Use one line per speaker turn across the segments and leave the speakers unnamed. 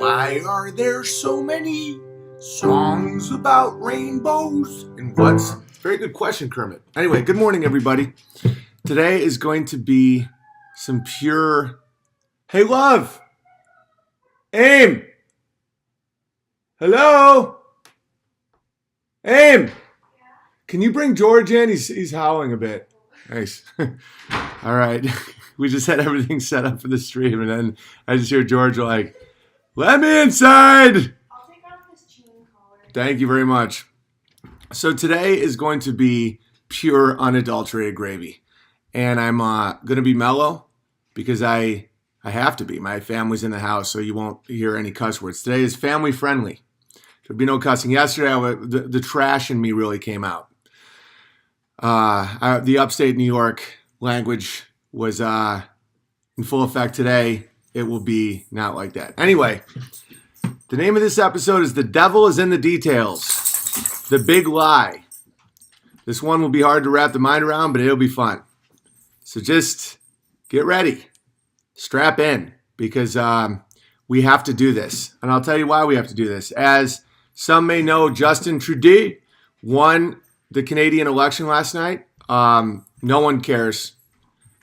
Why are there so many songs about rainbows and what's? Very good question, Kermit. Anyway, good morning, everybody. Today is going to be some pure... Hey, love! Aim! Hello? Aim! Can you bring George in? He's howling a bit. Nice. All right. We just had everything set up for the stream, and then I just hear George like, let me inside!
I'll take off this chain collar.
Thank you very much. So today is going to be pure, unadulterated gravy. And I'm going to be mellow because I have to be. My family's in the house, so you won't hear any cuss words. Today is family friendly. There'll be no cussing. Yesterday, the trash in me really came out. The upstate New York language was in full effect today. It will be not like that. Anyway, the name of this episode is The Devil is in the Details. The Big Lie. This one will be hard to wrap the mind around, but it'll be fun. So just get ready. Strap in, because we have to do this. And I'll tell you why we have to do this. As some may know, Justin Trudeau won the Canadian election last night. No one cares.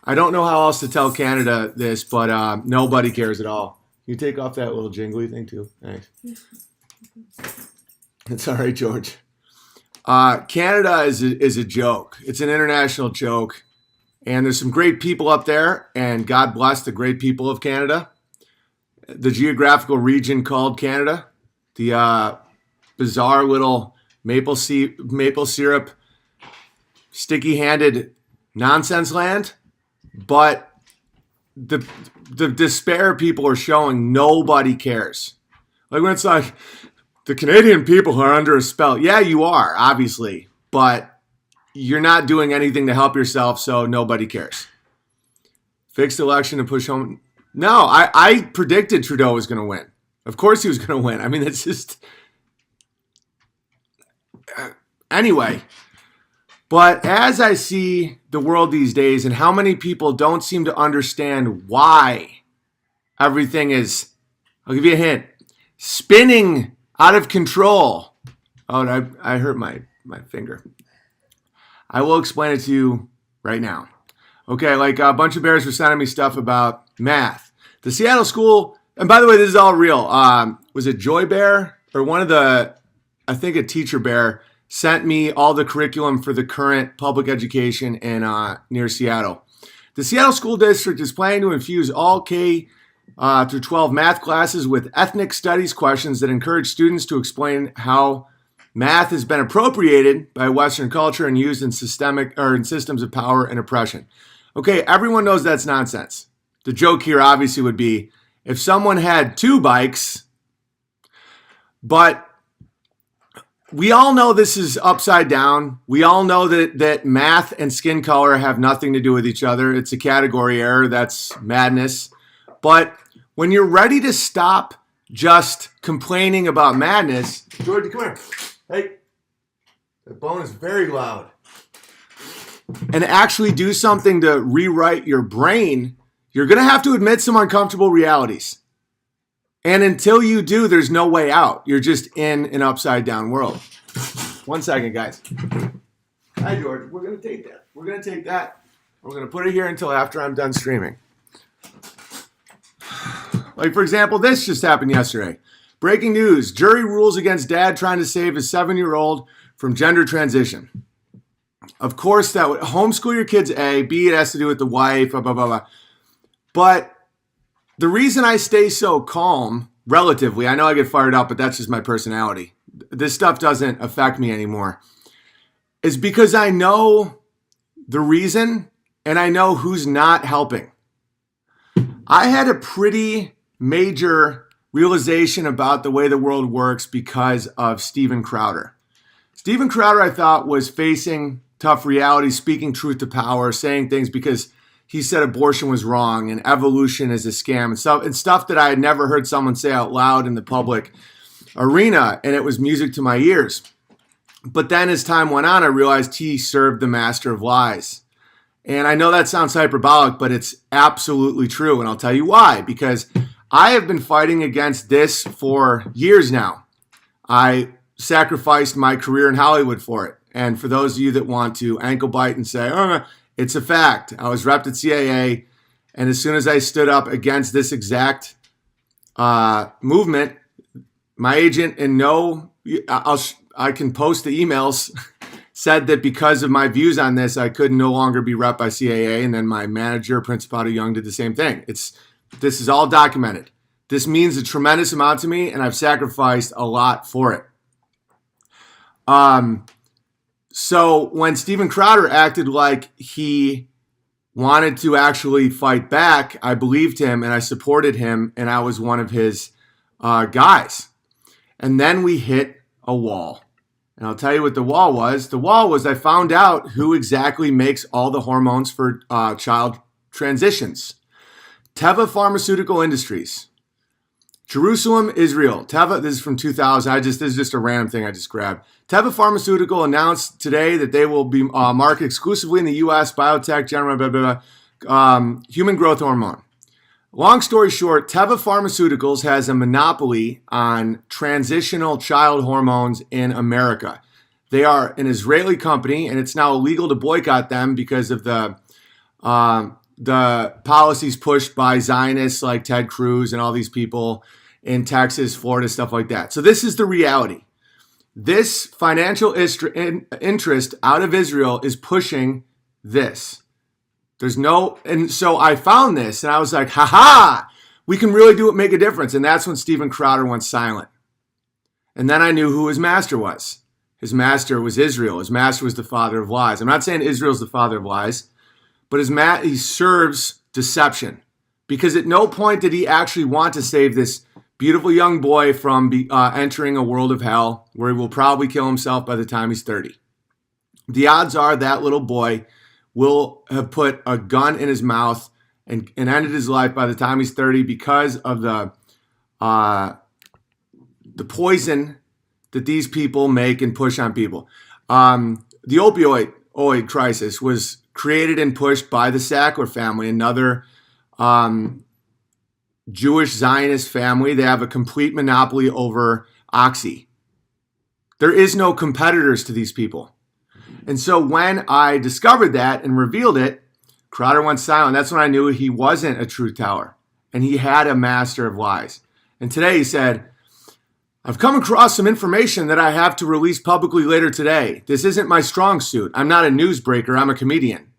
I don't know how else to tell Canada this, but nobody cares at all. You take off that little jingly thing too. Thanks. It's all right, George. Canada is a joke. It's an international joke. And there's some great people up there, and God bless the great people of Canada. The geographical region called Canada. The bizarre little maple syrup, sticky-handed nonsense land. But the despair people are showing, nobody cares. Like when it's like, the Canadian people are under a spell. Yeah, you are, obviously. But you're not doing anything to help yourself, so nobody cares. Fixed election to push home. No, I predicted Trudeau was going to win. Of course he was going to win. I mean, it's just... Anyway... But as I see the world these days and how many people don't seem to understand why everything is, I'll give you a hint, spinning out of control. Oh, I hurt my finger. I will explain it to you right now. Okay, like a bunch of bears were sending me stuff about math. The Seattle school, and by the way, this is all real. Was it Joy Bear or one of the, I think a teacher bear, sent me all the curriculum for the current public education in near Seattle. The Seattle School District is planning to infuse all K through 12 math classes with ethnic studies questions that encourage students to explain how math has been appropriated by Western culture and used in systems of power and oppression. Okay, everyone knows that's nonsense. The joke here obviously would be if someone had two bikes, but we all know this is upside down. We all know that math and skin color have nothing to do with each other. It's a category error. That's madness. But when you're ready to stop just complaining about madness, Georgie, come here. Hey, that bone is very loud. And actually do something to rewrite your brain, you're going to have to admit some uncomfortable realities. And until you do, there's no way out. You're just in an upside down world. 1 second, guys. Hi, George. We're going to take that. We're going to take that. We're going to put it here until after I'm done streaming. Like, for example, this just happened yesterday. Breaking news. Jury rules against dad trying to save his 7-year-old from gender transition. Of course, that would homeschool your kids, A. B, it has to do with the wife, blah, blah, blah, blah. But the reason I stay so calm, relatively, I know I get fired up, but that's just my personality. This stuff doesn't affect me anymore, is because I know the reason and I know who's not helping. I had a pretty major realization about the way the world works because of Steven Crowder. Steven Crowder, I thought, was facing tough reality, speaking truth to power, saying things because he said abortion was wrong and evolution is a scam and stuff that I had never heard someone say out loud in the public arena, and it was music to my ears. But then as time went on, I realized he served the master of lies. And I know that sounds hyperbolic, but it's absolutely true, and I'll tell you why. Because I have been fighting against this for years now. I sacrificed my career in Hollywood for it. And for those of you that want to ankle bite and say, oh, it's a fact. I was repped at CAA. And as soon as I stood up against this exact movement, my agent, and I can post the emails, said that because of my views on this, I could no longer be rep by CAA. And then my manager, Principado Young, did the same thing. This is all documented. This means a tremendous amount to me, and I've sacrificed a lot for it. So when Steven Crowder acted like he wanted to actually fight back, I believed him and I supported him, and I was one of his guys. And then we hit a wall. And I'll tell you what the wall was. The wall was I found out who exactly makes all the hormones for child transitions. Teva Pharmaceutical Industries. Jerusalem, Israel. Teva, this is from 2000. This is just a random thing I just grabbed. Teva Pharmaceutical announced today that they will be marketed exclusively in the U.S. biotech, general, blah, blah, blah, human growth hormone. Long story short, Teva Pharmaceuticals has a monopoly on transitional child hormones in America. They are an Israeli company, and it's now illegal to boycott them because of the policies pushed by Zionists like Ted Cruz and all these people in Texas, Florida, stuff like that. So this is the reality. This financial interest out of Israel is pushing this. And so I found this and I was like, we can really make a difference. And that's when Steven Crowder went silent. And then I knew who his master was. His master was Israel. His master was the father of lies. I'm not saying Israel's the father of lies, but he serves deception, because at no point did he actually want to save this beautiful young boy from entering a world of hell where he will probably kill himself by the time he's 30. The odds are that little boy will have put a gun in his mouth and ended his life by the time he's 30 because of the poison that these people make and push on people. The opioid crisis was created and pushed by the Sackler family, another Jewish Zionist family. They have a complete monopoly over Oxy. There is no competitors to these people. And so when I discovered that and revealed it, Crowder went silent. That's when I knew he wasn't a truth teller and he had a master of lies. And today he said, I've come across some information that I have to release publicly later today. This isn't my strong suit. I'm not a newsbreaker. I'm a comedian.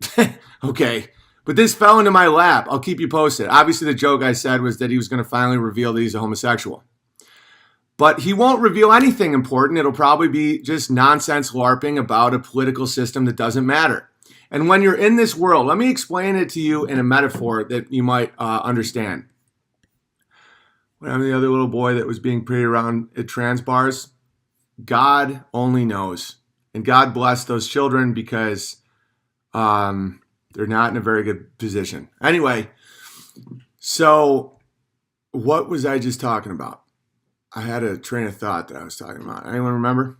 Okay. But this fell into my lap. I'll keep you posted. Obviously, the joke I said was that he was going to finally reveal that he's a homosexual. But he won't reveal anything important. It'll probably be just nonsense LARPing about a political system that doesn't matter. And when you're in this world, let me explain it to you in a metaphor that you might understand. When I'm the other little boy that was being paraded around at trans bars, God only knows. And God bless those children because they're not in a very good position. Anyway, so what was I just talking about? I had a train of thought that I was talking about. Anyone remember?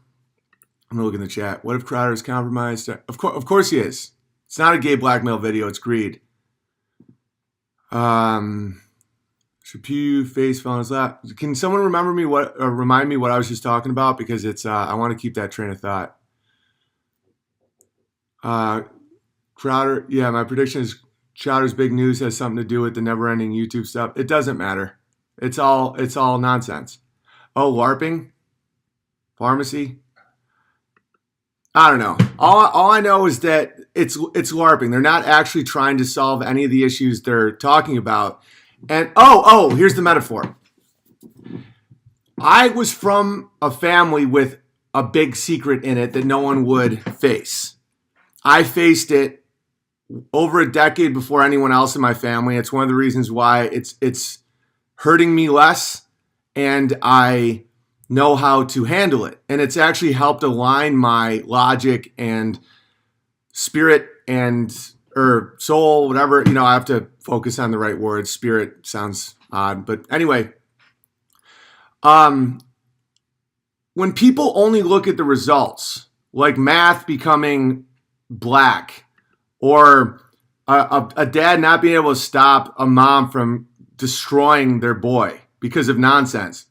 I'm going to look in the chat. What if Crowder is compromised? Of course he is. It's not a gay blackmail video. It's greed. Chapeau face fell on his lap. Can someone remind me what I was just talking about? Because it's I want to keep that train of thought. Crowder, yeah, my prediction is Crowder's big news has something to do with the never-ending YouTube stuff. It doesn't matter. It's all nonsense. Oh, LARPing? Pharmacy? I don't know. All I know is that it's LARPing. They're not actually trying to solve any of the issues they're talking about. And here's the metaphor. I was from a family with a big secret in it that no one would face. I faced it over a decade before anyone else in my family. It's one of the reasons why it's hurting me less, and I know how to handle it. And it's actually helped align my logic and spirit and or soul, whatever. I have to focus on the right words. Spirit sounds odd, but anyway. When people only look at the results, like math becoming black, or a dad not being able to stop a mom from destroying their boy because of nonsense.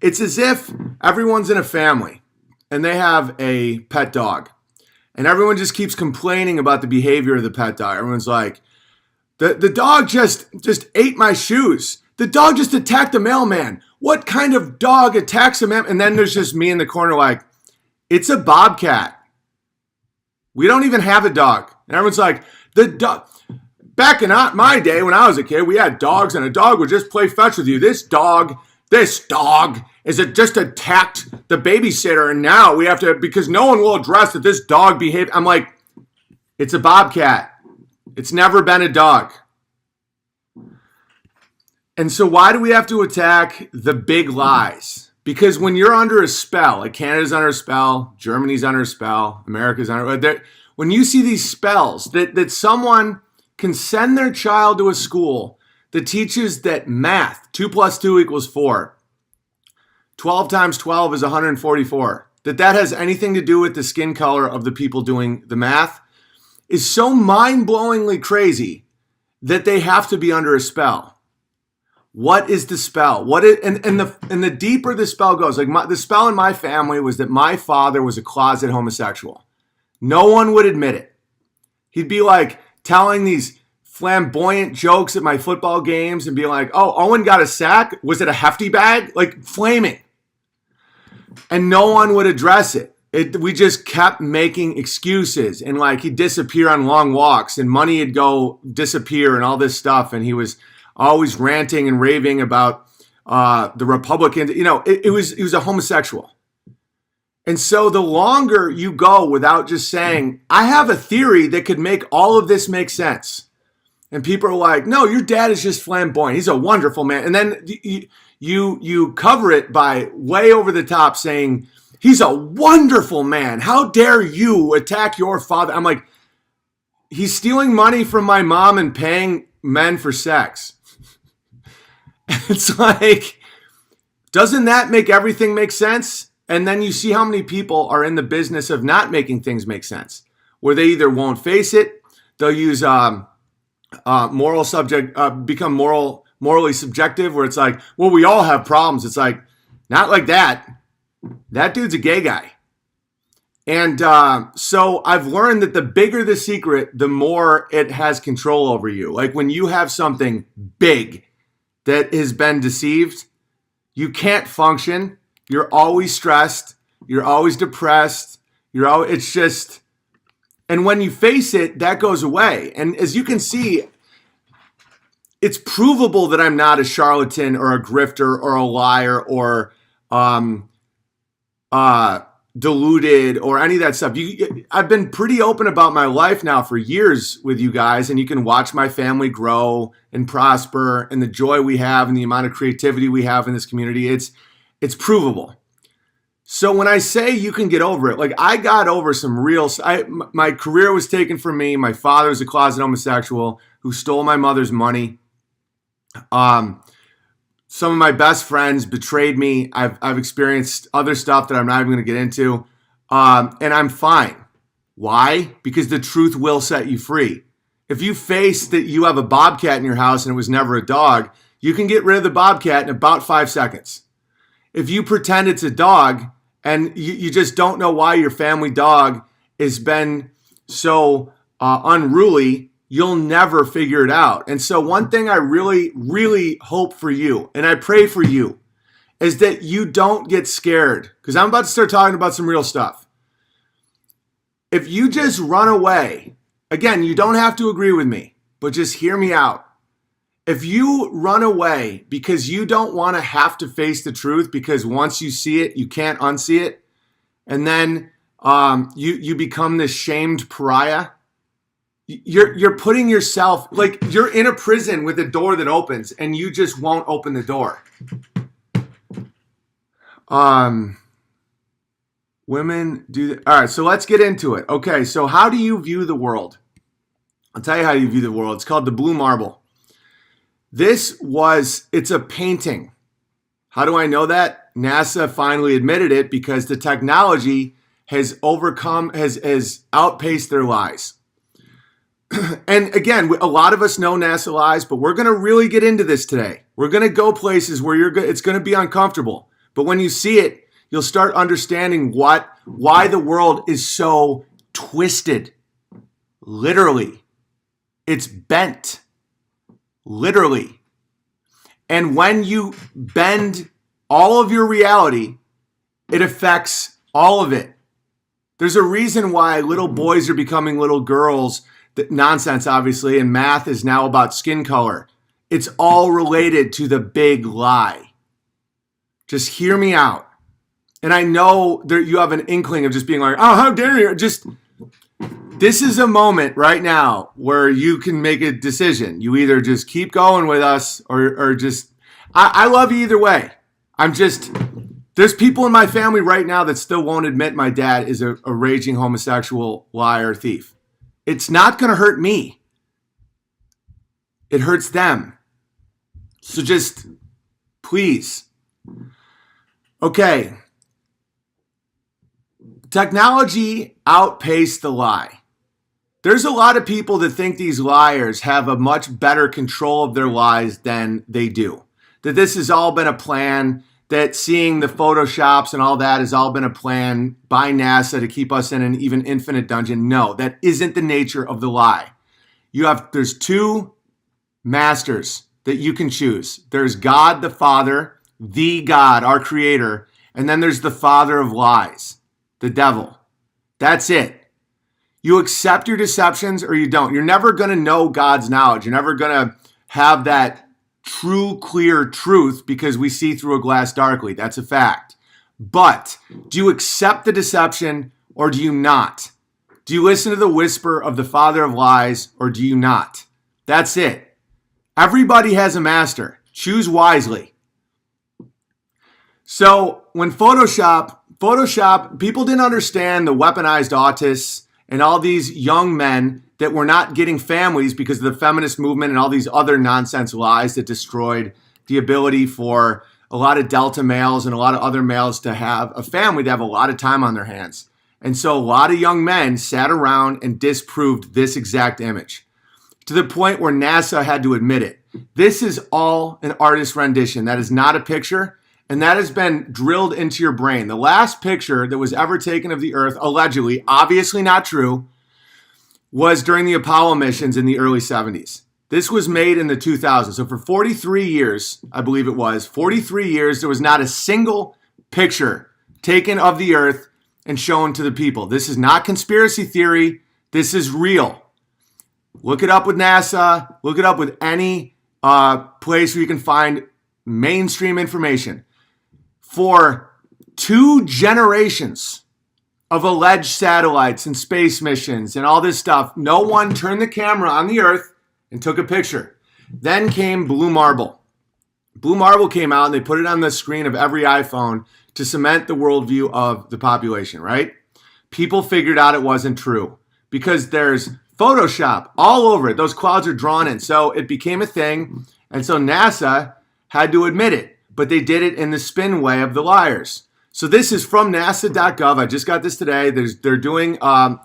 It's as if everyone's in a family and they have a pet dog. And everyone just keeps complaining about the behavior of the pet dog. Everyone's like, the dog just ate my shoes. The dog just attacked the mailman. What kind of dog attacks a man? And then there's just me in the corner like, it's a bobcat. We don't even have a dog. And everyone's like, the dog. Back in my day when I was a kid, we had dogs and a dog would just play fetch with you. This dog is it just attacked the babysitter, and now we have to, because no one will address that this dog behaved. I'm like, it's a bobcat. It's never been a dog. And so why do we have to attack the big lies? Because when you're under a spell, like Canada's under a spell, Germany's under a spell, America's under, when you see these spells that someone can send their child to a school that teaches that math, 2 + 2 = 4, 12 times 12 is 144, that has anything to do with the skin color of the people doing the math, is so mind-blowingly crazy that they have to be under a spell. What is the spell? And the deeper the spell goes, like the spell in my family was that my father was a closet homosexual. No one would admit it. He'd be like telling these flamboyant jokes at my football games and be like, oh, Owen got a sack. Was it a hefty bag? Like flaming. And no one would address it. We just kept making excuses, and like he'd disappear on long walks and money would go disappear and all this stuff. And he was always ranting and raving about the Republicans. You know, he was a homosexual. And so the longer you go without just saying, I have a theory that could make all of this make sense. And people are like, no, your dad is just flamboyant. He's a wonderful man. And then you cover it by way over the top saying, he's a wonderful man. How dare you attack your father? I'm like, he's stealing money from my mom and paying men for sex. It's like, doesn't that make everything make sense? And then you see how many people are in the business of not making things make sense, where they either won't face it, they'll use become morally subjective, where it's like, well, we all have problems. It's like, not like that. That dude's a gay guy. And so I've learned that the bigger the secret, the more it has control over you. Like when you have something big that has been deceived, you can't function. You're always stressed. You're always depressed. It's just, and when you face it, that goes away. And as you can see, it's provable that I'm not a charlatan or a grifter or a liar or deluded or any of that stuff. I've been pretty open about my life now for years with you guys, and you can watch my family grow and prosper and the joy we have and the amount of creativity we have in this community. It's provable. So when I say you can get over it, like I got over some my career was taken from me. My father was a closet homosexual who stole my mother's money. Some of my best friends betrayed me. I've experienced other stuff that I'm not even going to get into. And I'm fine. Why? Because the truth will set you free. If you face that you have a bobcat in your house and it was never a dog, you can get rid of the bobcat in about 5 seconds. If you pretend it's a dog and you just don't know why your family dog has been so unruly, you'll never figure it out. And so one thing I really, really hope for you, and I pray for you, is that you don't get scared. Because I'm about to start talking about some real stuff. If you just run away, again, you don't have to agree with me, but just hear me out. If you run away because you don't want to have to face the truth, because once you see it, you can't unsee it, and then you become this shamed pariah, you're putting yourself, like you're in a prison with a door that opens and you just won't open the door. Women do that. All right, so let's get into it. Okay, so how do you view the world? I'll tell you how you view the world. It's called the Blue Marble. It's a painting. How do I know that? NASA finally admitted it because the technology has outpaced their lies. And again, a lot of us know NASA lies, but we're going to really get into this today. We're going to go places where it's going to be uncomfortable. But when you see it, you'll start understanding why the world is so twisted. Literally. It's bent. Literally. And when you bend all of your reality, it affects all of it. There's a reason why little boys are becoming little girls. Nonsense, obviously, and math is now about skin color. It's all related to the big lie. Just hear me out. And I know that you have an inkling of just being like, oh, how dare you? This is a moment right now where you can make a decision. You either just keep going with us or just, I love you either way. There's people in my family right now that still won't admit my dad is a raging homosexual liar thief. It's not going to hurt me. It hurts them. So just, please. Okay. Technology outpaced the lie. There's a lot of people that think these liars have a much better control of their lies than they do. That this has all been a plan, that seeing the Photoshops and all that has all been a plan by NASA to keep us in an even infinite dungeon. No, that isn't the nature of the lie. There's two masters that you can choose. There's God the Father, the God, our creator, and then there's the father of lies, the devil. That's it. You accept your deceptions or you don't. You're never going to know God's knowledge. You're never going to have that true, clear truth because we see through a glass darkly. That's a fact. But do you accept the deception or do you not? Do you listen to the whisper of the father of lies or do you not? That's it. Everybody has a master. Choose wisely. So when Photoshop, people didn't understand the weaponized autists and all these young men that were not getting families because of the feminist movement and all these other nonsense lies that destroyed the ability for a lot of Delta males and a lot of other males to have a family, to have a lot of time on their hands. And so a lot of young men sat around and disproved this exact image to the point where NASA had to admit it. This is all an artist's rendition. That is not a picture. And that has been drilled into your brain. The last picture that was ever taken of the Earth, allegedly, obviously not true, was during the Apollo missions in the early 70s. This was made in the 2000s. So for 43 years, I believe it was, 43 years, there was not a single picture taken of the Earth and shown to the people. This is not conspiracy theory. This is real. Look it up with NASA. Look it up with any place where you can find mainstream information. For 2 generations of alleged satellites and space missions and all this stuff, no one turned the camera on the Earth and took a picture. Then came Blue Marble. Blue Marble came out and they put it on the screen of every iPhone to cement the worldview of the population, right? People figured out it wasn't true because there's Photoshop all over it. Those clouds are drawn in. So it became a thing. And so NASA had to admit it, but they did it in the spin way of the liars. So this is from NASA.gov. I just got this today. They're doing an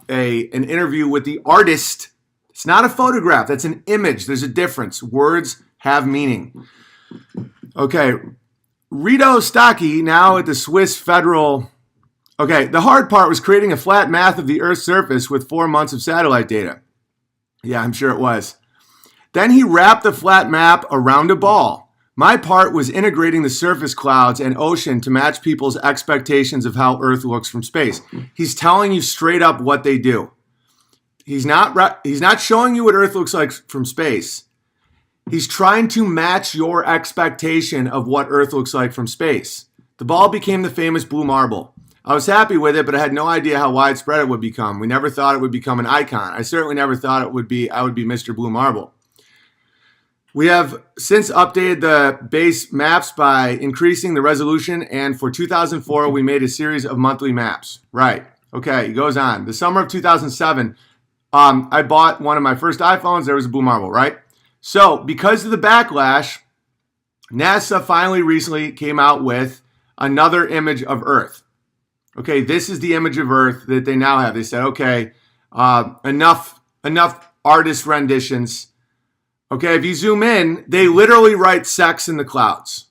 interview with the artist. It's not a photograph. That's an image. There's a difference. Words have meaning. Okay. Rito Stocki, now at the Swiss Federal. Okay, the hard part was creating a flat math of the Earth's surface with 4 months of satellite data. Yeah, I'm sure it was. Then he wrapped the flat map around a ball. My part was integrating the surface clouds and ocean to match people's expectations of how Earth looks from space. He's telling you straight up what they do. He's not showing you what Earth looks like from space. He's trying to match your expectation of what Earth looks like from space. The ball became the famous blue marble. I was happy with it, but I had no idea how widespread it would become. We never thought it would become an icon. I certainly never thought I would be Mr. Blue Marble. We have since updated the base maps by increasing the resolution, and for 2004, we made a series of monthly maps. Right. Okay, he goes on. The summer of 2007, I bought one of my first iPhones. There was a blue marble, right? So because of the backlash, NASA finally recently came out with another image of Earth. Okay, this is the image of Earth that they now have. They said, okay, enough artist renditions. Okay, if you zoom in, they literally write sex in the clouds.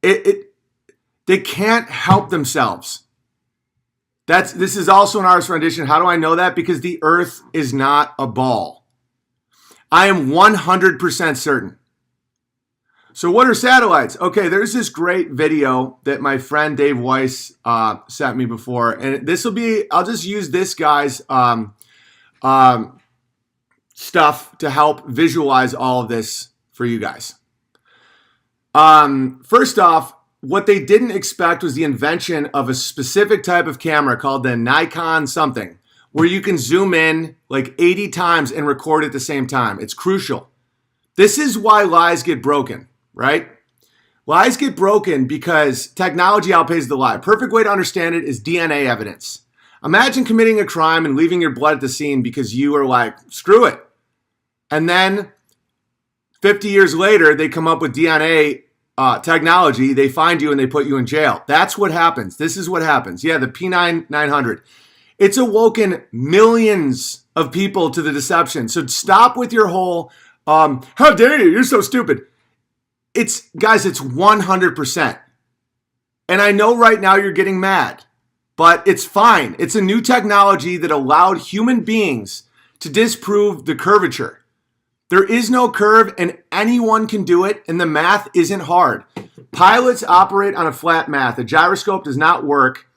They can't help themselves. This is also an artist rendition. How do I know that? Because the Earth is not a ball. I am 100% certain. So what are satellites? Okay, there's this great video that my friend Dave Weiss sent me before. And this will be, I'll just use this guy's stuff to help visualize all of this for you guys. First off, what they didn't expect was the invention of a specific type of camera called the Nikon something, where you can zoom in like 80 times and record at the same time. It's crucial. This is why lies get broken, right? Lies get broken because technology outpaces the lie. Perfect way to understand it is DNA evidence. Imagine committing a crime and leaving your blood at the scene because you are like, screw it. And then 50 years later, they come up with DNA technology, they find you and they put you in jail. That's what happens. This is what happens. Yeah, the P900. It's awoken millions of people to the deception. So stop with your whole, how dare you? You're so stupid. Guys, it's 100%. And I know right now you're getting mad, but it's fine. It's a new technology that allowed human beings to disprove the curvature. There is no curve and anyone can do it, and the math isn't hard. Pilots operate on a flat math. A gyroscope does not work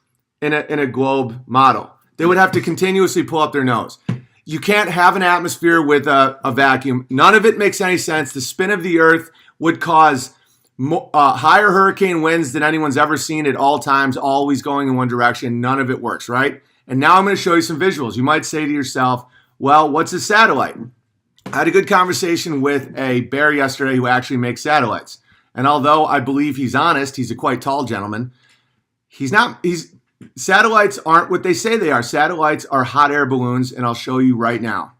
in a globe model. They would have to continuously pull up their nose. You can't have an atmosphere with a vacuum. None of it makes any sense. The spin of the Earth would cause higher hurricane winds than anyone's ever seen at all times, always going in one direction. None of it works, right? And now I'm going to show you some visuals. You might say to yourself, well, what's a satellite? I had a good conversation with a bear yesterday who actually makes satellites. And although I believe he's honest, he's a quite tall gentleman. Satellites aren't what they say they are. Satellites are hot air balloons, and I'll show you right now.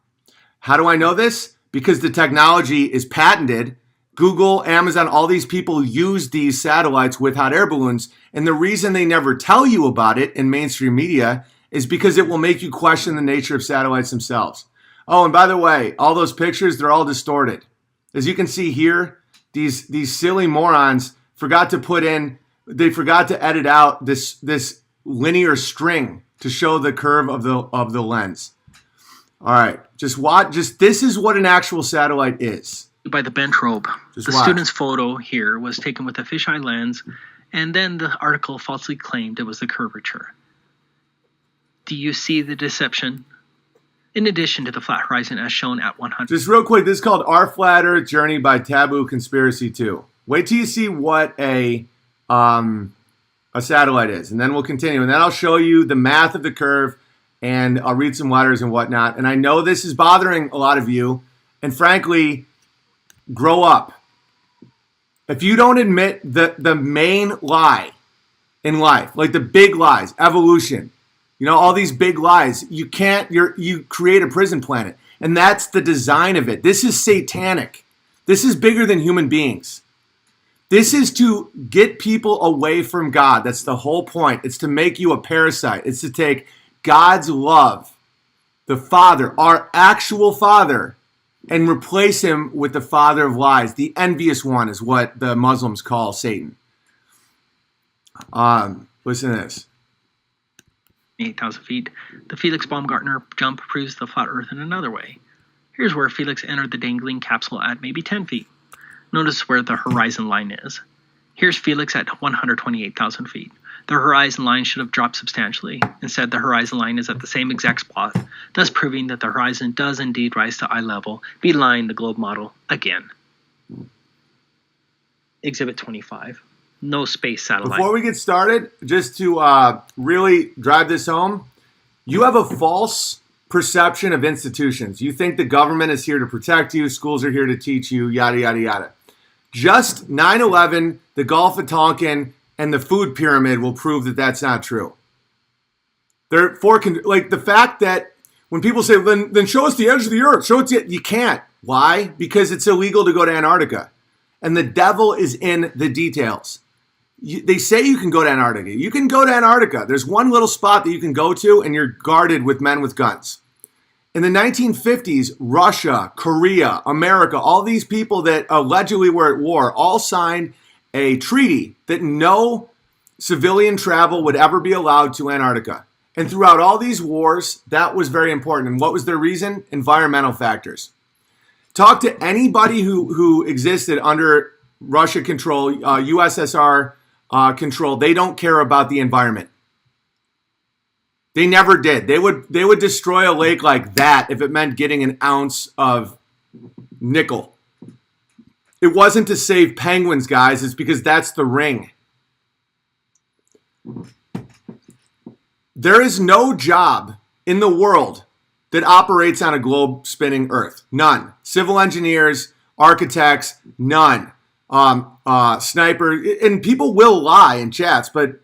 How do I know this? Because the technology is patented. Google, Amazon, all these people use these satellites with hot air balloons. And the reason they never tell you about it in mainstream media is because it will make you question the nature of satellites themselves. Oh, and by the way, all those pictures, they're all distorted. As you can see here, these silly morons forgot to edit out this linear string to show the curve of the lens. All right, this is what an actual satellite is.
By the bent robe. The student's photo here was taken with a fisheye lens, and then the article falsely claimed it was the curvature. Do you see the deception? In addition to the flat horizon as shown at 100.
Just real quick, this is called Our Flat Earth Journey by Taboo Conspiracy 2. Wait till you see what a satellite is, and then we'll continue. And then I'll show you the math of the curve, and I'll read some letters and whatnot. And I know this is bothering a lot of you, and frankly, grow up. If you don't admit the main lie in life, like the big lies, evolution, all these big lies, you create a prison planet. And that's the design of it. This is satanic. This is bigger than human beings. This is to get people away from God. That's the whole point. It's to make you a parasite. It's to take God's love, the Father, our actual Father, and replace him with the father of lies. The envious one is what the Muslims call Satan. Listen to this.
8,000 feet. The Felix Baumgartner jump proves the flat Earth in another way. Here's where Felix entered the dangling capsule at maybe 10 feet. Notice where the horizon line is. Here's Felix at 128,000 feet. The horizon line should have dropped substantially. Instead, the horizon line is at the same exact spot, thus proving that the horizon does indeed rise to eye level, belying the globe model again. Exhibit 25. No space satellite.
Before we get started, just to really drive this home, you have a false perception of institutions. You think the government is here to protect you, schools are here to teach you, yada, yada, yada. Just 9/11, the Gulf of Tonkin, and the food pyramid will prove that that's not true. Like the fact that when people say, then show us the edge of the earth, you can't. Why? Because it's illegal to go to Antarctica. And the devil is in the details. They say you can go to Antarctica. You can go to Antarctica. There's one little spot that you can go to, and you're guarded with men with guns. In the 1950s, Russia, Korea, America, all these people that allegedly were at war all signed a treaty that no civilian travel would ever be allowed to Antarctica. And throughout all these wars, that was very important. And what was their reason? Environmental factors. Talk to anybody who existed under Russia control, USSR control. They don't care about the environment. They never did. They would destroy a lake like that if it meant getting an ounce of nickel. It wasn't to save penguins, guys. It's because that's the ring. There is no job in the world that operates on a globe spinning Earth. None. Civil engineers, architects, none. Sniper, and people will lie in chats, but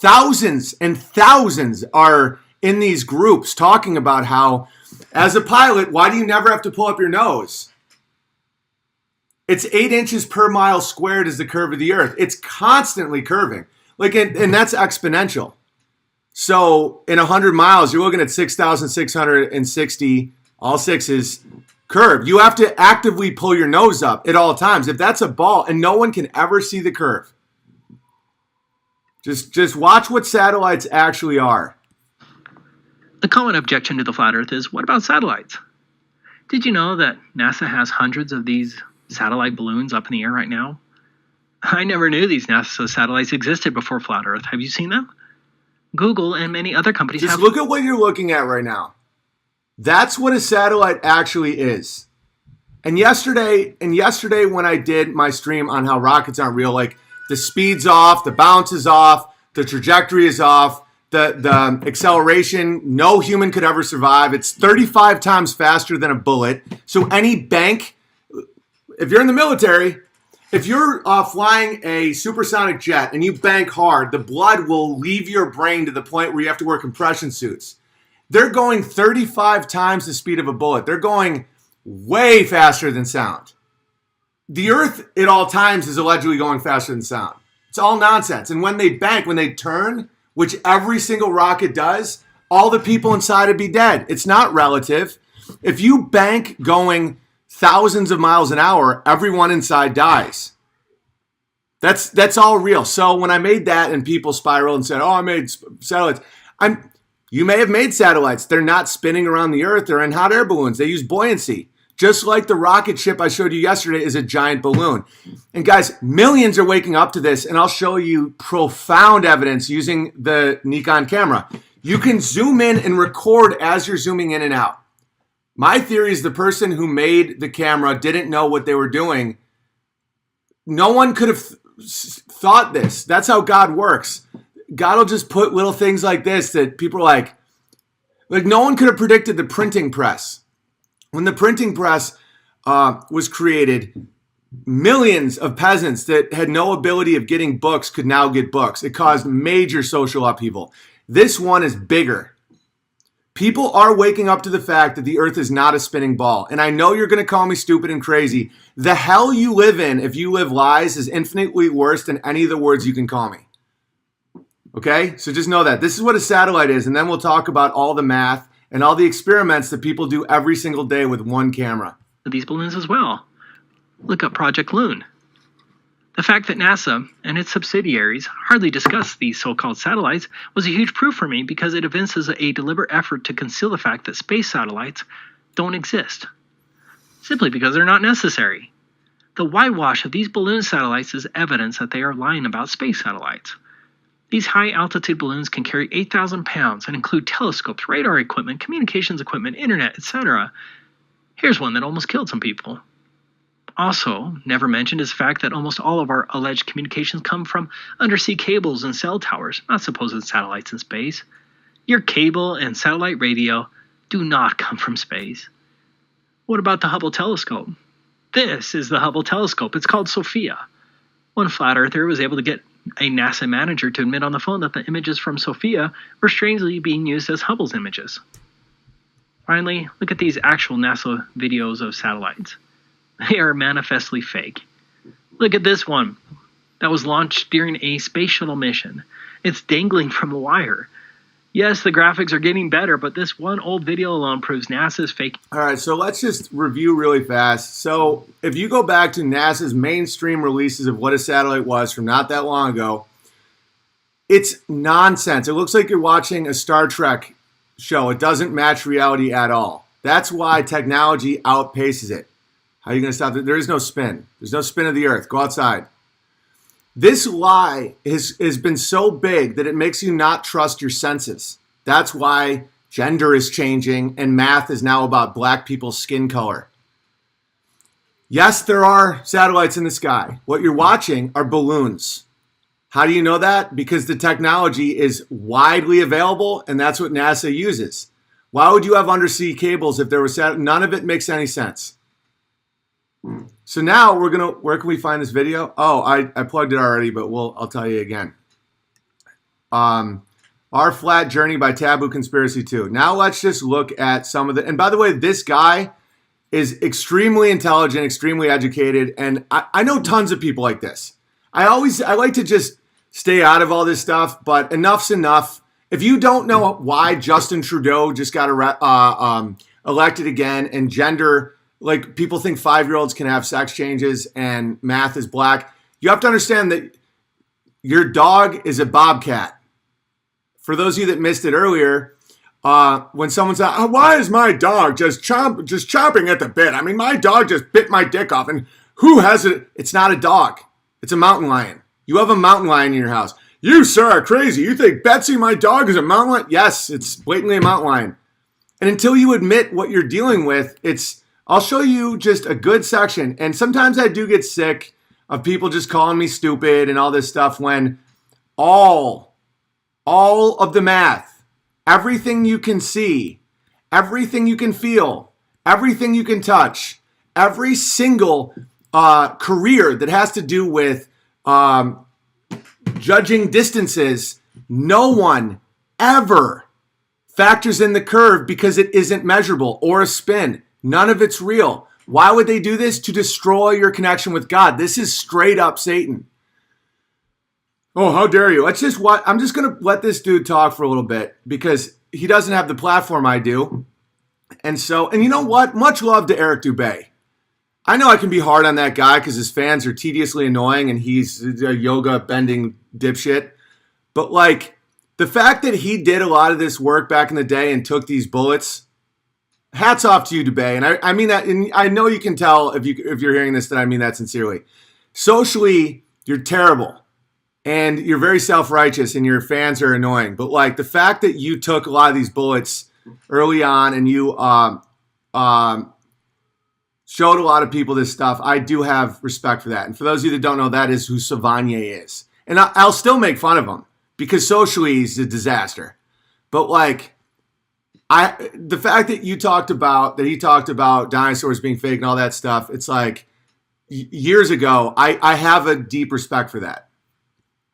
thousands and thousands are in these groups talking about how, as a pilot, why do you never have to pull up your nose? It's 8 inches per mile squared is the curve of the Earth. It's constantly curving. And that's exponential. So in 100 miles, you're looking at 6,660, all sixes, curve. You have to actively pull your nose up at all times. If that's a ball, and no one can ever see the curve. Just watch what satellites actually are.
The common objection to the flat Earth is, what about satellites? Did you know that NASA has hundreds of these satellite balloons up in the air right now? I never knew these NASA satellites existed before flat Earth. Have you seen them? Google and many other companies
Just
have...
look at what you're looking at right now. That's what a satellite actually is. And yesterday when I did my stream on how rockets aren't real, like the speed's off, the bounce is off, the trajectory is off, the acceleration, no human could ever survive. It's 35 times faster than a bullet. So any bank, if you're in the military, if you're flying a supersonic jet and you bank hard, the blood will leave your brain to the point where you have to wear compression suits. They're going 35 times the speed of a bullet. They're going way faster than sound. The Earth at all times is allegedly going faster than sound. It's all nonsense. And when they bank, when they turn, which every single rocket does, all the people inside would be dead. It's not relative. If you bank going thousands of miles an hour, everyone inside dies. That's all real. So when I made that and people spiraled and said, oh, I made satellites. You may have made satellites. They're not spinning around the Earth. They're in hot air balloons. They use buoyancy. Just like the rocket ship I showed you yesterday is a giant balloon. And guys, millions are waking up to this, and I'll show you profound evidence using the Nikon camera. You can zoom in and record as you're zooming in and out. My theory is the person who made the camera didn't know what they were doing. No one could have thought this. That's how God works. God will just put little things like this that people are like no one could have predicted the printing press. When the printing press was created, millions of peasants that had no ability of getting books could now get books. It caused major social upheaval. This one is bigger. People are waking up to the fact that the Earth is not a spinning ball. And I know you're going to call me stupid and crazy. The hell you live in if you live lies is infinitely worse than any of the words you can call me. Okay? So just know that. This is what a satellite is. And then we'll talk about all the math and all the experiments that people do every single day with one camera.
These balloons as well. Look up Project Loon. The fact that NASA and its subsidiaries hardly discuss these so-called satellites was a huge proof for me because it evinces a deliberate effort to conceal the fact that space satellites don't exist, simply because they're not necessary. The whitewash of these balloon satellites is evidence that they are lying about space satellites. These high-altitude balloons can carry 8,000 pounds and include telescopes, radar equipment, communications equipment, internet, etc. Here's one that almost killed some people. Also, never mentioned is the fact that almost all of our alleged communications come from undersea cables and cell towers, not supposed satellites in space. Your cable and satellite radio do not come from space. What about the Hubble telescope? This is the Hubble telescope. It's called Sophia. One flat earther was able to get a NASA manager to admit on the phone that the images from Sophia were strangely being used as Hubble's images. Finally, look at these actual NASA videos of satellites. They are manifestly fake. Look at this one that was launched during a space shuttle mission. It's dangling from a wire. Yes, the graphics are getting better, but this one old video alone proves NASA's fake.
All right, so let's just review really fast. So if you go back to NASA's mainstream releases of what a satellite was from not that long ago, it's nonsense. It looks like you're watching a Star Trek show. It doesn't match reality at all. That's why technology outpaces it. How are you going to stop it? There is no spin. There's no spin of the Earth. Go outside. This lie has been so big that it makes you not trust your senses. That's why gender is changing and math is now about black people's skin color. Yes, there are satellites in the sky. What you're watching are balloons. How do you know that? Because the technology is widely available, and that's what NASA uses. Why would you have undersea cables if there was none of it makes any sense. So now where can we find this video? Oh, I plugged it already, but I'll tell you again. Our Flat Journey by Taboo Conspiracy 2. Now let's just look at some of the, and by the way, this guy is extremely intelligent, extremely educated, and I know tons of people like this. I like to just stay out of all this stuff, but enough's enough. If you don't know why Justin Trudeau just got elected again, and gender, like people think 5-year-olds can have sex changes and math is black, you have to understand that your dog is a bobcat. For those of you that missed it earlier, when someone said, oh, why is my dog just chomping at the bit? I mean, my dog just bit my dick off. And who has it? It's not a dog. It's a mountain lion. You have a mountain lion in your house. You, sir, are crazy. You think Betsy, my dog, is a mountain lion? Yes, it's blatantly a mountain lion. And until you admit what you're dealing with, I'll show you just a good section. And sometimes I do get sick of people just calling me stupid and all this stuff when all of the math, everything you can see, everything you can feel, everything you can touch, every single career that has to do with judging distances, no one ever factors in the curve because it isn't measurable, or a spin. None of it's real. Why would they do this? To destroy your connection with God. This is straight up Satan. Oh, how dare you? I'm just going to let this dude talk for a little bit because he doesn't have the platform I do. And you know what? Much love to Eric Dubay. I know I can be hard on that guy because his fans are tediously annoying and he's a yoga bending dipshit. But like the fact that he did a lot of this work back in the day and took these bullets, hats off to you, Dubay. And I mean that, and I know you can tell if you're hearing this that I mean that sincerely. Socially, you're terrible. And you're very self-righteous and your fans are annoying. But like the fact that you took a lot of these bullets early on and you showed a lot of people this stuff, I do have respect for that. And for those of you that don't know, that is who Savanier is. And I'll still make fun of him because socially he's a disaster. But like, the fact that he talked about dinosaurs being fake and all that stuff, it's like years ago, I have a deep respect for that.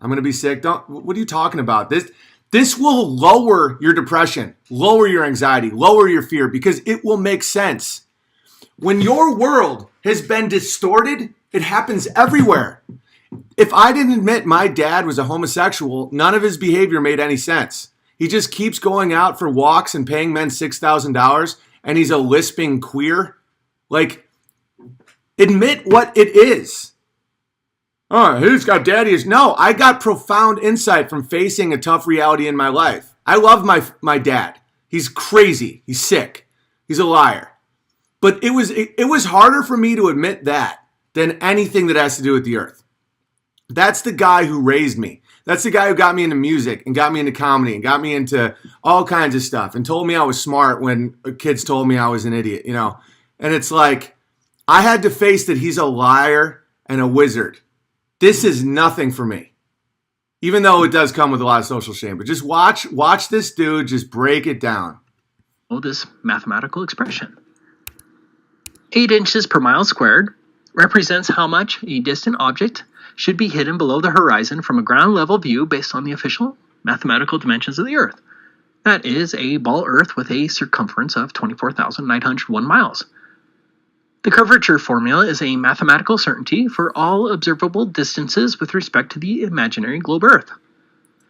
I'm going to be sick. What are you talking about? This will lower your depression, lower your anxiety, lower your fear because it will make sense. When your world has been distorted, it happens everywhere. If I didn't admit my dad was a homosexual, none of his behavior made any sense. He just keeps going out for walks and paying men $6,000 and he's a lisping queer. Like, admit what it is. Oh, he's got daddy. No, I got profound insight from facing a tough reality in my life. I love my dad. He's crazy. He's sick. He's a liar. But it was harder for me to admit that than anything that has to do with the earth. That's the guy who raised me. That's the guy who got me into music and got me into comedy and got me into all kinds of stuff and told me I was smart when kids told me I was an idiot, you know. And it's like, I had to face that he's a liar and a wizard. This is nothing for me. Even though it does come with a lot of social shame. But just watch this dude just break it down.
Oh, this mathematical expression. 8 inches per mile squared represents how much a distant object should be hidden below the horizon from a ground level view based on the official mathematical dimensions of the Earth. That is a ball Earth with a circumference of 24,901 miles. The curvature formula is a mathematical certainty for all observable distances with respect to the imaginary globe Earth.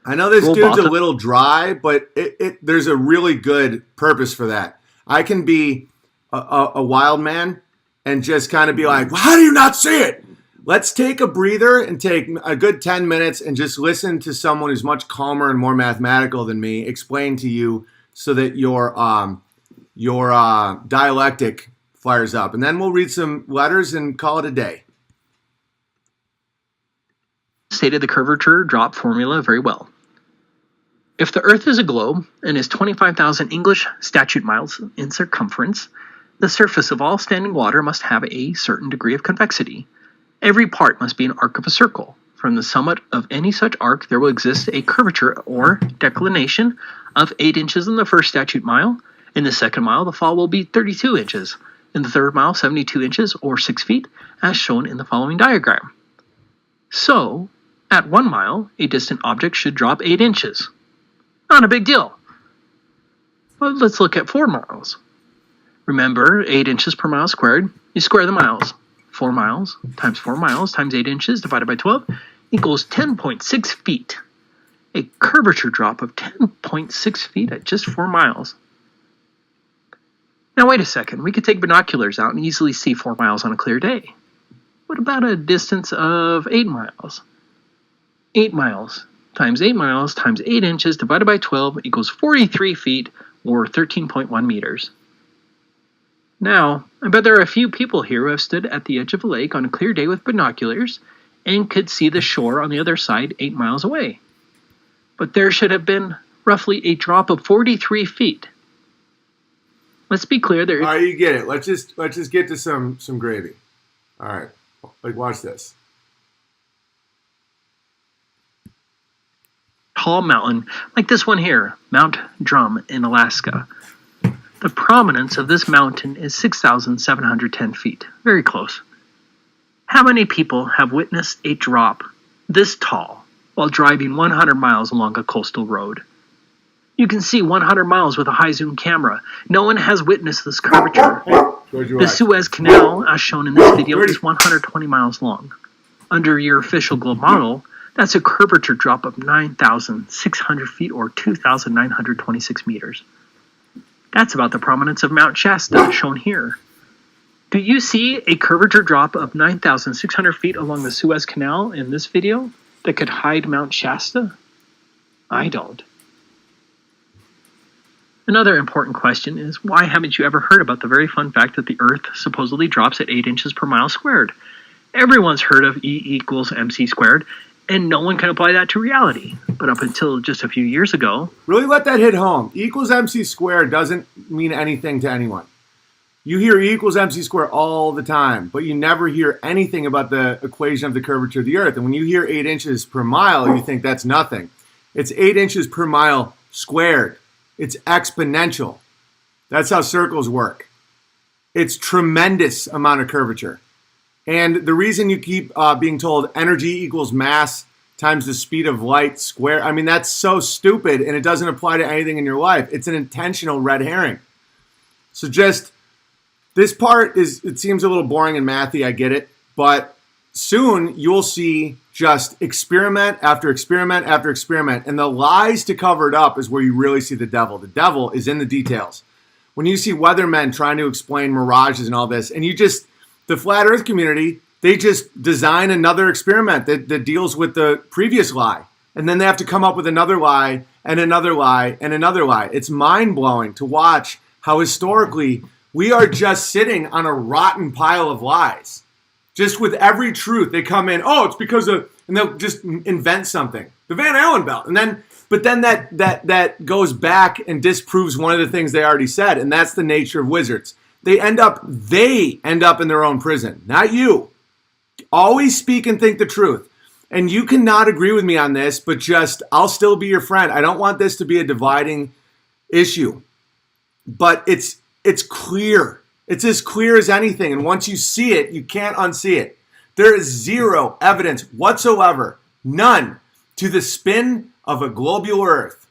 I know this
Roll
dude's a
both-
little dry, but there's a really good purpose for that. I can be a wild man and just kind of be like, well, how do you not see it? Let's take a breather and take a good 10 minutes and just listen to someone who's much calmer and more mathematical than me explain to you so that your dialectic fires up. And then we'll read some letters and call it a day.
Stated the curvature drop formula very well. If the Earth is a globe and is 25,000 English statute miles in circumference, the surface of all standing water must have a certain degree of convexity. Every part must be an arc of a circle. From the summit of any such arc, there will exist a curvature or declination of 8 inches in the first statute mile. In the second mile, the fall will be 32 inches. In the third mile, 72 inches or 6 feet, as shown in the following diagram. So, at 1 mile, a distant object should drop 8 inches. Not a big deal. But let's look at 4 miles. Remember, 8 inches per mile squared, you square the miles. 4 miles times 8 inches divided by 12 equals 10.6 feet. A curvature drop of 10.6 feet at just 4 miles. Now wait a second, we could take binoculars out and easily see 4 miles on a clear day. What about a distance of 8 miles? 8 miles times 8 inches divided by 12 equals 43 feet or 13.1 meters. Now, I bet there are a few people here who have stood at the edge of a lake on a clear day with binoculars and could see the shore on the other side 8 miles away. But there should have been roughly a drop of 43 feet. Let's be clear there.
All right, you get it. Let's just get to some gravy. All right, like watch this.
Tall mountain, like this one here, Mount Drum in Alaska. The prominence of this mountain is 6,710 feet. Very close. How many people have witnessed a drop this tall while driving 100 miles along a coastal road? You can see 100 miles with a high zoom camera. No one has witnessed this curvature. The Suez Canal, as shown in this video, is 120 miles long. Under your official globe model, that's a curvature drop of 9,600 feet or 2,926 meters. That's about the prominence of Mount Shasta, shown here. Do you see a curvature drop of 9,600 feet along the Suez Canal in this video that could hide Mount Shasta? I don't. Another important question is, why haven't you ever heard about the very fun fact that the Earth supposedly drops at 8 inches per mile squared? Everyone's heard of E equals mc squared, and no one can apply that to reality. But up until just a few years ago...
Really let that hit home. E equals mc squared doesn't mean anything to anyone. You hear E equals mc squared all the time, but you never hear anything about the equation of the curvature of the Earth. And when you hear 8 inches per mile, you think that's nothing. It's 8 inches per mile squared. It's exponential. That's how circles work. It's tremendous amount of curvature. And the reason you keep being told energy equals mass times the speed of light squared, I mean, that's so stupid and it doesn't apply to anything in your life. It's an intentional red herring. So just, this part it seems a little boring and mathy, I get it. But soon you'll see just experiment after experiment after experiment. And the lies to cover it up is where you really see the devil. The devil is in the details. When you see weathermen trying to explain mirages and all this, and the flat earth community, they just design another experiment that deals with the previous lie. And then they have to come up with another lie and another lie and another lie. It's mind-blowing to watch how historically we are just sitting on a rotten pile of lies. Just with every truth, they come in, oh, it's because of, and they'll just invent something. The Van Allen belt. But then that goes back and disproves one of the things they already said, and that's the nature of wizards. They end up in their own prison, not you. Always speak and think the truth. And you cannot agree with me on this, but I'll still be your friend. I don't want this to be a dividing issue. But it's clear. It's as clear as anything. And once you see it, you can't unsee it. There is zero evidence whatsoever, none, to the spin of a globular Earth.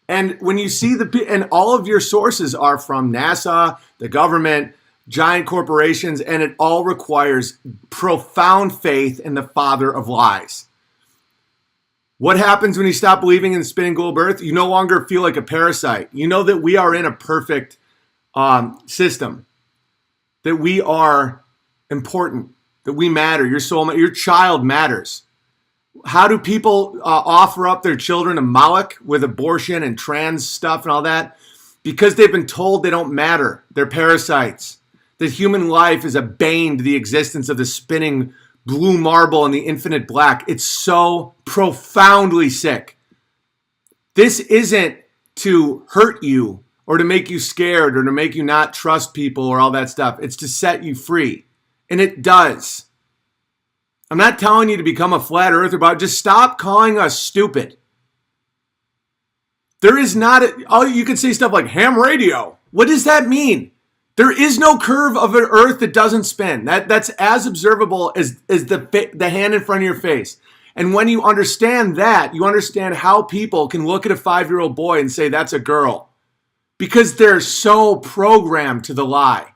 And when you see and all of your sources are from NASA, the government, giant corporations, and it all requires profound faith in the father of lies. What happens when you stop believing in the spinning globe Earth? You no longer feel like a parasite. You know that we are in a perfect system, that we are important, that we matter. Your soul, your child matters. How do people offer up their children to Moloch with abortion and trans stuff and all that? Because they've been told they don't matter. They're parasites. That human life is a bane to the existence of the spinning blue marble and the infinite black. It's so profoundly sick. This isn't to hurt you or to make you scared or to make you not trust people or all that stuff. It's to set you free. And it does. I'm not telling you to become a flat earther, but just stop calling us stupid. There is not, you can say stuff like ham radio. What does that mean? There is no curve of an earth that doesn't spin. That's as observable as the hand in front of your face. And when you understand that, you understand how people can look at a 5-year-old boy and say that's a girl. Because they're so programmed to the lie.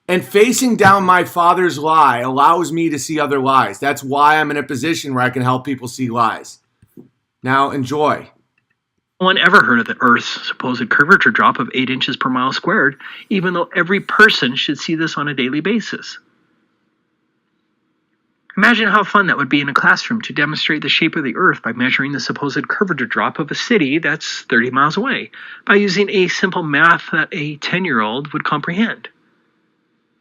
And facing down my father's lie allows me to see other lies. That's why I'm in a position where I can help people see lies. Now enjoy.
No one ever heard of the Earth's supposed curvature drop of 8 inches per mile squared, even though every person should see this on a daily basis. Imagine how fun that would be in a classroom to demonstrate the shape of the Earth by measuring the supposed curvature drop of a city that's 30 miles away, by using a simple math that a 10-year-old would comprehend.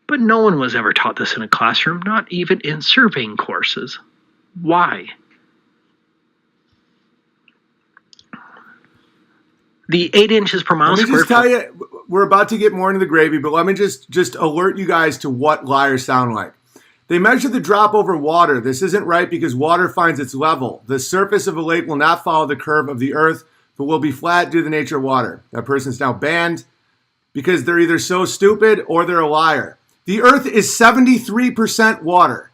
But no one was ever taught this in a classroom, not even in surveying courses. Why? The 8 inches per mile
squared. Let me just
tell
you, we're about to get more into the gravy, but let me just alert you guys to what liars sound like. They measure the drop over water. This isn't right because water finds its level. The surface of a lake will not follow the curve of the earth, but will be flat due to the nature of water. That person's now banned because they're either so stupid or they're a liar. The earth is 73% water.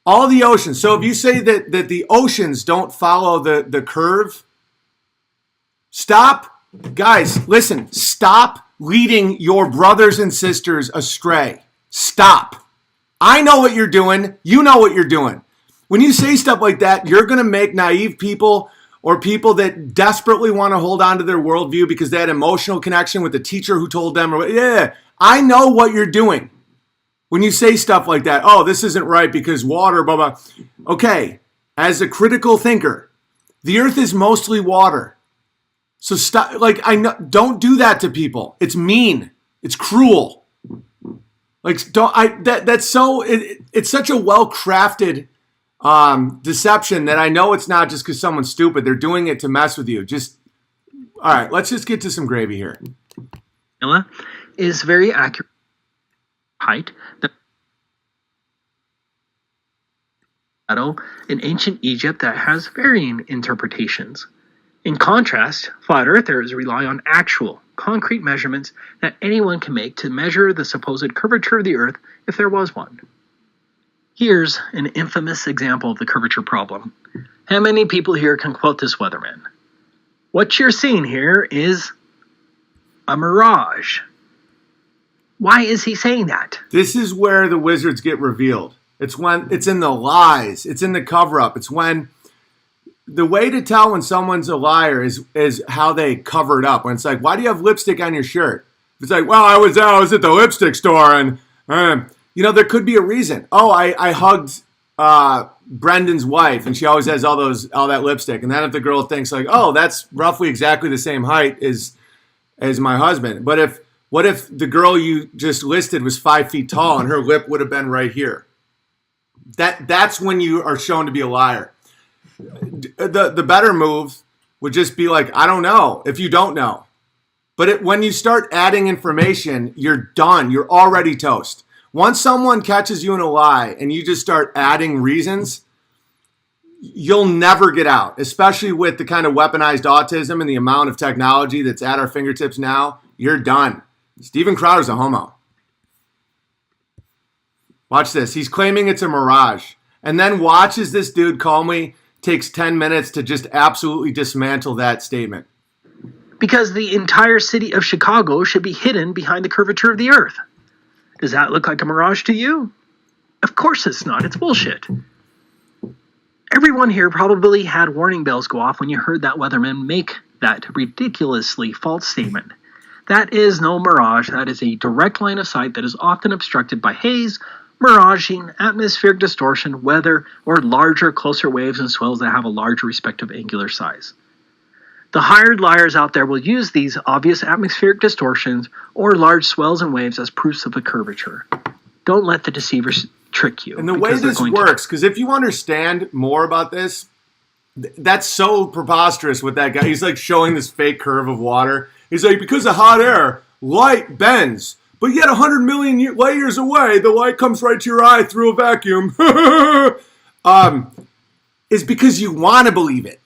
All the oceans. So if you say that the oceans don't follow the curve, stop. Guys, listen, stop leading your brothers and sisters astray. Stop. I know what you're doing. You know what you're doing. When you say stuff like that, you're going to make naive people or people that desperately want to hold on to their worldview because they had emotional connection with the teacher who told them. I know what you're doing. When you say stuff like that, oh, this isn't right because water, blah, blah. Okay, as a critical thinker, the earth is mostly water. So stop, don't do that to people. It's mean. It's cruel. It's such a well-crafted deception that I know it's not just because someone's stupid. They're doing it to mess with you. All right, let's just get to some gravy here.
Is very accurate height in ancient Egypt that has varying interpretations. In contrast, flat earthers rely on actual, concrete measurements that anyone can make to measure the supposed curvature of the Earth if there was one. Here's an infamous example of the curvature problem. How many people here can quote this weatherman? What you're seeing here is a mirage. Why is he saying that?
This is where the wizards get revealed. It's in the lies. It's in the cover-up. It's when... The way to tell when someone's a liar is how they cover it up. When it's like, why do you have lipstick on your shirt? It's like, well, I was at the lipstick store and, there could be a reason. Oh, I hugged Brendan's wife and she always has all that lipstick. And then if the girl thinks like, oh, that's roughly exactly the same height as my husband. But what if the girl you just listed was 5 feet tall and her lip would have been right here? That's when you are shown to be a liar. The better move would just be like, I don't know, if you don't know. But when you start adding information, you're done. You're already toast. Once someone catches you in a lie and you just start adding reasons, you'll never get out, especially with the kind of weaponized autism and the amount of technology that's at our fingertips now. You're done. Steven Crowder's a homo. Watch this. He's claiming it's a mirage. And then watch as this dude calmly takes 10 minutes to just absolutely dismantle that statement.
Because the entire city of Chicago should be hidden behind the curvature of the Earth. Does that look like a mirage to you? Of course it's not. It's bullshit. Everyone here probably had warning bells go off when you heard that weatherman make that ridiculously false statement. That is no mirage. That is a direct line of sight that is often obstructed by haze, miraging, atmospheric distortion, weather, or larger, closer waves and swells that have a larger respective angular size. The hired liars out there will use these obvious atmospheric distortions or large swells and waves as proofs of a curvature. Don't let the deceivers trick you.
And the way this works, because if you understand more about this, that's so preposterous with that guy. He's like showing this fake curve of water. He's like, because of hot air, light bends. But yet 100 million light years away, the light comes right to your eye through a vacuum. Is because you want to believe it.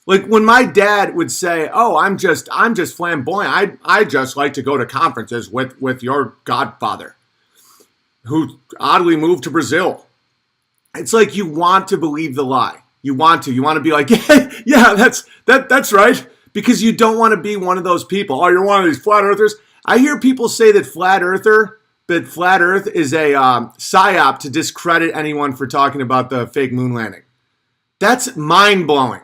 Like when my dad would say, "Oh, I'm just flamboyant. I just like to go to conferences with your godfather, who oddly moved to Brazil." It's like you want to believe the lie. You want to be like, yeah, that's right, because you don't want to be one of those people. Oh, you're one of these flat earthers. I hear people say that flat Earth is a psyop to discredit anyone for talking about the fake moon landing. That's mind blowing.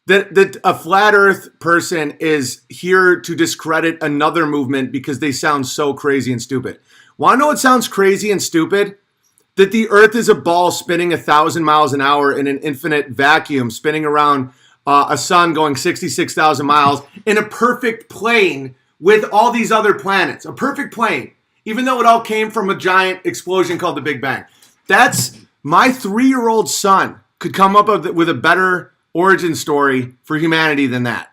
That a flat Earth person is here to discredit another movement because they sound so crazy and stupid. Want to know what sounds crazy and stupid? That the Earth is a ball spinning 1,000 miles an hour in an infinite vacuum, spinning around a sun going 66,000 miles in a perfect plane with all these other planets. A perfect plane, even though it all came from a giant explosion called the Big Bang. That's my 3-year-old son could come up with a better origin story for humanity than that.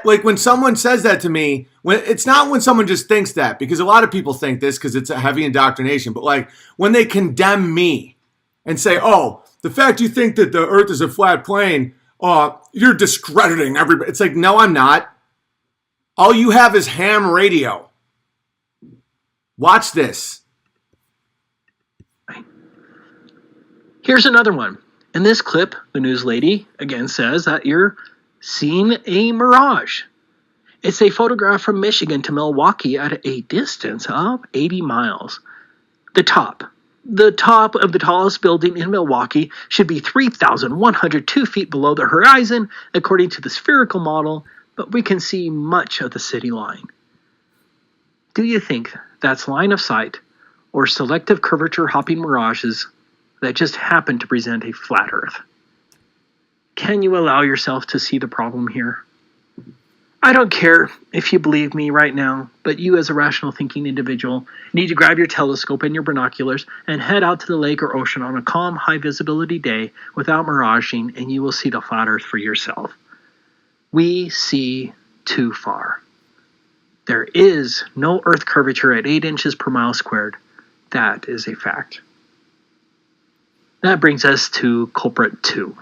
Like when someone says that to me, it's not when someone just thinks that, because a lot of people think this because it's a heavy indoctrination, but like when they condemn me and say, "Oh, the fact you think that the Earth is a flat plane, you're discrediting everybody." It's like, no, I'm not. All you have is ham radio. Watch this.
Here's another one. In this clip, the news lady again says that you're seeing a mirage. It's a photograph from Michigan to Milwaukee at a distance of 80 miles. The top of the tallest building in Milwaukee should be 3,102 feet below the horizon, according to the spherical model, but we can see much of the city line. Do you think that's line of sight or selective curvature hopping mirages that just happen to present a flat Earth? Can you allow yourself to see the problem here? I don't care if you believe me right now, but you as a rational thinking individual need to grab your telescope and your binoculars and head out to the lake or ocean on a calm, high visibility day without miraging, and you will see the flat Earth for yourself. We see too far. There is no Earth curvature at 8 inches per mile squared. That is a fact. That brings us to culprit 2.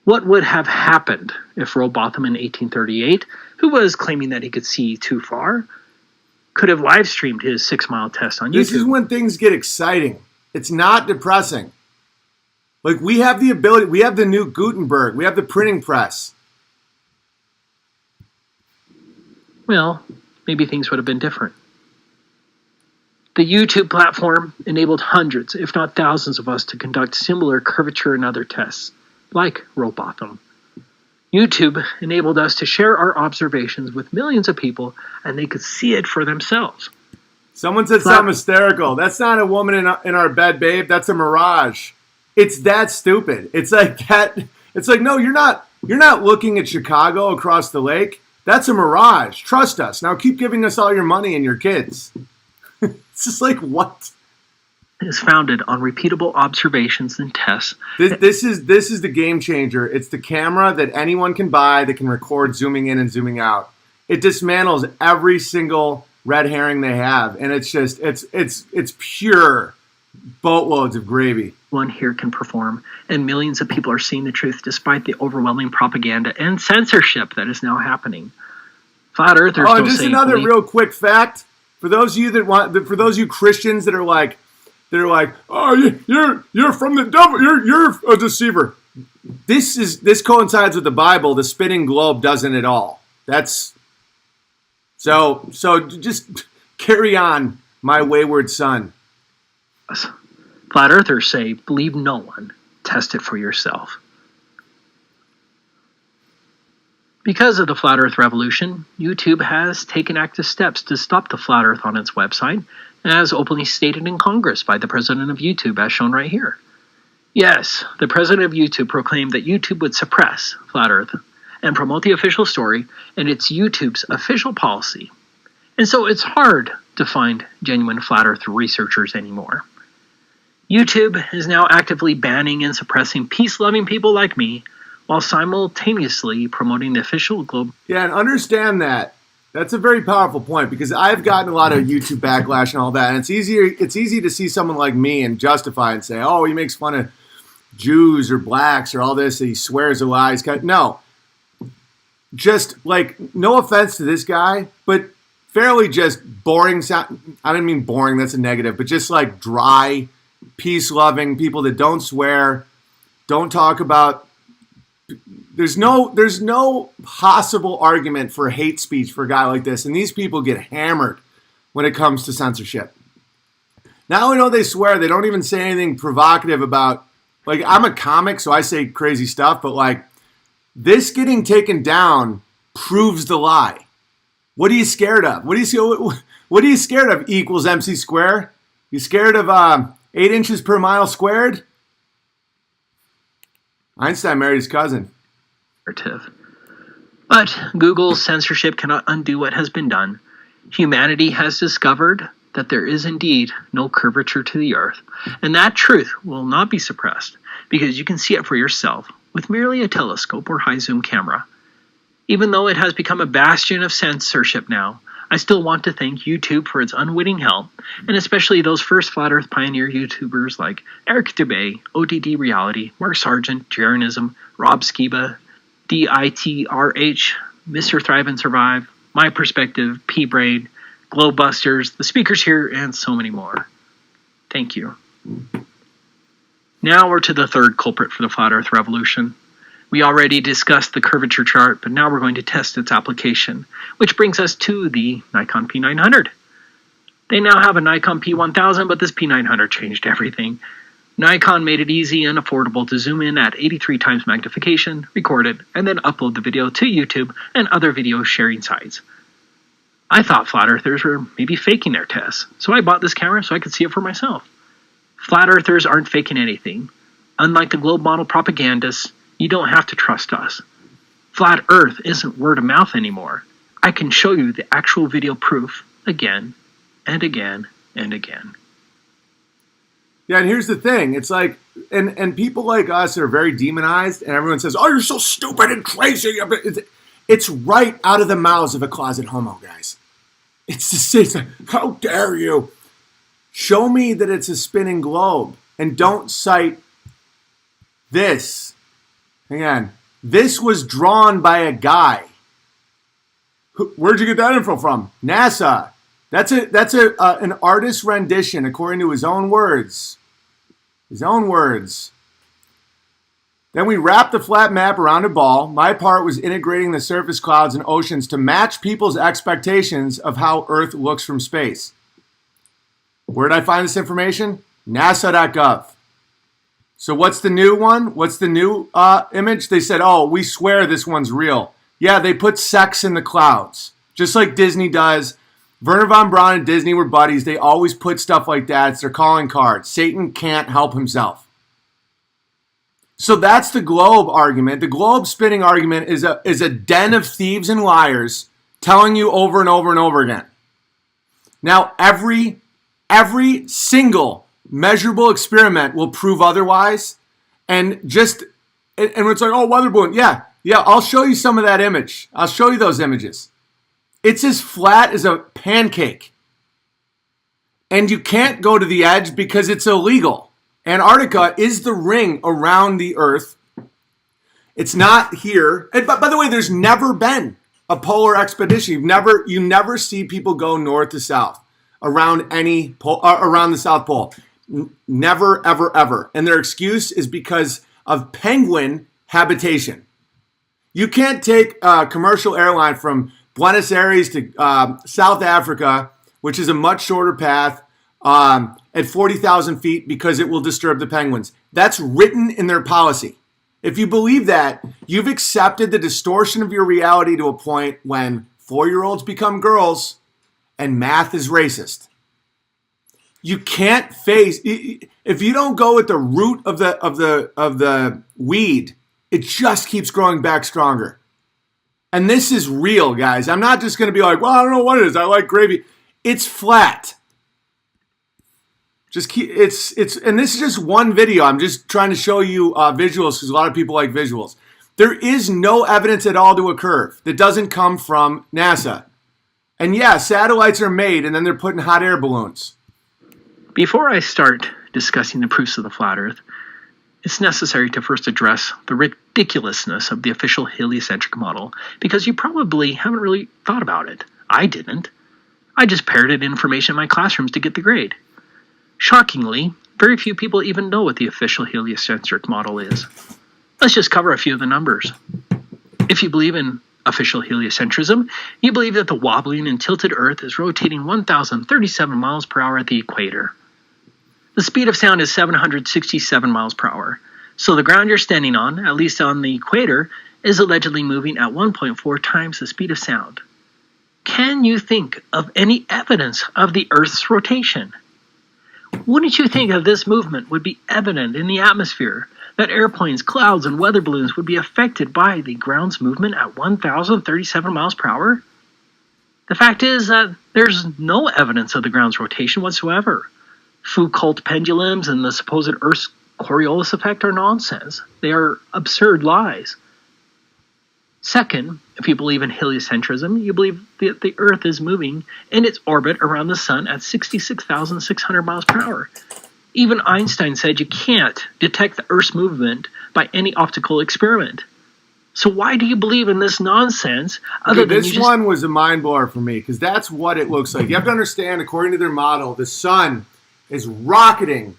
What would have happened if Rowbotham in 1838, who was claiming that he could see too far, could have live streamed his 6-mile test on YouTube?
This is when things get exciting. It's not depressing. Like, we have the ability, we have the new Gutenberg, we have the printing press.
Well, maybe things would have been different. The YouTube platform enabled hundreds, if not thousands of us to conduct similar curvature and other tests, like Rowbotham. YouTube enabled us to share our observations with millions of people, and they could see it for themselves.
Someone said something hysterical. That's not a woman in our bed, babe. That's a mirage. It's that stupid. It's like that. It's like, no, you're not looking at Chicago across the lake. That's a mirage. Trust us. Now keep giving us all your money and your kids. It's just like, what?
Is founded on repeatable observations and tests.
This is the game changer. It's the camera that anyone can buy that can record zooming in and zooming out. It dismantles every single red herring they have, and it's just it's pure boatloads of gravy.
One here can perform, and millions of people are seeing the truth despite the overwhelming propaganda and censorship that is now happening. Flat earthers don't
just
say
another real quick fact for those of you for those of you Christians that are like, oh, you're from the devil, you're a deceiver. This coincides with the Bible. The spinning globe doesn't at all. That's so just carry on, my wayward son.
Flat earthers say, believe no one, test it for yourself. Because of the flat earth revolution, YouTube has taken active steps to stop the flat earth on its website, as openly stated in Congress by the president of YouTube, as shown right here. Yes, the president of YouTube proclaimed that YouTube would suppress flat earth and promote the official story, and it's YouTube's official policy. And so it's hard to find genuine flat earth researchers anymore. YouTube is now actively banning and suppressing peace-loving people like me, while simultaneously promoting the official globe.
Yeah, and understand that. That's a very powerful point, because I've gotten a lot of YouTube backlash and all that, and it's easy to see someone like me and justify and say, oh, he makes fun of Jews or blacks or all this, he swears a lie. No. Just, like, no offense to this guy, but fairly just boring sound. I didn't mean boring, that's a negative, but just like dry, peace-loving people that don't swear, don't talk about. There's no possible argument for hate speech for a guy like this, and these people get hammered when it comes to censorship. Now we know they swear, they don't even say anything provocative about, like, I'm a comic, so I say crazy stuff, but like, this getting taken down proves the lie. What are you scared of? What are you scared of? E equals MC squared? You scared of 8 inches per mile squared? Einstein married his cousin.
But Google's censorship cannot undo what has been done. Humanity has discovered that there is indeed no curvature to the Earth, and that truth will not be suppressed because you can see it for yourself with merely a telescope or high-zoom camera. Even though it has become a bastion of censorship now, I still want to thank YouTube for its unwitting help, and especially those first Flat Earth pioneer YouTubers like Eric Dubay, ODD Reality, Mark Sargent, Jeranism, Rob Skiba, DITRH, Mr. Thrive and Survive, My Perspective, P-Braid, Glowbusters, the speakers here, and so many more. Thank you. Now we're to the third culprit for the Flat Earth Revolution. We already discussed the curvature chart, but now we're going to test its application, which brings us to the Nikon P900. They now have a Nikon P1000, but this P900 changed everything. Nikon made it easy and affordable to zoom in at 83 times magnification, record it, and then upload the video to YouTube and other video sharing sites. I thought flat earthers were maybe faking their tests, so I bought this camera so I could see it for myself. Flat earthers aren't faking anything. Unlike the globe model propagandists, you don't have to trust us. Flat Earth isn't word of mouth anymore. I can show you the actual video proof again and again and again.
Yeah, and here's the thing. It's like, and people like us are very demonized, and everyone says, oh, you're so stupid and crazy. It's right out of the mouths of a closet homo, guys. It's like, how dare you? Show me that it's a spinning globe, and don't cite this. Hang on. This was drawn by a guy. Where'd you get that info from? NASA. That's an artist's rendition according to his own words. His own words. Then we wrapped the flat map around a ball. My part was integrating the surface clouds and oceans to match people's expectations of how Earth looks from space. Where did I find this information? NASA.gov. So what's the new one? What's the new image? They said, oh, we swear this one's real. Yeah, they put sex in the clouds, just like Disney does. Werner von Braun and Disney were buddies. They always put stuff like that. It's their calling card. Satan can't help himself. So that's the globe argument. The globe spinning argument is a den of thieves and liars telling you over and over and over again. Now, every single measurable experiment will prove otherwise. And it's like, oh, weather balloon. Yeah, I'll show you some of that image. I'll show you those images. It's as flat as a pancake. And you can't go to the edge because it's illegal. Antarctica is the ring around the Earth. It's not here. And by the way, there's never been a polar expedition. You never see people go north to south around around the South Pole. Never, ever, ever. And their excuse is because of penguin habitation. You can't take a commercial airline from Buenos Aires to South Africa, which is a much shorter path, at 40,000 feet because it will disturb the penguins. That's written in their policy. If you believe that, you've accepted the distortion of your reality to a point when 4-year-olds become girls and math is racist. You can't face, if you don't go at the root of the weed, it just keeps growing back stronger. And this is real, guys. I'm not just going to be like, well, I don't know what it is. I like gravy. It's flat. Just keep and this is just one video. I'm just trying to show you visuals because a lot of people like visuals. There is no evidence at all to a curve that doesn't come from NASA. And yeah, satellites are made and then they're put in hot air balloons.
Before I start discussing the proofs of the flat Earth, it's necessary to first address the ridiculousness of the official heliocentric model, because you probably haven't really thought about it. I didn't. I just parroted information in my classrooms to get the grade. Shockingly, very few people even know what the official heliocentric model is. Let's just cover a few of the numbers. If you believe in official heliocentrism, you believe that the wobbling and tilted Earth is rotating 1,037 miles per hour at the equator. The speed of sound is 767 miles per hour, so the ground you're standing on, at least on the equator, is allegedly moving at 1.4 times the speed of sound. Can you think of any evidence of the Earth's rotation? Wouldn't you think that this movement would be evident in the atmosphere, that airplanes, clouds, and weather balloons would be affected by the ground's movement at 1,037 miles per hour? The fact is that there's no evidence of the ground's rotation whatsoever. Foucault pendulums and the supposed Earth's Coriolis effect are nonsense. They are absurd lies. Second, if you believe in heliocentrism, you believe that the Earth is moving in its orbit around the Sun at 66,600 miles per hour. Even Einstein said you can't detect the Earth's movement by any optical experiment. So why do you believe in this nonsense?
This one was a mind blower for me, because that's what it looks like. You have to understand, according to their model, the Sun is rocketing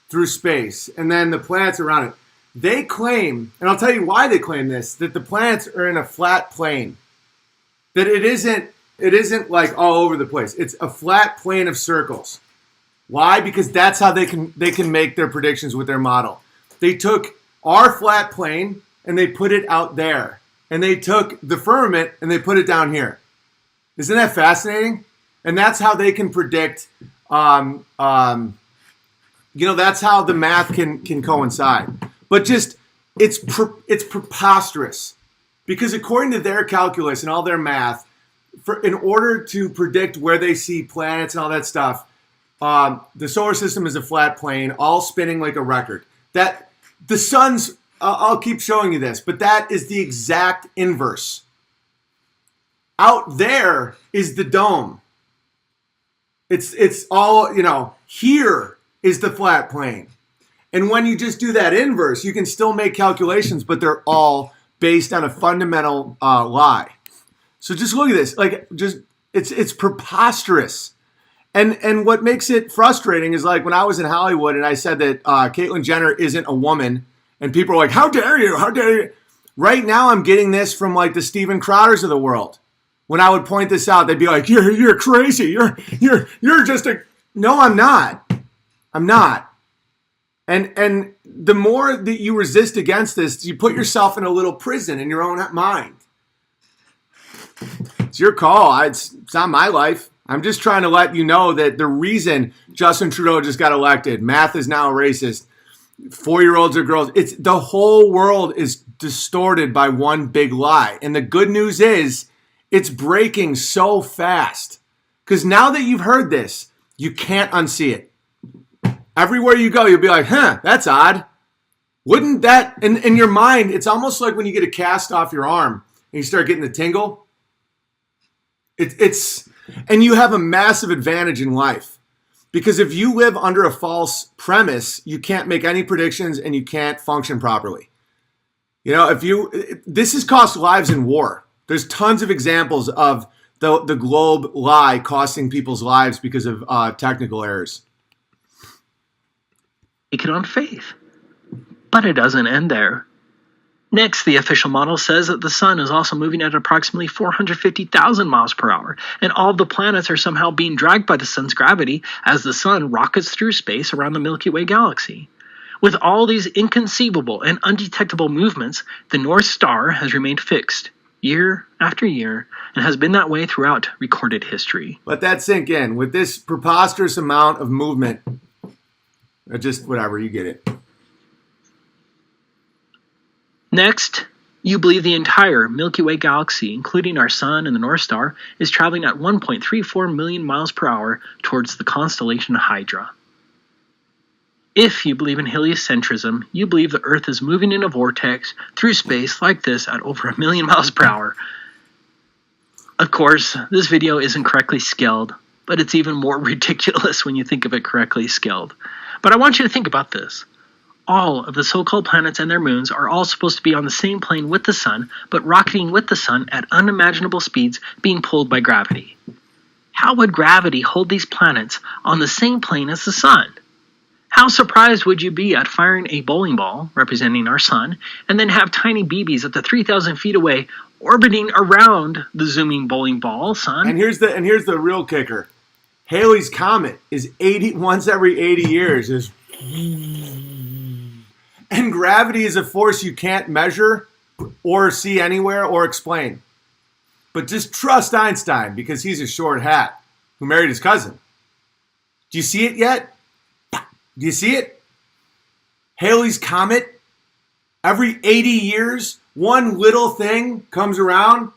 through space, and then the planets around it. They claim, and I'll tell you why they claim this, that the planets are in a flat plane. That it isn't like all over the place. It's a flat plane of circles. Why? Because that's how they can make their predictions with their model. They took our flat plane and they put it out there. And they took the firmament and they put it down here. Isn't that fascinating? And that's how they can predict, that's how the math can coincide. But just, it's preposterous. Because according to their calculus and all their math, in order to predict where they see planets and all that stuff, the solar system is a flat plane, all spinning like a record. That the sun's, I'll keep showing you this, but that is the exact inverse. Out there is the dome. It's all, here is the flat plane. And when you just do that inverse, you can still make calculations, but they're all based on a fundamental lie. So just look at this. It's preposterous. And what makes it frustrating is, like, when I was in Hollywood and I said that Caitlyn Jenner isn't a woman, and people are like, how dare you? How dare you? Right now I'm getting this from, like, the Steven Crowders of the world. When I would point this out, they'd be like, you're crazy. You're just a... No, I'm not. I'm not. And the more that you resist against this, you put yourself in a little prison in your own mind. It's your call. It's not my life. I'm just trying to let you know that the reason Justin Trudeau just got elected, math is now racist, 4-year-olds are girls, it's the whole world is distorted by one big lie. And the good news is it's breaking so fast. Because now that you've heard this, you can't unsee it. Everywhere you go, you'll be like, that's odd. Wouldn't that, in your mind, it's almost like when you get a cast off your arm and you start getting the tingle. And you have a massive advantage in life. Because if you live under a false premise, you can't make any predictions and you can't function properly. This has cost lives in war. There's tons of examples of the globe lie costing people's lives because of technical errors.
Take it on faith. But it doesn't end there. Next, the official model says that the sun is also moving at approximately 450,000 miles per hour, and all of the planets are somehow being dragged by the sun's gravity as the sun rockets through space around the Milky Way galaxy. With all these inconceivable and undetectable movements, the North Star has remained fixed, year after year, and has been that way throughout recorded history.
Let that sink in. With this preposterous amount of movement, or just whatever, you get it.
Next, you believe the entire Milky Way galaxy, including our sun and the North Star, is traveling at 1.34 million miles per hour towards the constellation Hydra. If you believe in heliocentrism, you believe the Earth is moving in a vortex through space like this at over 1 million miles per hour. Of course, this video isn't correctly scaled, but it's even more ridiculous when you think of it correctly scaled. But I want you to think about this. All of the so-called planets and their moons are all supposed to be on the same plane with the sun, but rocketing with the sun at unimaginable speeds, being pulled by gravity. How would gravity hold these planets on the same plane as the sun? How surprised would you be at firing a bowling ball, representing our sun, and then have tiny BBs up to 3,000 feet away orbiting around the zooming bowling ball sun?
And here's the real kicker. Halley's Comet is once every 80 years. And gravity is a force you can't measure or see anywhere or explain. But just trust Einstein because he's a short hat who married his cousin. Do you see it yet? Do you see it? Halley's Comet, every 80 years, one little thing comes around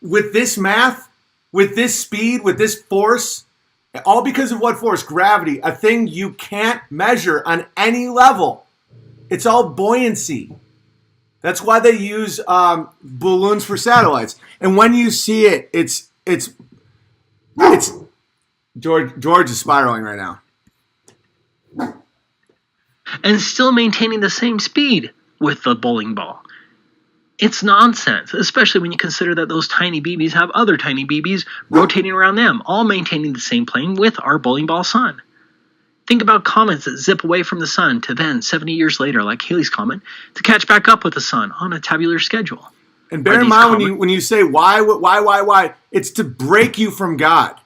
with this math, with this speed, with this force, all because of what force? Gravity, a thing you can't measure on any level. It's all buoyancy. That's why they use balloons for satellites. And when you see it, it's George is spiraling right now.
And still maintaining the same speed with the bowling ball. It's nonsense, especially when you consider that those tiny BBs have other tiny BBs rotating around them, all maintaining the same plane with our bowling ball sun. Think about comets that zip away from the sun to then, 70 years later, like Halley's Comet, to catch back up with the sun on a tabular schedule.
And bear in mind when you say why, it's to break you from God.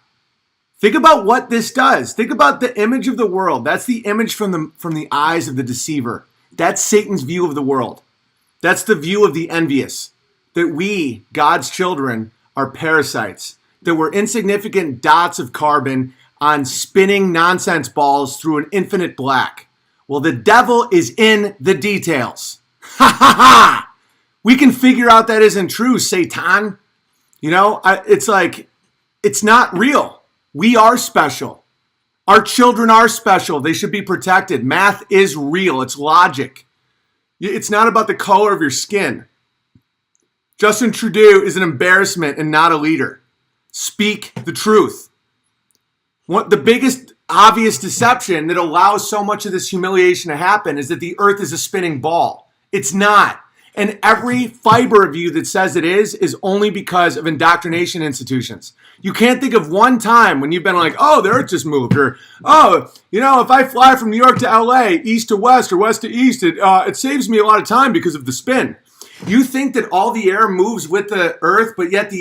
Think about what this does. Think about the image of the world. That's the image from the eyes of the deceiver. That's Satan's view of the world. That's the view of the envious. That we, God's children, are parasites. That we're insignificant dots of carbon on spinning nonsense balls through an infinite black. Well, the devil is in the details. Ha ha ha! We can figure out that isn't true, Satan. You know, it's like, it's not real. We are special. Our children are special. They should be protected. Math is real. It's logic. It's not about the color of your skin. Justin Trudeau is an embarrassment and not a leader. Speak the truth. The biggest obvious deception that allows so much of this humiliation to happen is that the earth is a spinning ball. It's not. And every fiber of you that says it is only because of indoctrination institutions. You can't think of one time when you've been like, oh, the earth just moved. Or, oh, you know, if I fly from New York to LA, east to west or west to east, it saves me a lot of time because of the spin. You think that all the air moves with the earth, but yet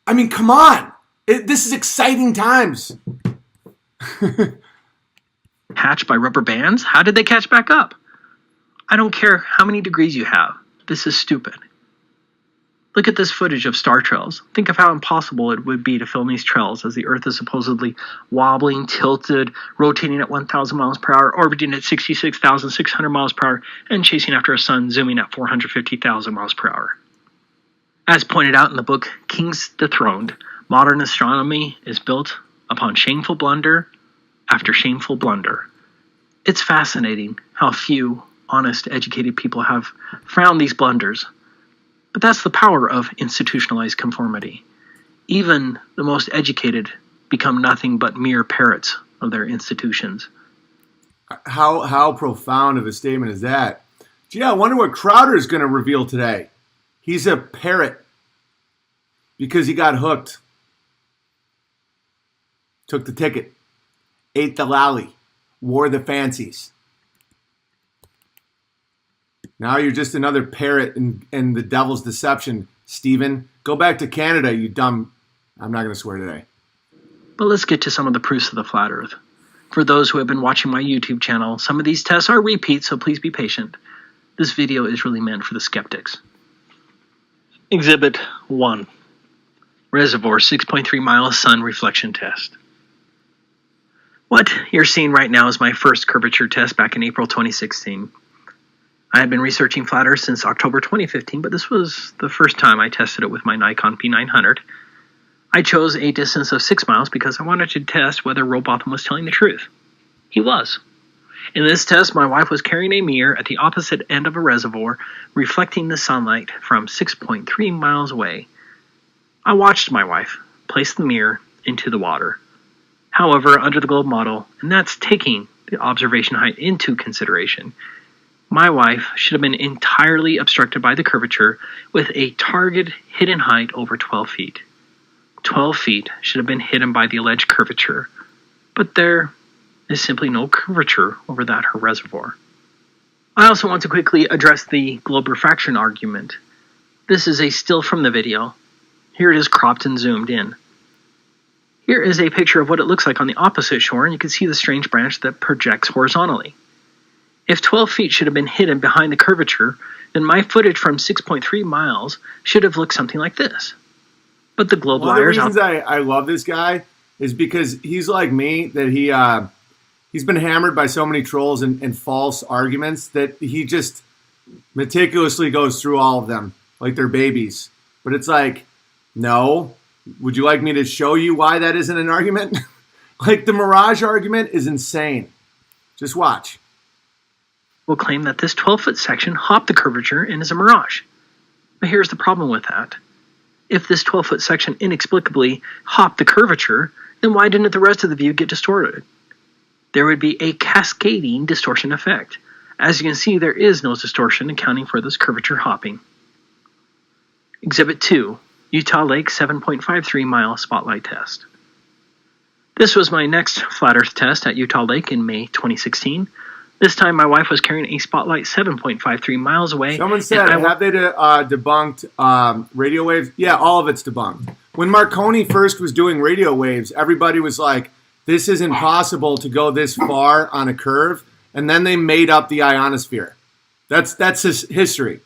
come on. This is exciting times.
Hatched by rubber bands? How did they catch back up? I don't care how many degrees you have. This is stupid. Look at this footage of star trails. Think of how impossible it would be to film these trails as the Earth is supposedly wobbling, tilted, rotating at 1,000 miles per hour, orbiting at 66,600 miles per hour, and chasing after a sun zooming at 450,000 miles per hour. As pointed out in the book Kings Dethroned, modern astronomy is built upon shameful blunder after shameful blunder. It's fascinating how few honest, educated people have found these blunders. But that's the power of institutionalized conformity. Even the most educated become nothing but mere parrots of their institutions.
How profound of a statement is that? Gee, I wonder what Crowder is going to reveal today. He's a parrot because he got hooked. Took the ticket. Ate the lolly. Wore the fancies. Now you're just another parrot in the devil's deception, Stephen. Go back to Canada, you dumb... I'm not going to swear today.
But let's get to some of the proofs of the flat Earth. For those who have been watching my YouTube channel, some of these tests are repeats, so please be patient. This video is really meant for the skeptics. Exhibit 1. Reservoir 6.3 mile sun reflection test. What you're seeing right now is my first curvature test back in April 2016. I had been researching flat Earth since October 2015, but this was the first time I tested it with my Nikon P900. I chose a distance of 6 miles because I wanted to test whether Rowbotham was telling the truth. He was. In this test, my wife was carrying a mirror at the opposite end of a reservoir, reflecting the sunlight from 6.3 miles away. I watched my wife place the mirror into the water. However, under the globe model, and that's taking the observation height into consideration, my wife should have been entirely obstructed by the curvature with a target hidden height over 12 feet. 12 feet should have been hidden by the alleged curvature, but there is simply no curvature over that her reservoir. I also want to quickly address the globe refraction argument. This is a still from the video. Here it is cropped and zoomed in. Here is a picture of what it looks like on the opposite shore, and you can see the strange branch that projects horizontally. If 12 feet should have been hidden behind the curvature, then my footage from 6.3 miles should have looked something like this. But the globe liars out.
One of the reasons I love this guy is because he's like me, that he's been hammered by so many trolls and false arguments that he just meticulously goes through all of them like they're babies. But it's like, no. Would you like me to show you why that isn't an argument? Like the mirage argument is insane. Just watch.
Will claim that this 12-foot section hopped the curvature and is a mirage. But here's the problem with that. If this 12-foot section inexplicably hopped the curvature, then why didn't the rest of the view get distorted? There would be a cascading distortion effect. As you can see, there is no distortion accounting for this curvature hopping. Exhibit 2, Utah Lake 7.53 mile spotlight test. This was my next flat Earth test at Utah Lake in May 2016. This time my wife was carrying a spotlight 7.53 miles away.
Someone said, have they debunked radio waves? Yeah, all of it's debunked. When Marconi first was doing radio waves, everybody was like, this is impossible to go this far on a curve. And then they made up the ionosphere. That's his history.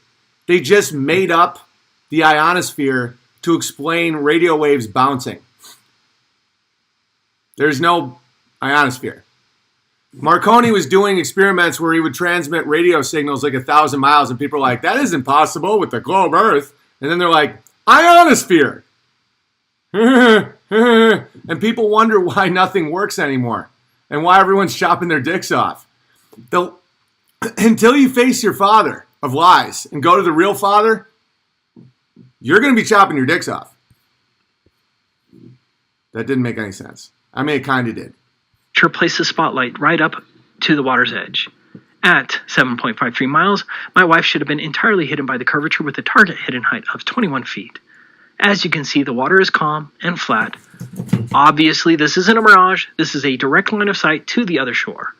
They just made up the ionosphere to explain radio waves bouncing. There's no ionosphere. Marconi was doing experiments where he would transmit radio signals like 1,000 miles, and people are like, that isn't possible with the globe Earth. And then they're like, ionosphere. And people wonder why nothing works anymore and why everyone's chopping their dicks off. Until you face your father of lies and go to the real father, you're going to be chopping your dicks off. That didn't make any sense. I mean, it kind of did.
Sure, place the spotlight right up to the water's edge. At 7.53 miles, my wife should have been entirely hidden by the curvature with a target hidden height of 21 feet. As you can see, the water is calm and flat. Obviously, this isn't a mirage. This is a direct line of sight to the other shore.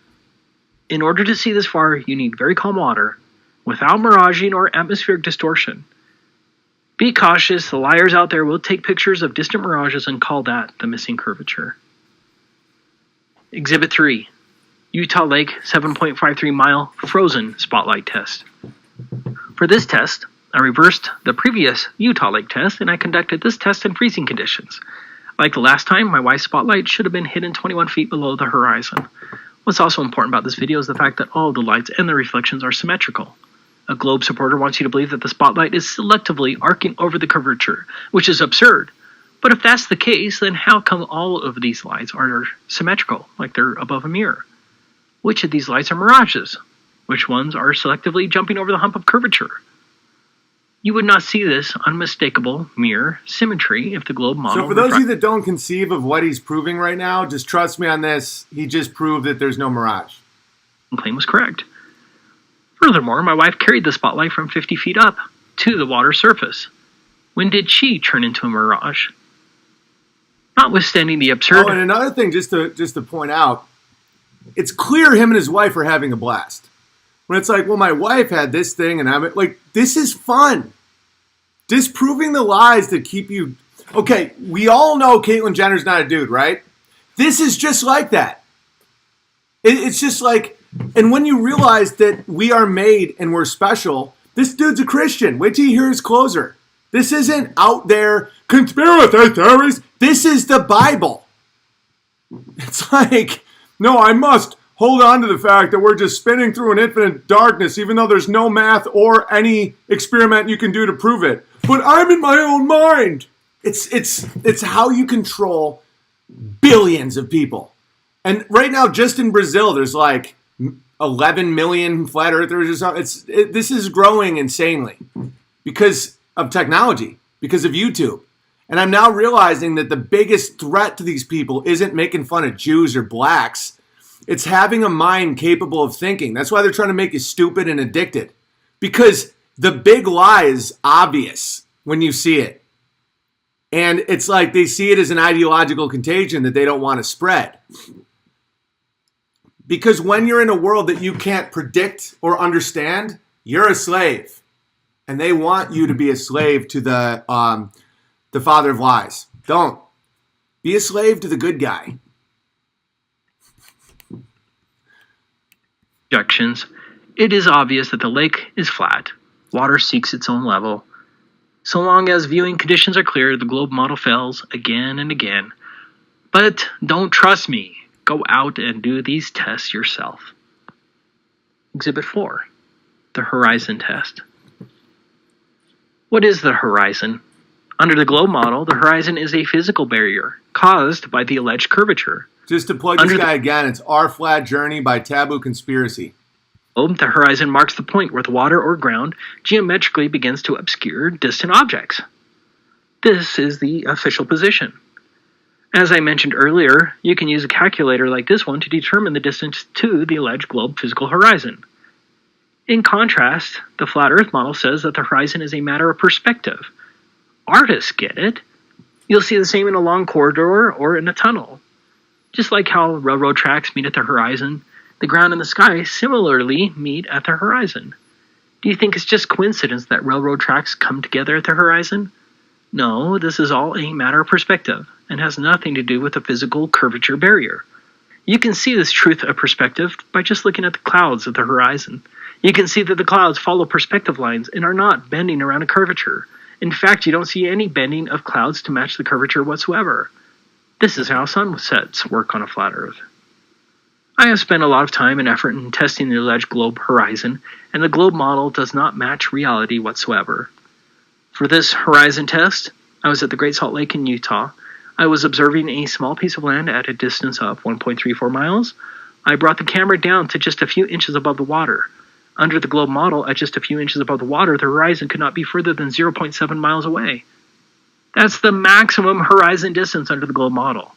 In order to see this far, you need very calm water, without miraging or atmospheric distortion. Be cautious, the liars out there will take pictures of distant mirages and call that the missing curvature. Exhibit 3, Utah Lake 7.53 mile frozen spotlight test. For this test, I reversed the previous Utah Lake test and I conducted this test in freezing conditions. Like the last time, my wife's spotlight should have been hidden 21 feet below the horizon. What's also important about this video is the fact that all the lights and the reflections are symmetrical. A globe supporter wants you to believe that the spotlight is selectively arcing over the curvature, which is absurd. But if that's the case, then how come all of these lights are symmetrical, like they're above a mirror? Which of these lights are mirages? Which ones are selectively jumping over the hump of curvature? You would not see this unmistakable mirror symmetry if the globe model...
So for those of you that don't conceive of what he's proving right now, just trust me on this. He just proved that there's no mirage.
The claim was correct. Furthermore, my wife carried the spotlight from 50 feet up to the water surface. When did she turn into a mirage? Notwithstanding the absurd...
Oh, and another thing, just to point out, it's clear him and his wife are having a blast. When it's like, well, my wife had this thing, and I'm like, this is fun. Disproving the lies that keep you. Okay, we all know Caitlyn Jenner's not a dude, right? This is just like that. It's just like, and when you realize that we are made and we're special, this dude's a Christian. Wait till you hear his closer. This isn't out there conspiracy theories. This is the Bible. It's like, no, I must hold on to the fact that we're just spinning through an infinite darkness, even though there's no math or any experiment you can do to prove it. But I'm in my own mind. It's how you control billions of people. And right now, just in Brazil, there's like 11 million flat earthers or something. This is growing insanely because of technology, because of YouTube. And I'm now realizing that the biggest threat to these people isn't making fun of Jews or blacks. It's having a mind capable of thinking. That's why they're trying to make you stupid and addicted. Because the big lie is obvious when you see it. And it's like they see it as an ideological contagion that they don't want to spread. Because when you're in a world that you can't predict or understand, you're a slave. And they want you to be a slave to the father of lies. Don't. Be a slave to the good guy.
Projections. It is obvious that the lake is flat. Water seeks its own level. So long as viewing conditions are clear, the globe model fails again and again. But don't trust me. Go out and do these tests yourself. Exhibit 4. The horizon test. What is the horizon? Under the globe model, the horizon is a physical barrier caused by the alleged curvature.
Just to plug this guy again, it's Our Flat Journey by Taboo Conspiracy.
The horizon marks the point where the water or ground geometrically begins to obscure distant objects. This is the official position. As I mentioned earlier, you can use a calculator like this one to determine the distance to the alleged globe physical horizon. In contrast, the flat Earth model says that the horizon is a matter of perspective. Artists get it. You'll see the same in a long corridor or in a tunnel. Just like how railroad tracks meet at the horizon, the ground and the sky similarly meet at the horizon. Do you think it's just coincidence that railroad tracks come together at the horizon? No, this is all a matter of perspective and has nothing to do with the physical curvature barrier. You can see this truth of perspective by just looking at the clouds at the horizon. You can see that the clouds follow perspective lines and are not bending around a curvature. In fact, you don't see any bending of clouds to match the curvature whatsoever. This is how sunsets work on a flat Earth. I have spent a lot of time and effort in testing the alleged globe horizon, and the globe model does not match reality whatsoever. For this horizon test, I was at the Great Salt Lake in Utah. I was observing a small piece of land at a distance of 1.34 miles. I brought the camera down to just a few inches above the water. Under the globe model, at just a few inches above the water, the horizon could not be further than 0.7 miles away. That's the maximum horizon distance under the globe model.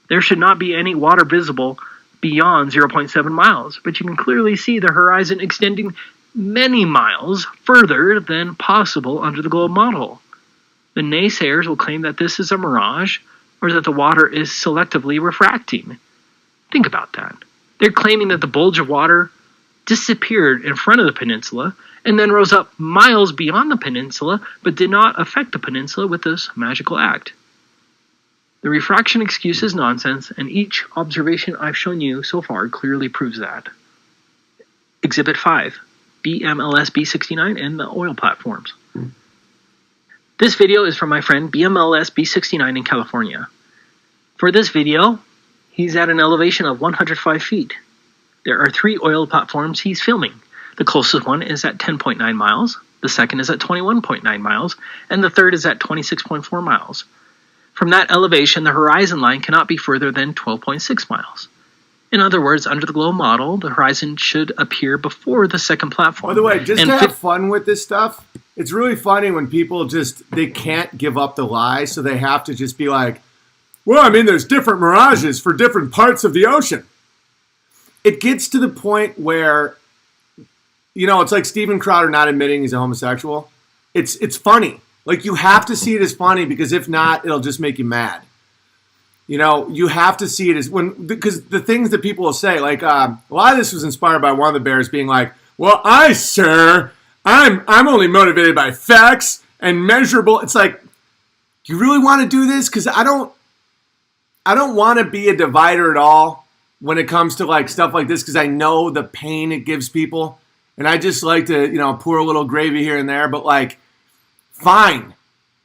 There should not be any water visible beyond 0.7 miles, but you can clearly see the horizon extending many miles further than possible under the globe model. The naysayers will claim that this is a mirage or that the water is selectively refracting. Think about that. They're claiming that the bulge of water disappeared in front of the peninsula and then rose up miles beyond the peninsula but did not affect the peninsula with this magical act. The refraction excuse is nonsense, and each observation I've shown you so far clearly proves that. Exhibit 5, BMLS B69 and the oil platforms. This video is from my friend BMLS B69 in California. For this video, he's at an elevation of 105 feet. There are 3 oil platforms he's filming. The closest one is at 10.9 miles, the second is at 21.9 miles, and the third is at 26.4 miles. From that elevation, the horizon line cannot be further than 12.6 miles. In other words, under the globe model, the horizon should appear before the second platform.
By the way, just to have fun with this stuff, it's really funny when people they can't give up the lie, so they have to just be like, well, I mean, there's different mirages for different parts of the ocean. It gets to the point where, it's like Steven Crowder not admitting he's a homosexual. It's funny. Like, you have to see it as funny, because if not, it'll just make you mad. You have to see it as because the things that people will say, like, a lot of this was inspired by one of the bears being like, well, sir, I'm only motivated by facts and measurable. It's like, do you really want to do this? Because I don't want to be a divider at all when it comes to like stuff like this, because I know the pain it gives people. And I just like to, pour a little gravy here and there. But like, fine.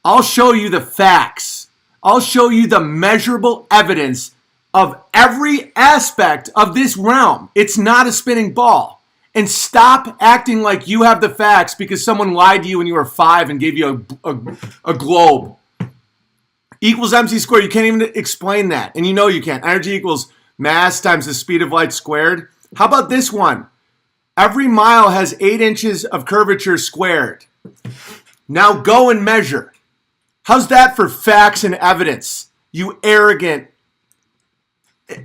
I'll show you the facts. I'll show you the measurable evidence of every aspect of this realm. It's not a spinning ball. And stop acting like you have the facts because someone lied to you when you were 5 and gave you a globe. Equals MC squared. You can't even explain that. And you know you can't. Energy equals mass times the speed of light squared. How about this one? Every mile has 8 inches of curvature squared. Now go and measure. How's that for facts and evidence? You arrogant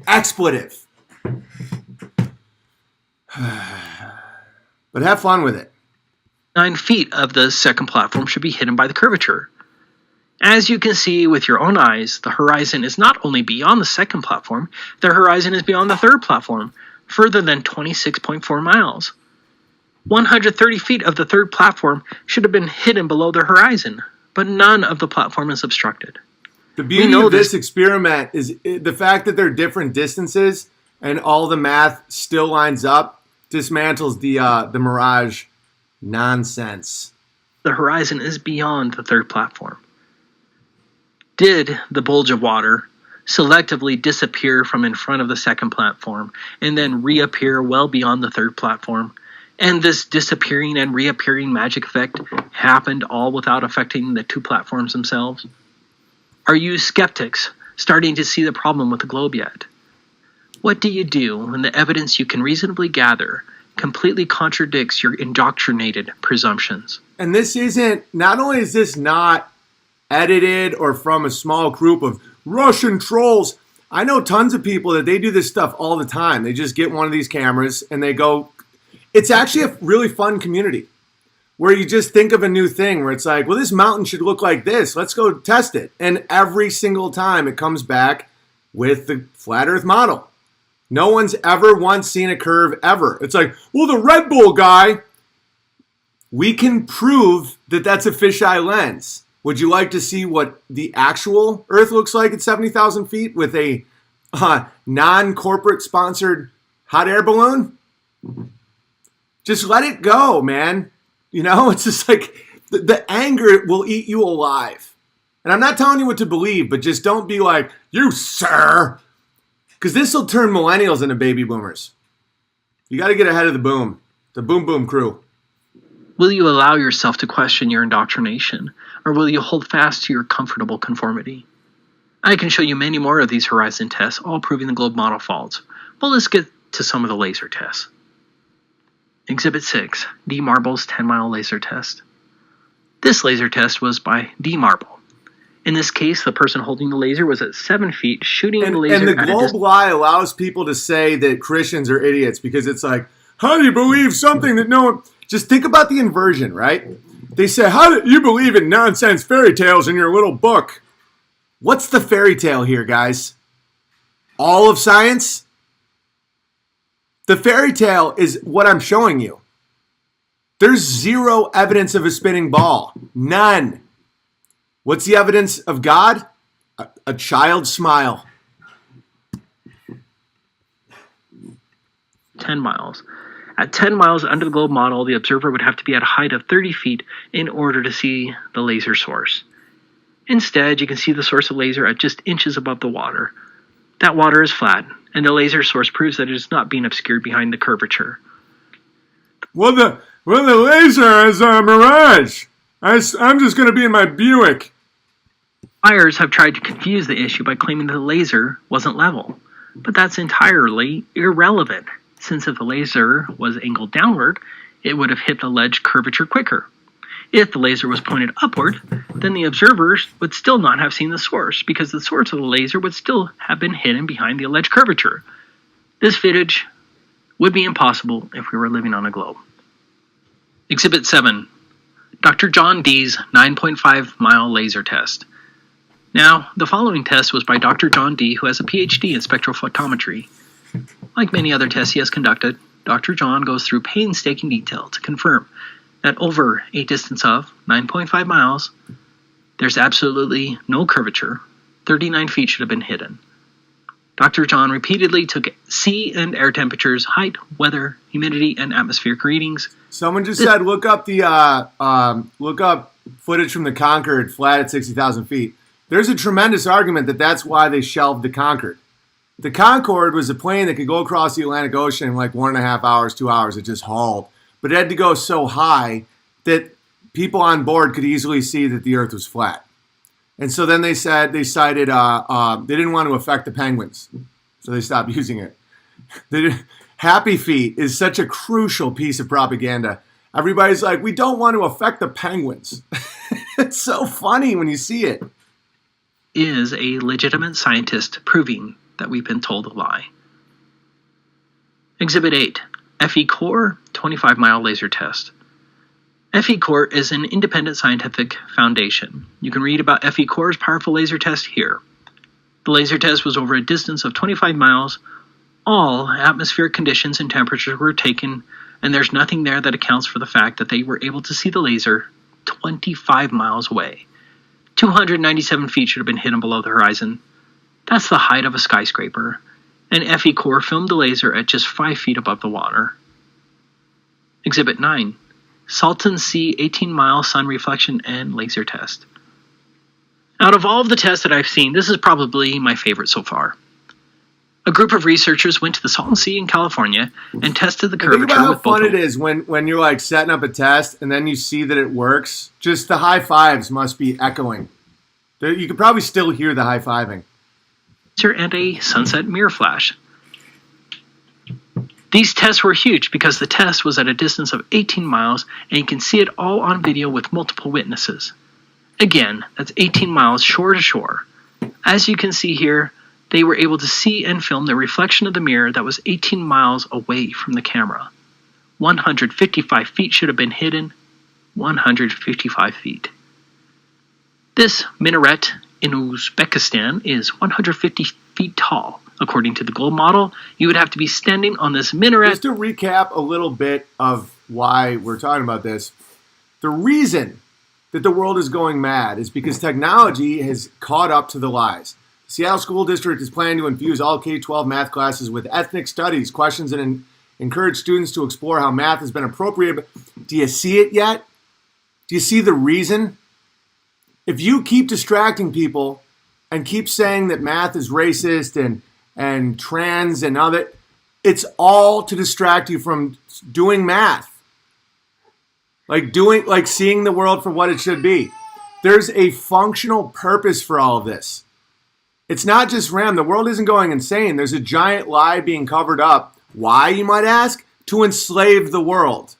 expletive. But have fun with it.
9 feet of the second platform should be hidden by the curvature. As you can see with your own eyes, the horizon is not only beyond the second platform, the horizon is beyond the third platform, further than 26.4 miles. 130 feet of the third platform should have been hidden below the horizon, but none of the platform is obstructed.
The beauty of this experiment is the fact that they're different distances and all the math still lines up, dismantles the mirage nonsense.
The horizon is beyond the third platform. Did the bulge of water selectively disappear from in front of the second platform and then reappear well beyond the third platform? And this disappearing and reappearing magic effect happened all without affecting the 2 platforms themselves? Are you skeptics starting to see the problem with the globe yet? What do you do when the evidence you can reasonably gather completely contradicts your indoctrinated presumptions?
And this isn't, not only is this not edited or from a small group of Russian trolls, I know tons of people that they do this stuff all the time. They just get one of these cameras and they go, it's actually a really fun community where you just think of a new thing where it's like, well, this mountain should look like this. Let's go test it. And every single time it comes back with the flat earth model. No one's ever once seen a curve ever. It's like, well, the Red Bull guy, we can prove that that's a fisheye lens. Would you like to see what the actual Earth looks like at 70,000 feet with a non-corporate sponsored hot air balloon? Just let it go, man. It's just like the anger will eat you alive. And I'm not telling you what to believe, but just don't be like, you, sir. Because this will turn millennials into baby boomers. You got to get ahead of the boom boom crew.
Will you allow yourself to question your indoctrination, or will you hold fast to your comfortable conformity? I can show you many more of these horizon tests, all proving the globe model faults. But let's get to some of the laser tests. Exhibit 6, D. Marble's 10-mile laser test. This laser test was by D. Marble. In this case, the person holding the laser was at 7 feet, shooting the laser
and the
at
globe lie allows people to say that Christians are idiots because it's like, how do you believe something that no one... Just think about the inversion, right? They say, how do you believe in nonsense fairy tales in your little book? What's the fairy tale here, guys? All of science? The fairy tale is what I'm showing you. There's zero evidence of a spinning ball. None. What's the evidence of God? A child's smile.
10 miles. At 10 miles under the globe model, the observer would have to be at a height of 30 feet in order to see the laser source. Instead, you can see the source of laser at just inches above the water. That water is flat, and the laser source proves that it is not being obscured behind the curvature.
Well, the laser is a mirage. I'm just going to be in my Buick.
Buyers have tried to confuse the issue by claiming that the laser wasn't level, but that's entirely irrelevant, since if the laser was angled downward, it would have hit the alleged curvature quicker. If the laser was pointed upward, then the observers would still not have seen the source, because the source of the laser would still have been hidden behind the alleged curvature. This footage would be impossible if we were living on a globe. Exhibit 7. Dr. John Dee's 9.5-mile laser test. Now, the following test was by Dr. John Dee, who has a PhD in spectrophotometry. Like many other tests he has conducted, Dr. John goes through painstaking detail to confirm that over a distance of 9.5 miles, there's absolutely no curvature. 39 feet should have been hidden. Dr. John repeatedly took sea and air temperatures, height, weather, humidity, and atmospheric readings.
Someone just said, look up footage from the Concorde flat at 60,000 feet. There's a tremendous argument that that's why they shelved the Concorde. The Concorde was a plane that could go across the Atlantic Ocean in like 1.5 hours, 2 hours. It just hauled. But it had to go so high that people on board could easily see that the Earth was flat. And so then they cited they didn't want to affect the penguins, so they stopped using it. Happy Feet is such a crucial piece of propaganda. Everybody's like, we don't want to affect the penguins. It's so funny when you see it.
Is a legitimate scientist proving that we've been told a lie. Exhibit 8, FE Core 25-mile laser test. FE Core is an independent scientific foundation. You can read about FE Core's powerful laser test here. The laser test was over a distance of 25 miles. All atmospheric conditions and temperatures were taken, and there's nothing there that accounts for the fact that they were able to see the laser 25 miles away. 297 feet should have been hidden below the horizon. That's the height of a skyscraper. And FE Core filmed the laser at just 5 feet above the water. Exhibit 9. Salton Sea 18-mile sun reflection and laser test. Out of all of the tests that I've seen, this is probably my favorite so far. A group of researchers went to the Salton Sea in California and tested the curvature
think about how
with both
fun it is when you're like setting up a test and then you see that it works. Just the high fives must be echoing. You could probably still hear the high fiving.
And a sunset mirror flash. These tests were huge because the test was at a distance of 18 miles and you can see it all on video with multiple witnesses. Again, that's 18 miles shore to shore. As you can see here, they were able to see and film the reflection of the mirror that was 18 miles away from the camera. 155 feet should have been hidden. 155 feet. This minaret in Uzbekistan is 150 feet tall. According to the globe model, you would have to be standing on this minaret.
Just to recap a little bit of why we're talking about this, the reason that the world is going mad is because technology has caught up to the lies. The Seattle School District is planning to infuse all K-12 math classes with ethnic studies, questions, and encourage students to explore how math has been appropriated. Do you see it yet? Do you see the reason? If you keep distracting people and keep saying that math is racist and trans and other, it's all to distract you from doing math. Like seeing the world for what it should be. There's a functional purpose for all of this. It's not just random. The world isn't going insane. There's a giant lie being covered up. Why, you might ask? To enslave the world.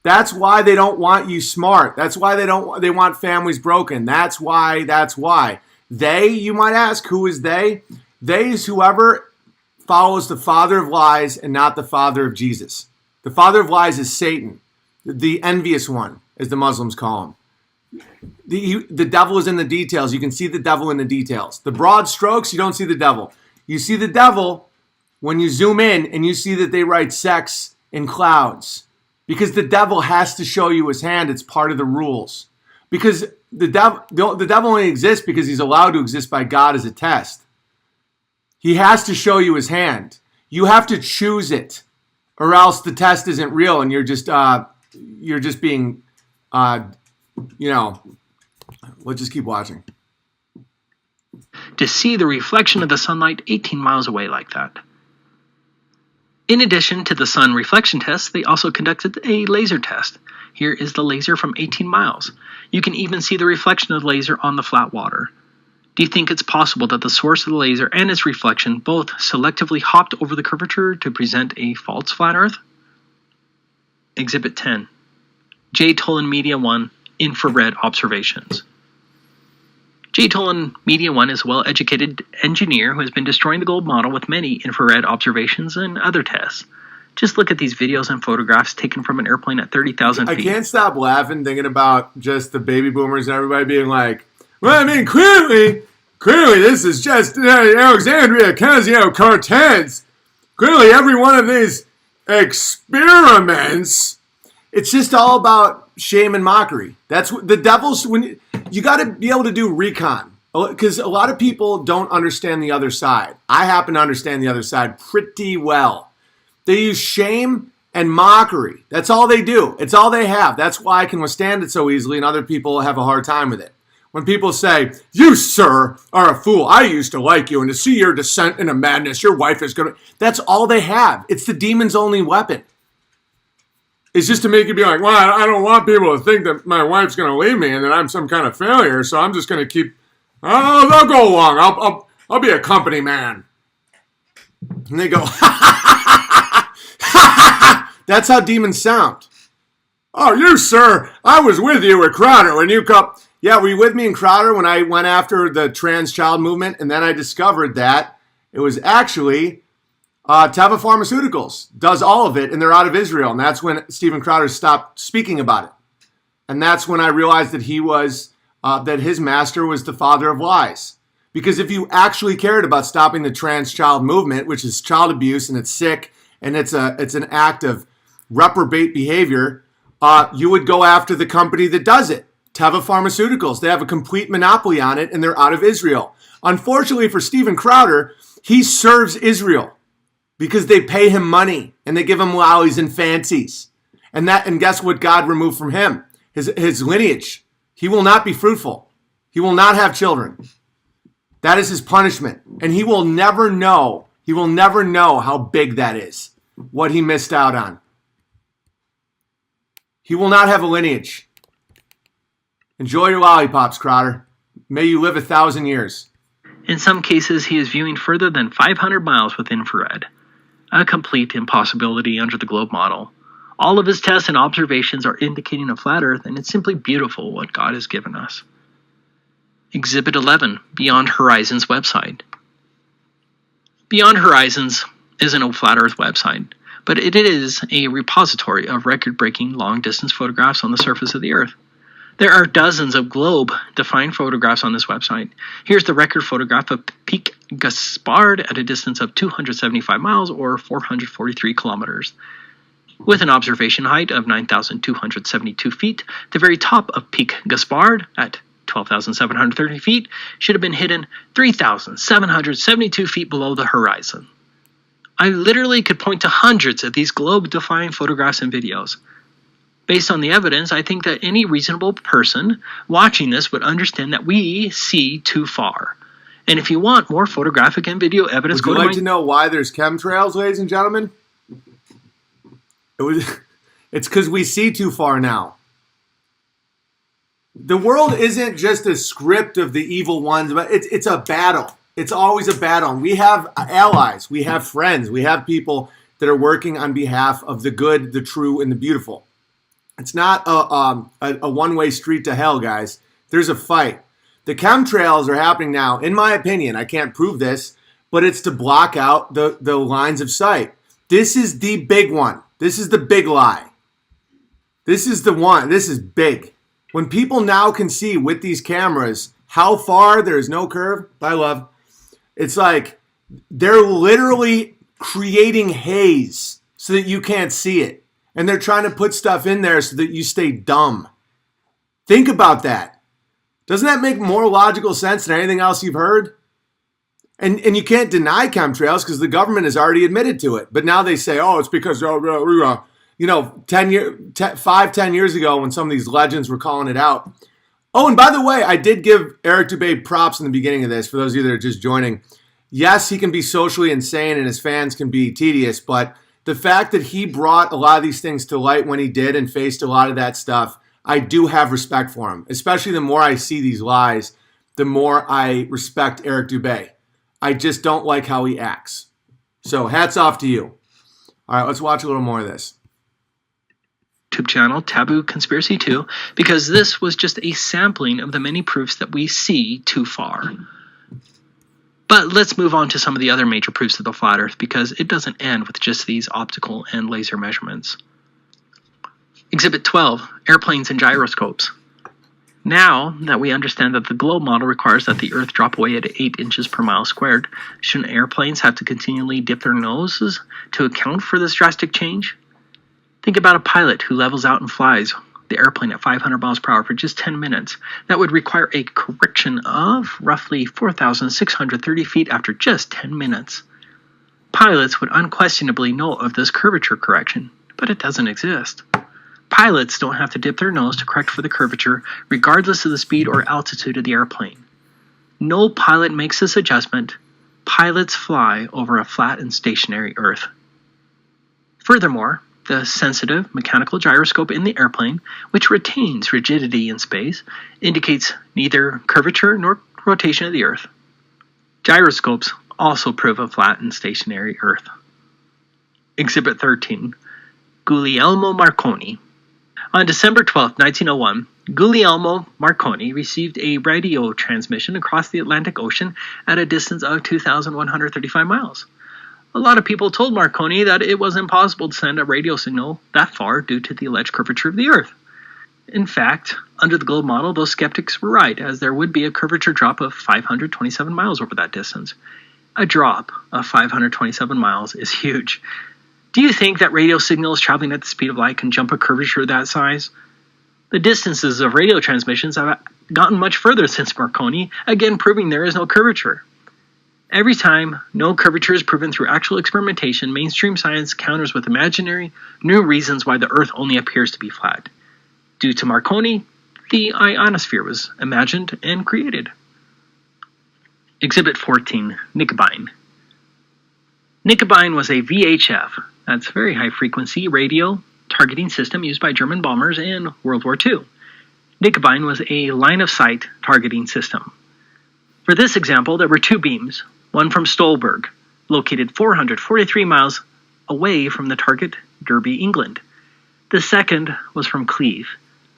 That's why they don't want you smart. That's why they want families broken. That's why. They, you might ask, who is they? They is whoever follows the father of lies and not the father of Jesus. The father of lies is Satan, the envious one, as the Muslims call him. The devil is in the details. You can see the devil in the details. The broad strokes, you don't see the devil. You see the devil when you zoom in and you see that they write sex in clouds. Because the devil has to show you his hand. It's part of the rules. Because the devil only exists because he's allowed to exist by God as a test. He has to show you his hand. You have to choose it, or else the test isn't real, and you're just being, let's just keep watching.
To see the reflection of the sunlight 18 miles away like that. In addition to the sun reflection test, they also conducted a laser test. Here is the laser from 18 miles. You can even see the reflection of the laser on the flat water. Do you think it's possible that the source of the laser and its reflection both selectively hopped over the curvature to present a false flat Earth? Exhibit 10. J. Tolan Media 1 Infrared Observations. J. Tolan Media 1 is a well-educated engineer who has been destroying the gold model with many infrared observations and other tests. Just look at these videos and photographs taken from an airplane at 30,000 feet.
I can't stop laughing thinking about just the baby boomers and everybody being like, well, I mean, clearly this is just Alexandria Ocasio-Cortez. clearly every one of these experiments, it's just all about shame and mockery. That's what the devil's, when you got to be able to do recon, because a lot of people don't understand the other side. I happen to understand the other side pretty well. They use shame and mockery. That's all they do. It's all they have. That's why I can withstand it so easily and other people have a hard time with it. When people say, you, sir, are a fool. I used to like you, and to see your descent into madness, your wife is going to... That's all they have. It's the demon's only weapon. It's just to make you be like, well, I don't want people to think that my wife's going to leave me and that I'm some kind of failure, so I'm just going to keep... Oh, they'll go along. I'll be a company man. And they go, that's how demons sound. Oh, you, sir, I was with you at Crowder when you come... Yeah, were you with me in Crowder when I went after the trans child movement? And then I discovered that it was actually Teva Pharmaceuticals does all of it, and they're out of Israel. And that's when Stephen Crowder stopped speaking about it. And that's when I realized that he was, that his master was the father of lies. Because if you actually cared about stopping the trans child movement, which is child abuse and it's sick and it's an act of reprobate behavior, you would go after the company that does it. Teva Pharmaceuticals. They have a complete monopoly on it, and they're out of Israel. Unfortunately for Stephen Crowder, he serves Israel because they pay him money and they give him lollies and fancies. And guess what God removed from him? His lineage. He will not be fruitful. He will not have children. That is his punishment. And he will never know. He will never know how big that is, what he missed out on. He will not have a lineage. Enjoy your lollipops, Crowder. May you live 1,000 years.
In some cases, he is viewing further than 500 miles with infrared, a complete impossibility under the globe model. All of his tests and observations are indicating a flat Earth, and it's simply beautiful what God has given us. Exhibit 11, Beyond Horizons website. Beyond Horizons isn't a flat Earth website, but it is a repository of record-breaking long-distance photographs on the surface of the Earth. There are dozens of globe-defined photographs on this website. Here's the record photograph of Peak Gaspard at a distance of 275 miles or 443 kilometers. With an observation height of 9,272 feet, the very top of Peak Gaspard at 12,730 feet should have been hidden 3,772 feet below the horizon. I literally could point to hundreds of these globe-defined photographs and videos. Based on the evidence, I think that any reasonable person watching this would understand that we see too far. And if you want more photographic and video evidence,
would you like to know why there's chemtrails, ladies and gentlemen? It's because we see too far now. The world isn't just a script of the evil ones, but it's a battle. It's always a battle. And we have allies. We have friends. We have people that are working on behalf of the good, the true, and the beautiful. It's not a one-way street to hell, guys. There's a fight. The chemtrails are happening now, in my opinion. I can't prove this, but it's to block out the lines of sight. This is the big one. This is the big lie. This is the one. This is big. When people now can see with these cameras how far there is no curve, bye love, it's like they're literally creating haze so that you can't see it. And they're trying to put stuff in there so that you stay dumb. Think about that. Doesn't that make more logical sense than anything else you've heard? And you can't deny chemtrails because the government has already admitted to it. But now they say, oh, it's because, 10 years ago when some of these legends were calling it out. Oh, and by the way, I did give Eric Dubé props in the beginning of this, for those of you that are just joining. Yes, he can be socially insane and his fans can be tedious, but the fact that he brought a lot of these things to light when he did and faced a lot of that stuff, I do have respect for him. Especially the more I see these lies, the more I respect Eric Dubé. I just don't like how he acts. So hats off to you. All right, let's watch a little more of this.
YouTube channel, Taboo Conspiracy 2, because this was just a sampling of the many proofs that we see too far. But let's move on to some of the other major proofs of the flat Earth, because it doesn't end with just these optical and laser measurements. Exhibit 12, Airplanes and Gyroscopes. Now that we understand that the globe model requires that the Earth drop away at 8 inches per mile squared, shouldn't airplanes have to continually dip their noses to account for this drastic change? Think about a pilot who levels out and flies the airplane at 500 miles per hour for just 10 minutes. That would require a correction of roughly 4,630 feet after just 10 minutes. Pilots would unquestionably know of this curvature correction, but it doesn't exist. Pilots don't have to dip their nose to correct for the curvature, regardless of the speed or altitude of the airplane. No pilot makes this adjustment. Pilots fly over a flat and stationary Earth. Furthermore, the sensitive mechanical gyroscope in the airplane, which retains rigidity in space, indicates neither curvature nor rotation of the Earth. Gyroscopes also prove a flat and stationary Earth. Exhibit 13. Guglielmo Marconi. On December 12, 1901, Guglielmo Marconi received a radio transmission across the Atlantic Ocean at a distance of 2,135 miles. A lot of people told Marconi that it was impossible to send a radio signal that far due to the alleged curvature of the Earth. In fact, under the globe model, those skeptics were right, as there would be a curvature drop of 527 miles over that distance. A drop of 527 miles is huge. Do you think that radio signals traveling at the speed of light can jump a curvature that size? The distances of radio transmissions have gotten much further since Marconi, again proving there is no curvature. Every time no curvature is proven through actual experimentation, mainstream science counters with imaginary new reasons why the Earth only appears to be flat. Due to Marconi, the ionosphere was imagined and created. Exhibit 14, Nikobine. Nikobine was a VHF, that's very high-frequency radio targeting system used by German bombers in World War II. Nikobine was a line-of-sight targeting system. For this example, there were two beams, one from Stolberg, located 443 miles away from the target, Derby, England. The second was from Cleve,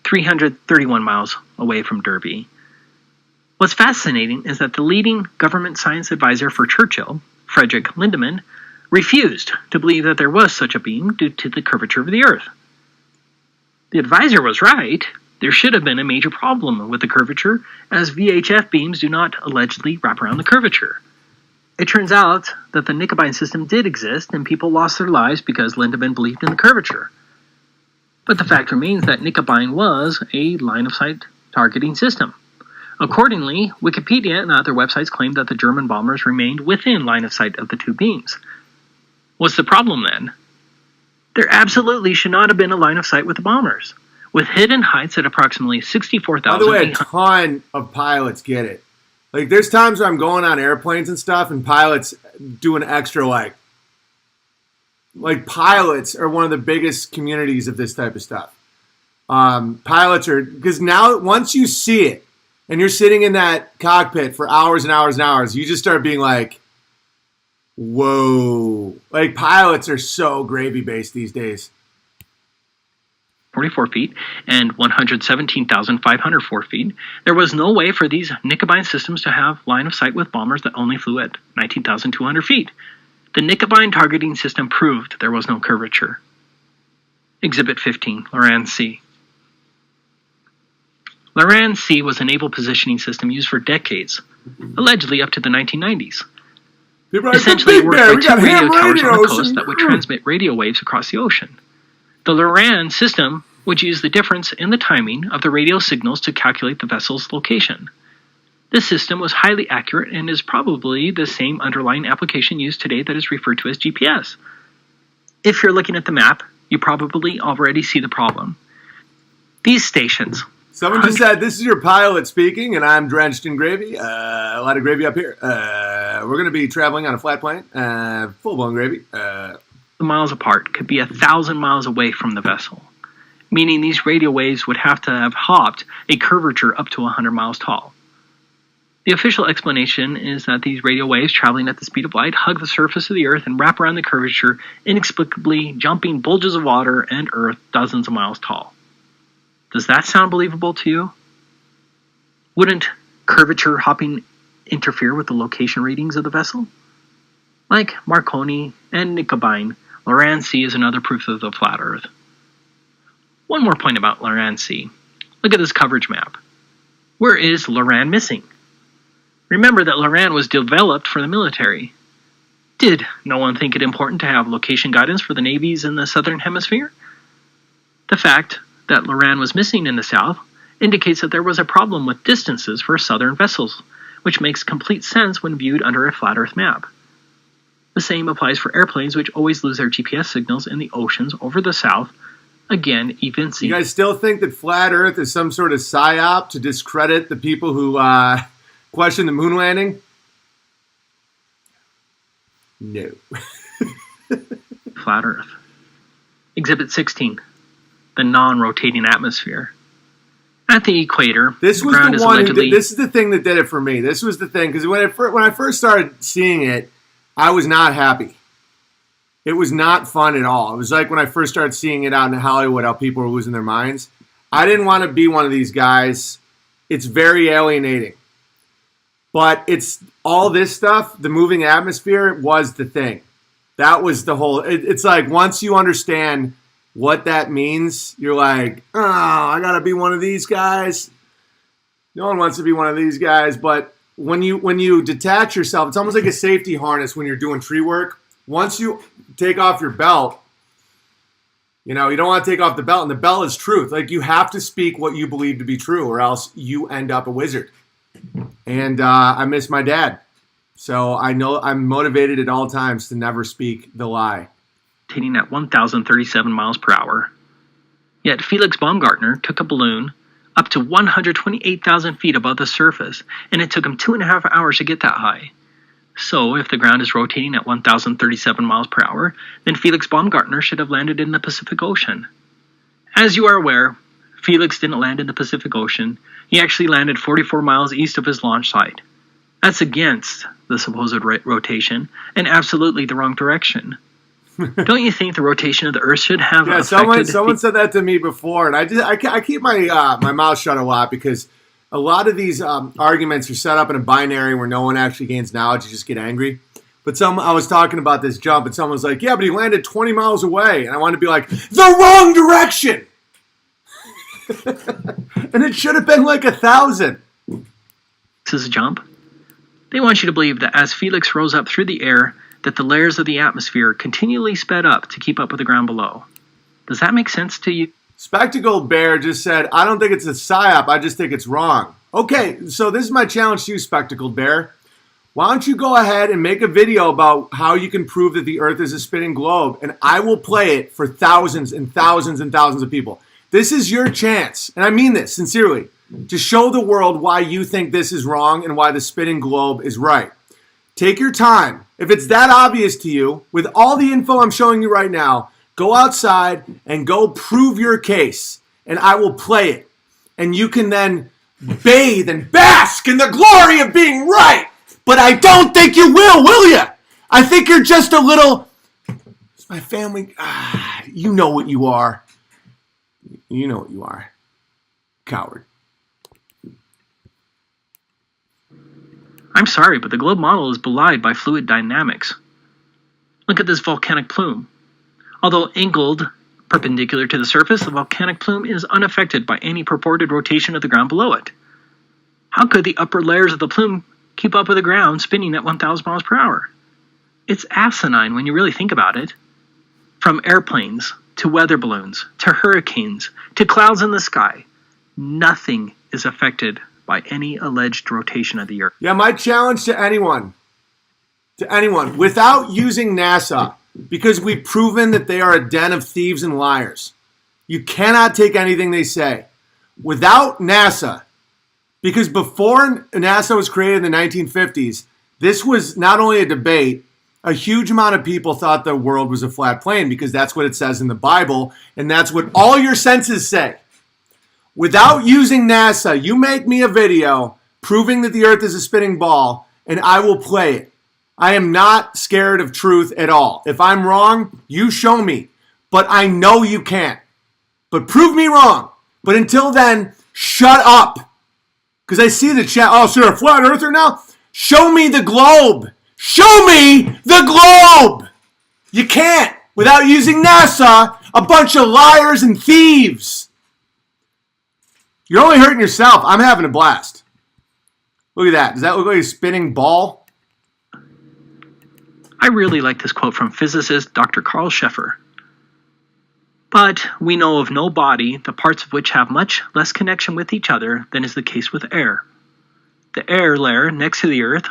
331 miles away from Derby. What's fascinating is that the leading government science advisor for Churchill, Frederick Lindemann, refused to believe that there was such a beam due to the curvature of the Earth. The advisor was right. There should have been a major problem with the curvature, as VHF beams do not allegedly wrap around the curvature. It turns out that the Nikobine system did exist, and people lost their lives because Lindemann believed in the curvature. But the fact remains that Nikobine was a line-of-sight targeting system. Accordingly, Wikipedia and other websites claim that the German bombers remained within line of sight of the two beams. What's the problem then? There absolutely should not have been a line of sight with the bombers. With hidden heights at approximately 64,000
By the way, a ton of pilots get it. Like, there's times where I'm going on airplanes and stuff, and pilots do an extra, like pilots are one of the biggest communities of this type of stuff. Pilots are, because now once you see it, and you're sitting in that cockpit for hours and hours and hours, you just start being like, whoa. Like, pilots are so gravy-based these days.
44 feet and 117,504 feet, there was no way for these Nikobine systems to have line of sight with bombers that only flew at 19,200 feet. The Nikobine targeting system proved there was no curvature. Exhibit 15, Loran C. Loran C was a naval positioning system used for decades, allegedly up to the 1990s. Essentially, it worked by two radio towers on the coast that would transmit radio waves across the ocean. The Loran system would use the difference in the timing of the radio signals to calculate the vessel's location. This system was highly accurate and is probably the same underlying application used today that is referred to as GPS. If you're looking at the map, you probably already see the problem. These stations...
Someone just said, this is your pilot speaking, and I'm drenched in gravy. A lot of gravy up here. We're going to be traveling on a flat plane. Full-blown gravy.
Miles apart could be 1,000 miles away from the vessel, meaning these radio waves would have to have hopped a curvature up to 100 miles tall. The official explanation is that these radio waves traveling at the speed of light hug the surface of the Earth and wrap around the curvature, inexplicably jumping bulges of water and Earth dozens of miles tall. Does that sound believable to you? Wouldn't curvature hopping interfere with the location readings of the vessel? Like Marconi and Nikobine, Loran C is another proof of the flat Earth. One more point about Loran C. Look at this coverage map. Where is Loran missing? Remember that Loran was developed for the military. Did no one think it important to have location guidance for the navies in the southern hemisphere? The fact that Loran was missing in the south indicates that there was a problem with distances for southern vessels, which makes complete sense when viewed under a flat Earth map. The same applies for airplanes, which always lose their GPS signals in the oceans over the south. Again, even see.
You guys still think that flat Earth is some sort of psyop to discredit the people who question the moon landing? No.
Flat Earth. Exhibit 16. The non-rotating atmosphere. At the equator,
this was
ground
the
is
one.
allegedly...
This is the thing that did it for me. This was the thing, because when I first started seeing it, I was not happy. It was not fun at all. It was like when I first started seeing it out in Hollywood, how people were losing their minds. I didn't want to be one of these guys. It's very alienating. But it's all this stuff, the moving atmosphere was the thing. That was the whole, it's like once you understand what that means, you're like, oh, I got to be one of these guys. No one wants to be one of these guys. But when you detach yourself, it's almost like a safety harness when you're doing tree work. Once you take off your belt, you don't want to take off the belt, and the belt is truth. Like, you have to speak what you believe to be true, or else you end up a wizard. And I miss my dad. So I know I'm motivated at all times to never speak the lie.
At 1,037 miles per hour. Yet Felix Baumgartner took a balloon up to 128,000 feet above the surface, and it took him 2.5 hours to get that high. So, if the ground is rotating at 1,037 miles per hour, then Felix Baumgartner should have landed in the Pacific Ocean. As you are aware, Felix didn't land in the Pacific Ocean. He actually landed 44 miles east of his launch site. That's against the supposed rotation, and absolutely the wrong direction. Don't you think the rotation of the Earth should have affected...
Someone said that to me before, and I keep my my mouth shut a lot, because a lot of these arguments are set up in a binary where no one actually gains knowledge. You just get angry. But I was talking about this jump, and someone was like, yeah, but he landed 20 miles away. And I wanted to be like, the wrong direction! And it should have been like 1,000.
This is a jump. They want you to believe that as Felix rose up through the air, that the layers of the atmosphere continually sped up to keep up with the ground below. Does that make sense to you?
Spectacled Bear just said, I don't think it's a psyop, I just think it's wrong. Okay, so this is my challenge to you, Spectacled Bear. Why don't you go ahead and make a video about how you can prove that the Earth is a spinning globe, and I will play it for thousands and thousands and thousands of people. This is your chance, and I mean this sincerely, to show the world why you think this is wrong and why the spinning globe is right. Take your time. If it's that obvious to you, with all the info I'm showing you right now, go outside and go prove your case, and I will play it. And you can then bathe and bask in the glory of being right. But I don't think you will you? I think you're just a little... It's my family... you know what you are. You know what you are. Coward.
I'm sorry, but the globe model is belied by fluid dynamics. Look at this volcanic plume. Although angled perpendicular to the surface, the volcanic plume is unaffected by any purported rotation of the ground below it. How could the upper layers of the plume keep up with the ground spinning at 1,000 miles per hour? It's asinine when you really think about it. From airplanes, to weather balloons, to hurricanes, to clouds in the sky, nothing is affected by any alleged rotation of the Earth.
Yeah, my challenge to anyone, without using NASA, because we've proven that they are a den of thieves and liars. You cannot take anything they say. Without NASA, because before NASA was created in the 1950s, this was not only a debate, a huge amount of people thought the world was a flat plane because that's what it says in the Bible, and that's what all your senses say. Without using NASA, you make me a video proving that the Earth is a spinning ball, and I will play it. I am not scared of truth at all. If I'm wrong, you show me. But I know you can't. But prove me wrong. But until then, shut up. Because I see the chat. Oh, so you're a flat earther now? Show me the globe. Show me the globe. You can't without using NASA, a bunch of liars and thieves. You're only hurting yourself. I'm having a blast. Look at that. Does that look like a spinning ball?
I really like this quote from physicist Dr. Carl Scheffer. But we know of no body, the parts of which have much less connection with each other than is the case with air. The air layer next to the Earth,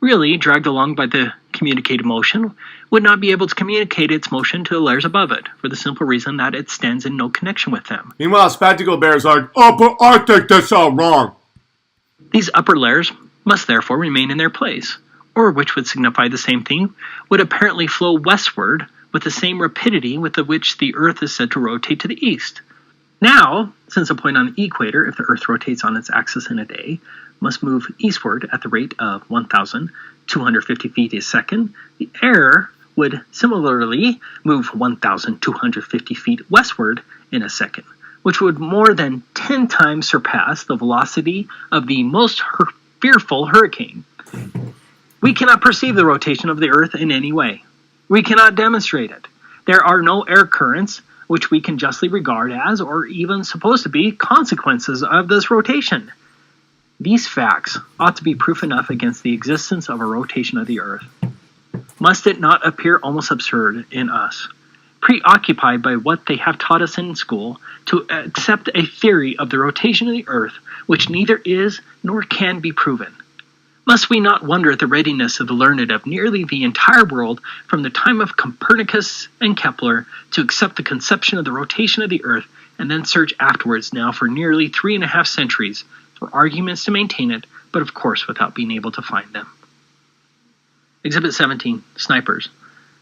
really dragged along by the communicated motion, would not be able to communicate its motion to the layers above it, for the simple reason that it stands in no connection with them.
Meanwhile, Spectacle Bear's like, oh, but I think that's all wrong.
These upper layers must therefore remain in their place, or which would signify the same thing, would apparently flow westward with the same rapidity with which the Earth is said to rotate to the east. Now, since a point on the equator, if the Earth rotates on its axis in a day, must move eastward at the rate of 1,250 feet a second, the air would similarly move 1,250 feet westward in a second, which would more than 10 times surpass the velocity of the most fearful hurricane. We cannot perceive the rotation of the Earth in any way. We cannot demonstrate it. There are no air currents which we can justly regard as, or even supposed to be, consequences of this rotation. These facts ought to be proof enough against the existence of a rotation of the Earth. Must it not appear almost absurd in us, preoccupied by what they have taught us in school, to accept a theory of the rotation of the Earth which neither is nor can be proven? Must we not wonder at the readiness of the learned of nearly the entire world, from the time of Copernicus and Kepler, to accept the conception of the rotation of the Earth, and then search afterwards now for nearly 3.5 centuries for arguments to maintain it, but of course without being able to find them. Exhibit 17. Snipers.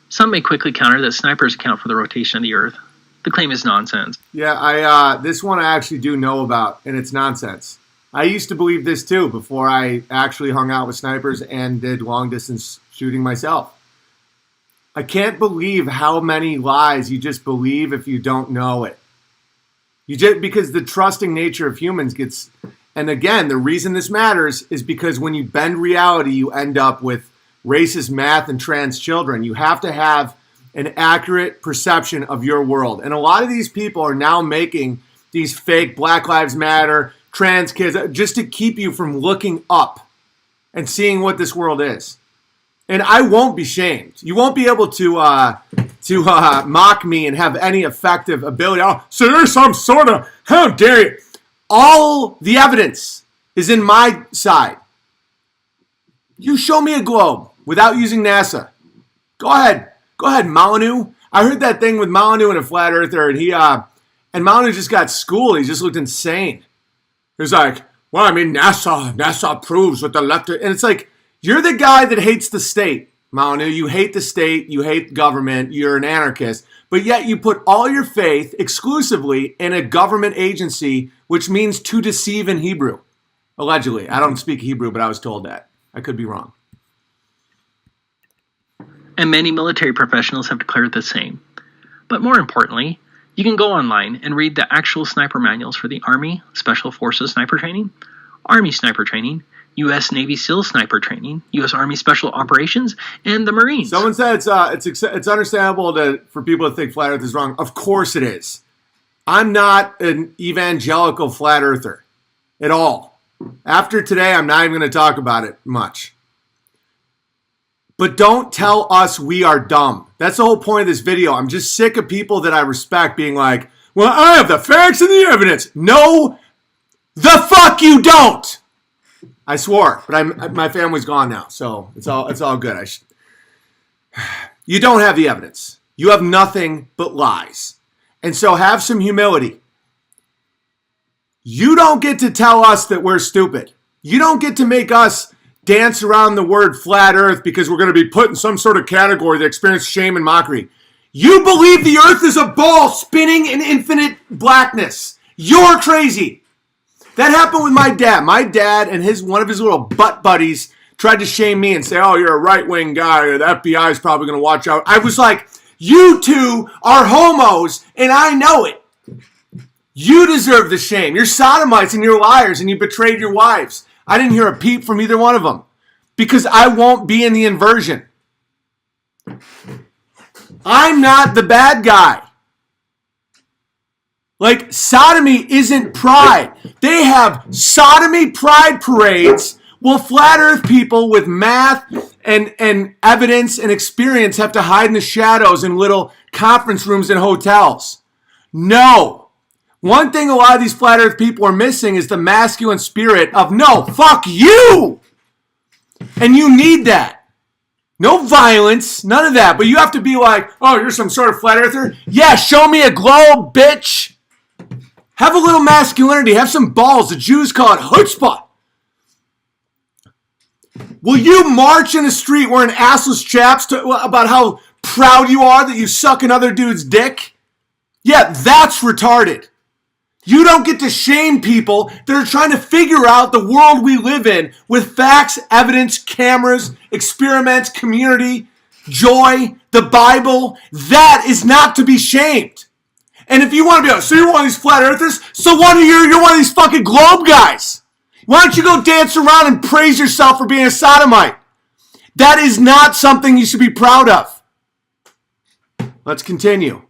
Some may quickly counter that snipers account for the rotation of the Earth. The claim is nonsense.
Yeah, this one I actually do know about, and it's nonsense. I used to believe this too before I actually hung out with snipers and did long-distance shooting myself. I can't believe how many lies you just believe if you don't know it. Because the trusting nature of humans gets... And again, the reason this matters is because when you bend reality, you end up with racist math and trans children. You have to have an accurate perception of your world. And a lot of these people are now making these fake Black Lives Matter, trans kids, just to keep you from looking up and seeing what this world is. And I won't be shamed. You won't be able to mock me and have any effective ability. Oh, so there's some sort of, how dare you? All the evidence is in my side. You show me a globe without using NASA. Go ahead, Molyneux. I heard that thing with Molyneux and a flat earther, and Molyneux just got schooled. He just looked insane. He was like, well, I mean, NASA proves what the left... And it's like, you're the guy that hates the state, Molyneux. You hate the state. You hate government. You're an anarchist. But yet you put all your faith exclusively in a government agency, which means to deceive in Hebrew. Allegedly. I don't speak Hebrew, but I was told that. I could be wrong.
And many military professionals have declared the same. But more importantly, you can go online and read the actual sniper manuals for the Army Special Forces Sniper Training, Army Sniper Training, U.S. Navy SEAL Sniper Training, U.S. Army Special Operations, and the Marines.
Someone said it's understandable for people to think Flat Earth is wrong. Of course it is. I'm not an evangelical Flat Earther at all. After today, I'm not even going to talk about it much. But don't tell us we are dumb. That's the whole point of this video. I'm just sick of people that I respect being like, well, I have the facts and the evidence. No, the fuck you don't. I swore, but my family's gone now, so it's all good. You don't have the evidence. You have nothing but lies. And so have some humility. You don't get to tell us that we're stupid. You don't get to make us dance around the word flat earth because we're going to be put in some sort of category that experience shame and mockery. You believe the earth is a ball spinning in infinite blackness. You're crazy. That happened with my dad. My dad and one of his little butt buddies tried to shame me and say, oh, you're a right-wing guy, or the FBI is probably going to watch out. I was like, you two are homos, and I know it. You deserve the shame. You're sodomites and you're liars, and you betrayed your wives. I didn't hear a peep from either one of them because I won't be in the inversion. I'm not the bad guy. Like, sodomy isn't pride. They have sodomy pride parades. Well, flat earth people with math and evidence and experience have to hide in the shadows in little conference rooms in hotels. No. One thing a lot of these flat earth people are missing is the masculine spirit of, no, fuck you. And you need that. No violence, none of that. But you have to be like, oh, you're some sort of flat earther? Yeah, show me a globe, bitch. Have a little masculinity. Have some balls. The Jews call it chutzpah. Will you march in the street wearing assless chaps about how proud you are that you suck another dude's dick? Yeah, that's retarded. You don't get to shame people that are trying to figure out the world we live in with facts, evidence, cameras, experiments, community, joy, the Bible. That is not to be shamed. And if you want to be like, so you're one of these flat earthers, so you're one of these fucking globe guys. Why don't you go dance around and praise yourself for being a sodomite? That is not something you should be proud of. Let's continue.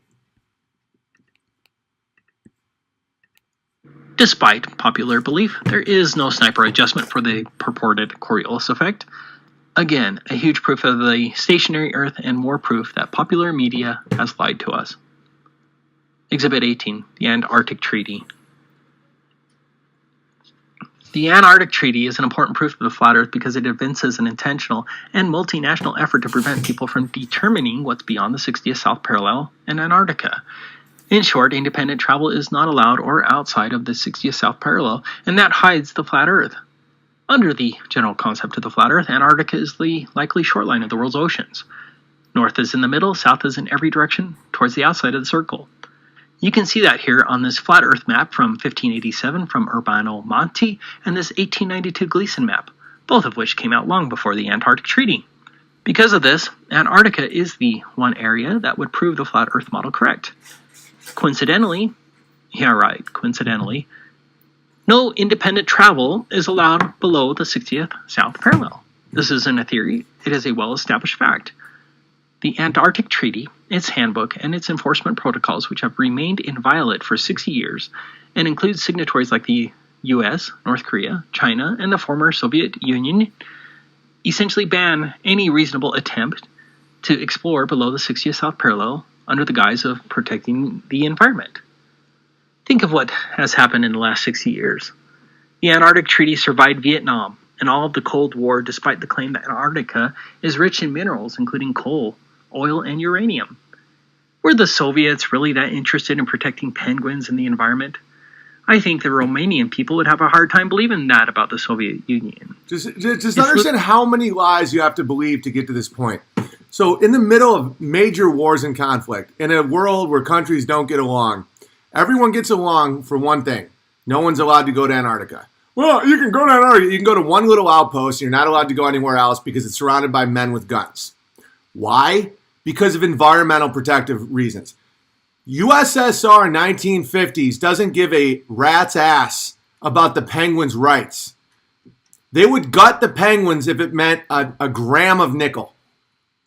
Despite popular belief, there is no sniper adjustment for the purported Coriolis effect. Again, a huge proof of the stationary Earth and more proof that popular media has lied to us. Exhibit 18, the Antarctic Treaty. The Antarctic Treaty is an important proof of the flat Earth because it evinces an intentional and multinational effort to prevent people from determining what's beyond the 60th south parallel in Antarctica. In short, independent travel is not allowed or outside of the 60th south parallel, and that hides the flat Earth. Under the general concept of the flat Earth, Antarctica is the likely shoreline of the world's oceans. North is in the middle, south is in every direction, towards the outside of the circle. You can see that here on this flat Earth map from 1587 from Urbano Monti and this 1892 Gleason map, both of which came out long before the Antarctic Treaty. Because of this, Antarctica is the one area that would prove the flat Earth model correct. Coincidentally, no independent travel is allowed below the 60th south parallel. This isn't a theory, it is a well-established fact. The Antarctic Treaty, its handbook, and its enforcement protocols, which have remained inviolate for 60 years, and includes signatories like the US, North Korea, China, and the former Soviet Union, essentially ban any reasonable attempt to explore below the 60th south parallel under the guise of protecting the environment. Think of what has happened in the last 60 years. The Antarctic Treaty survived Vietnam and all of the Cold War despite the claim that Antarctica is rich in minerals, including coal, oil, and uranium. Were the Soviets really that interested in protecting penguins and the environment? I think the Romanian people would have a hard time believing that about the Soviet Union.
Just understand how many lies you have to believe to get to this point. So in the middle of major wars and conflict, in a world where countries don't get along, everyone gets along for one thing. No one's allowed to go to Antarctica. Well, you can go to Antarctica. You can go to one little outpost. And you're not allowed to go anywhere else because it's surrounded by men with guns. Why? Because of environmental protective reasons. USSR 1950s doesn't give a rat's ass about the penguins' rights. They would gut the penguins if it meant a gram of nickel.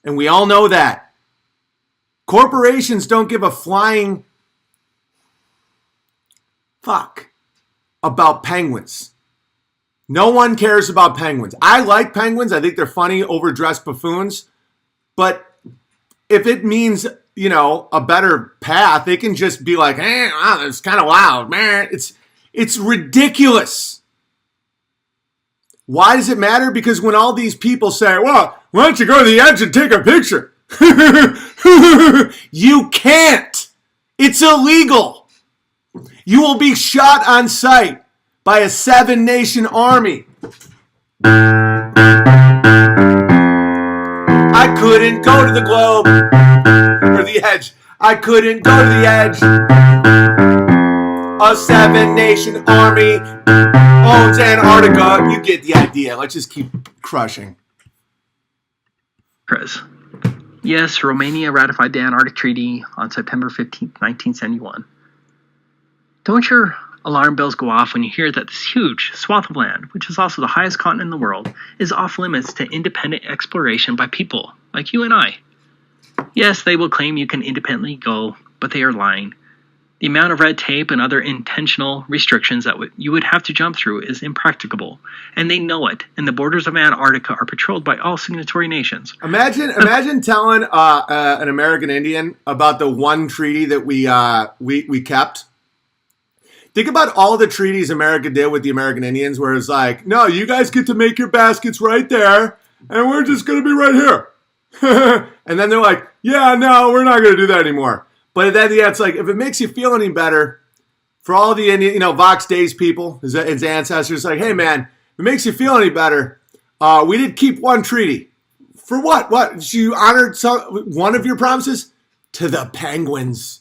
And we all know that. Corporations don't give a flying fuck about penguins. No one cares about penguins. I like penguins. I think they're funny, overdressed buffoons. But if it means, a better path, they can just be like, it's kind of loud, man. It's ridiculous. Why does it matter? Because when all these people say, well, why don't you go to the edge and take a picture? You can't. It's illegal. You will be shot on sight by a 7-nation army. I couldn't go to the globe or the edge. I couldn't go to the edge. A 7-nation army owns Antarctica. You get the idea. Let's just keep crushing.
Chris. Yes, Romania ratified the Antarctic Treaty on September 15, 1971. Don't your alarm bells go off when you hear that this huge swath of land, which is also the highest continent in the world, is off limits to independent exploration by people like you and I? Yes, they will claim you can independently go, but they are lying. The amount of red tape and other intentional restrictions that you would have to jump through is impracticable, and they know it, and the borders of Antarctica are patrolled by all signatory nations.
Imagine telling an American Indian about the one treaty that we kept. Think about all the treaties America did with the American Indians, where it's like, no, you guys get to make your baskets right there, and we're just going to be right here. And then they're like, yeah, no, we're not going to do that anymore. But then, yeah, it's like, if it makes you feel any better, for all the Indian, Vox Days people, his ancestors, like, hey, man, if it makes you feel any better, we did keep one treaty. For what? What? You honored one of your promises? To the penguins.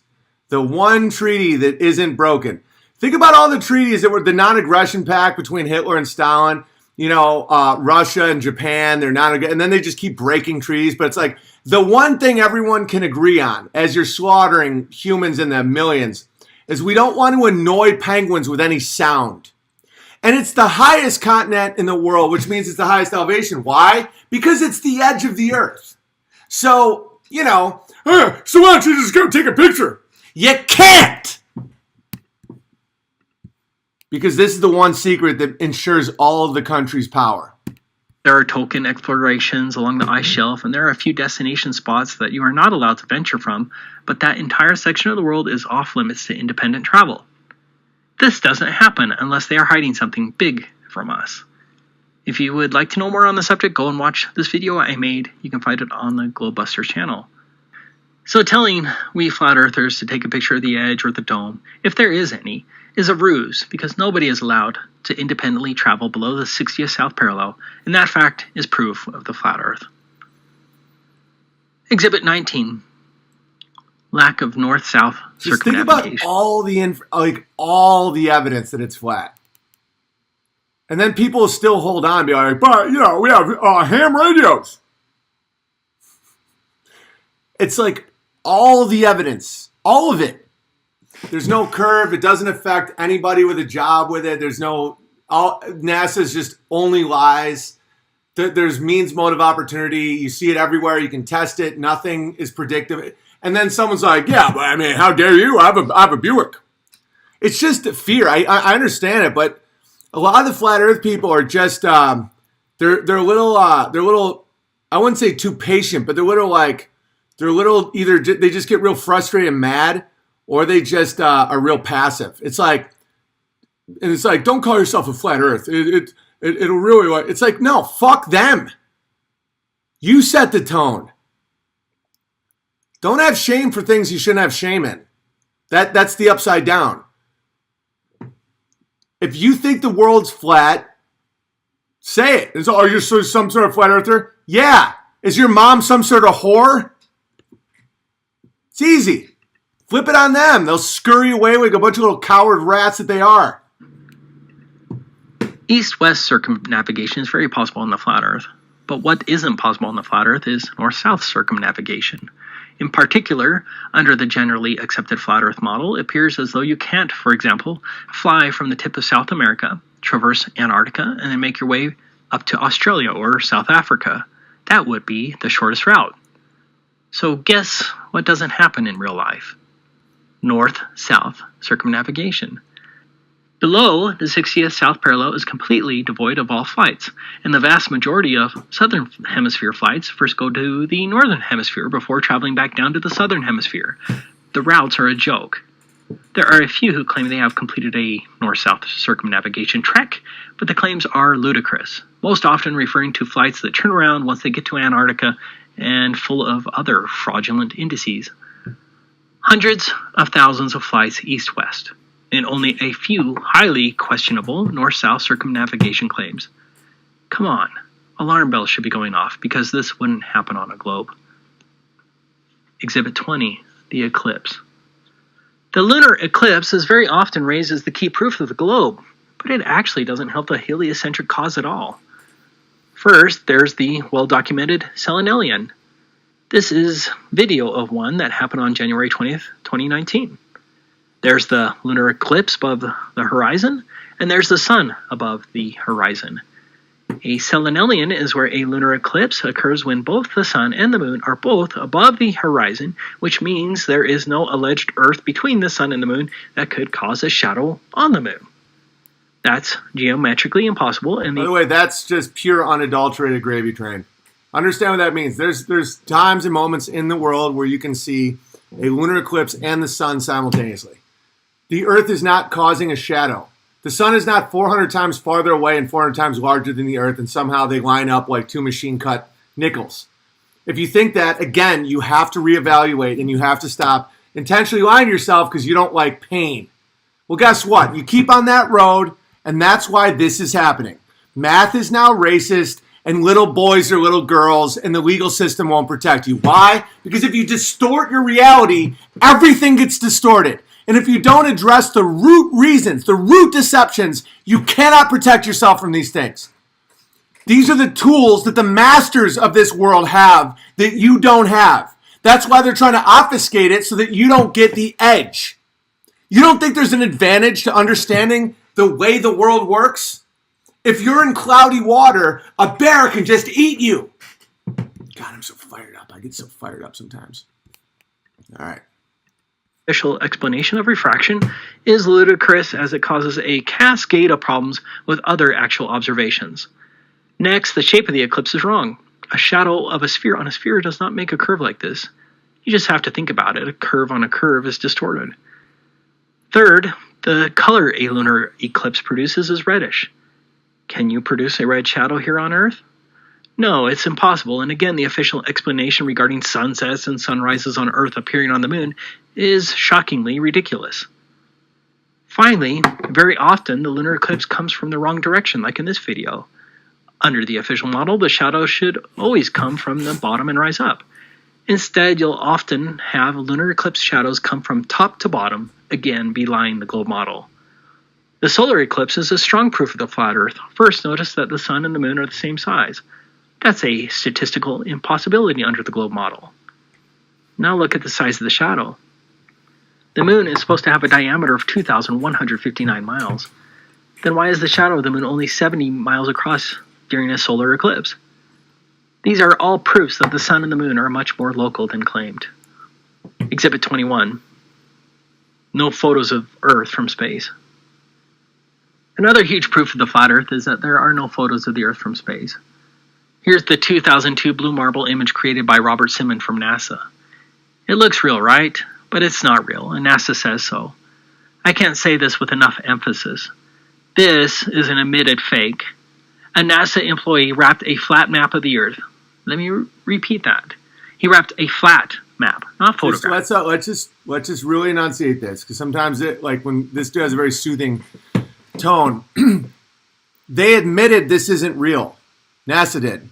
The one treaty that isn't broken. Think about all the treaties that were the non-aggression pact between Hitler and Stalin, Russia and Japan, they're not, and then they just keep breaking treaties. But it's like the one thing everyone can agree on as you're slaughtering humans in the millions is we don't want to annoy penguins with any sound. And it's the highest continent in the world, which means it's the highest elevation. Why? Because it's the edge of the earth. So, so why don't you just go take a picture? You can't! Because this is the one secret that ensures all of the country's power.
There are token explorations along the ice shelf, and there are a few destination spots that you are not allowed to venture from, but that entire section of the world is off limits to independent travel. This doesn't happen unless they are hiding something big from us. If you would like to know more on the subject, go and watch this video I made. You can find it on the Globebusters channel. So telling we flat earthers to take a picture of the edge or the dome, if there is any, is a ruse because nobody is allowed to independently travel below the 60th south parallel, and that fact is proof of the flat earth. Exhibit 19. Lack of north-south
Just think
circumnavigation.
about all the evidence that it's flat. And then people still hold on and be like, but, we have ham radios. It's like all the evidence, all of it. There's no curve. It doesn't affect anybody with a job with it. NASA's just only lies. There's means, mode of opportunity. You see it everywhere. You can test it. Nothing is predictive. And then someone's like, yeah, but I mean, how dare you? I have a Buick. It's just fear. I understand it, but a lot of the flat Earth people are just they're a little I wouldn't say too patient, but they're a little either they just get real frustrated and mad, or they just are real passive. It's like don't call yourself a flat Earth. It'll really. It's like, no, fuck them. You set the tone. Don't have shame for things you shouldn't have shame in. That's the upside down. If you think the world's flat, say it. Are you some sort of flat earther? Yeah. Is your mom some sort of whore? It's easy. Flip it on them. They'll scurry away like a bunch of little coward rats that they are.
East-west circumnavigation is very possible in the flat Earth. But what isn't possible in the flat Earth is north-south circumnavigation. In particular, under the generally accepted flat Earth model, it appears as though you can't, for example, fly from the tip of South America, traverse Antarctica, and then make your way up to Australia or South Africa. That would be the shortest route. So guess what doesn't happen in real life? North-south circumnavigation. Below the 60th south parallel is completely devoid of all flights, and the vast majority of southern hemisphere flights first go to the northern hemisphere before traveling back down to the southern hemisphere. The routes are a joke. There are a few who claim they have completed a north-south circumnavigation trek, but the claims are ludicrous, most often referring to flights that turn around once they get to Antarctica and full of other fraudulent indices. Hundreds of thousands of flights east-west, and only a few highly questionable north-south circumnavigation claims. Come on, alarm bells should be going off because this wouldn't happen on a globe. Exhibit 20, the eclipse. The lunar eclipse is very often raised as the key proof of the globe, but it actually doesn't help the heliocentric cause at all. First, there's the well-documented Selenelian. This is video of one that happened on January 20th, 2019. There's the lunar eclipse above the horizon, and there's the sun above the horizon. A selenelian is where a lunar eclipse occurs when both the sun and the moon are both above the horizon, which means there is no alleged Earth between the sun and the moon that could cause a shadow on the moon. That's geometrically impossible. And
by the way, that's just pure unadulterated gravy train. Understand what that means. There's times and moments in the world where you can see a lunar eclipse and the sun simultaneously. The Earth is not causing a shadow. The sun is not 400 times farther away and 400 times larger than the Earth, and somehow they line up like two machine-cut nickels. If you think that, again, you have to reevaluate and you have to stop intentionally lying to yourself because you don't like pain. Well, guess what? You keep on that road, and that's why this is happening. Math is now racist, and little boys are little girls, and the legal system won't protect you. Why? Because if you distort your reality, everything gets distorted. And if you don't address the root reasons, the root deceptions, you cannot protect yourself from these things. These are the tools that the masters of this world have that you don't have. That's why they're trying to obfuscate it so that you don't get the edge. You don't think there's an advantage to understanding the way the world works? If you're in cloudy water, a bear can just eat you. God, I'm so fired up. I get so fired up sometimes. All right.
Official explanation of refraction is ludicrous as it causes a cascade of problems with other actual observations. Next, the shape of the eclipse is wrong. A shadow of a sphere on a sphere does not make a curve like this. You just have to think about it. A curve on a curve is distorted. Third, the color a lunar eclipse produces is reddish. Can you produce a red shadow here on Earth? No, it's impossible, and again, the official explanation regarding sunsets and sunrises on Earth appearing on the moon is shockingly ridiculous. Finally, very often the lunar eclipse comes from the wrong direction, like in this video. Under the official model, the shadow should always come from the bottom and rise up. Instead, you'll often have lunar eclipse shadows come from top to bottom, again belying the globe model. The solar eclipse is a strong proof of the flat Earth. First, notice that the sun and the moon are the same size. That's a statistical impossibility under the globe model. Now look at the size of the shadow. The moon is supposed to have a diameter of 2,159 miles. Then why is the shadow of the moon only 70 miles across during a solar eclipse? These are all proofs that the sun and the moon are much more local than claimed. Exhibit 21. No photos of Earth from space. Another huge proof of the flat Earth is that there are no photos of the Earth from space. Here's the 2002 blue marble image created by Robert Simon from NASA. It looks real, right? But it's not real, and NASA says so. I can't say this with enough emphasis. This is an admitted fake. A NASA employee wrapped a flat map of the Earth. Let me repeat that. He wrapped a flat map, not photograph.
Let's just really enunciate this, because sometimes when this dude has a very soothing tone, they admitted this isn't real. NASA did.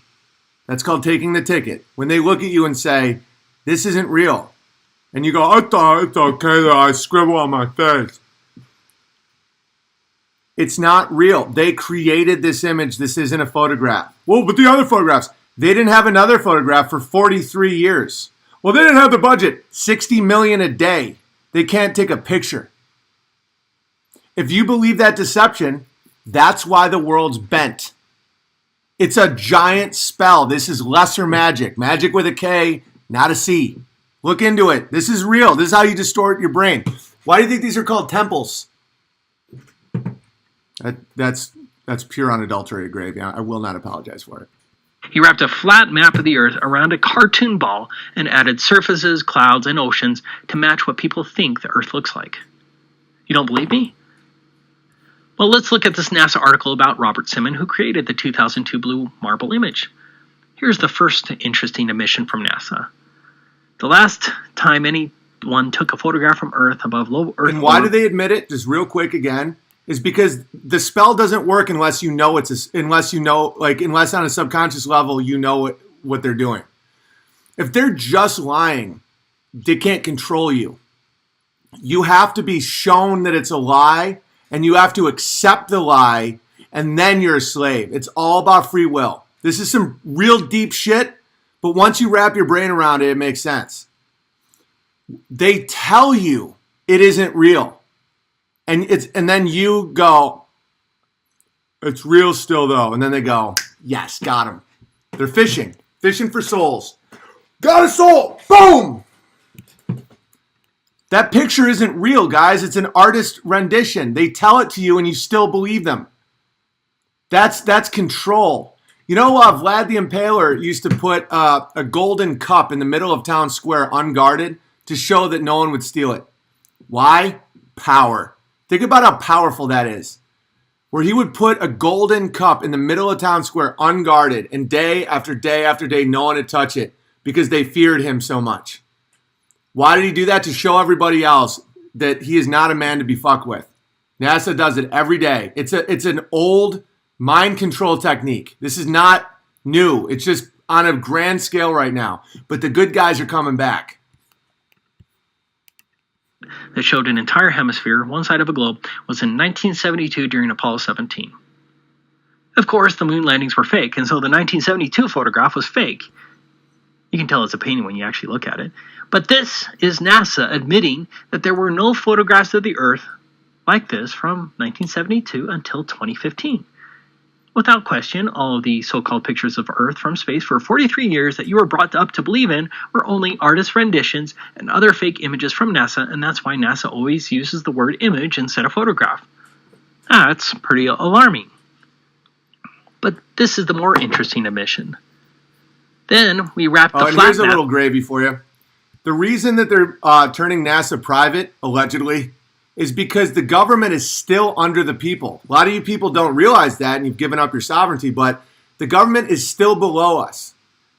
That's called taking the ticket. When they look at you and say, this isn't real, and you go, I thought it's okay that I scribble on my face. It's not real. They created this image. This isn't a photograph. Well, but the other photographs, they didn't have another photograph for 43 years. Well, they didn't have the budget. $60 million a day. They can't take a picture. If you believe that deception, that's why the world's bent. It's a giant spell. This is lesser magic. Magic with a K, not a C. Look into it. This is real. This is how you distort your brain. Why do you think these are called temples? That's pure unadulterated gravy. I will not apologize for it.
He wrapped a flat map of the Earth around a cartoon ball and added surfaces, clouds, and oceans to match what people think the Earth looks like. You don't believe me? Well, let's look at this NASA article about Robert Simon, who created the 2002 blue marble image. Here's the first interesting admission from NASA. The last time anyone took a photograph from Earth above low Earth...
And why do they admit it? Just real quick again. Is because the spell doesn't work unless you know unless on a subconscious level you know what they're doing. If they're just lying, they can't control you. You have to be shown that it's a lie, and you have to accept the lie, and then you're a slave. It's all about free will. This is some real deep shit, but once you wrap your brain around it, it makes sense. They tell you it isn't real. And then you go, it's real still though. And then they go, Yes, got him. They're fishing. Fishing for souls. Got a soul! Boom! That picture isn't real, guys. It's an artist rendition. They tell it to you and you still believe them. That's control. You know, Vlad the Impaler used to put a golden cup in the middle of town square unguarded to show that no one would steal it. Why? Power. Think about how powerful that is. Where he would put a golden cup in the middle of town square unguarded, and day after day after day, no one would touch it because they feared him so much. Why did he do that? To show everybody else that he is not a man to be fucked with. NASA does it every day. It's an old mind control technique. This is not new. It's just on a grand scale right now. But the good guys are coming back.
That showed an entire hemisphere, one side of a globe, was in 1972 during Apollo 17. Of course, the moon landings were fake, and so the 1972 photograph was fake. You can tell it's a painting when you actually look at it. But this is NASA admitting that there were no photographs of the Earth like this from 1972 until 2015. Without question, all of the so-called pictures of Earth from space for 43 years that you were brought up to believe in were only artist renditions and other fake images from NASA, and that's why NASA always uses the word image instead of photograph. That's pretty alarming. But this is the more interesting admission. Then we wrap the flat map.
Here's a little gravy for you. The reason that they're turning NASA private, allegedly, is because the government is still under the people. A lot of you people don't realize that, and you've given up your sovereignty, but the government is still below us.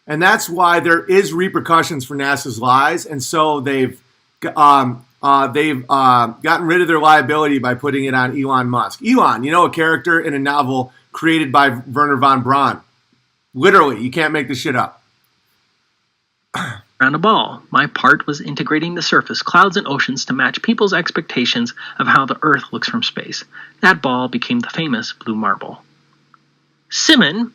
And that's why there is repercussions for NASA's lies, and so they've gotten rid of their liability by putting it on Elon Musk. Elon, you know, a character in a novel created by Wernher von Braun. Literally, you can't make this shit up.
Around a ball. My part was integrating the surface, clouds, and oceans to match people's expectations of how the Earth looks from space. That ball became the famous blue marble. Simon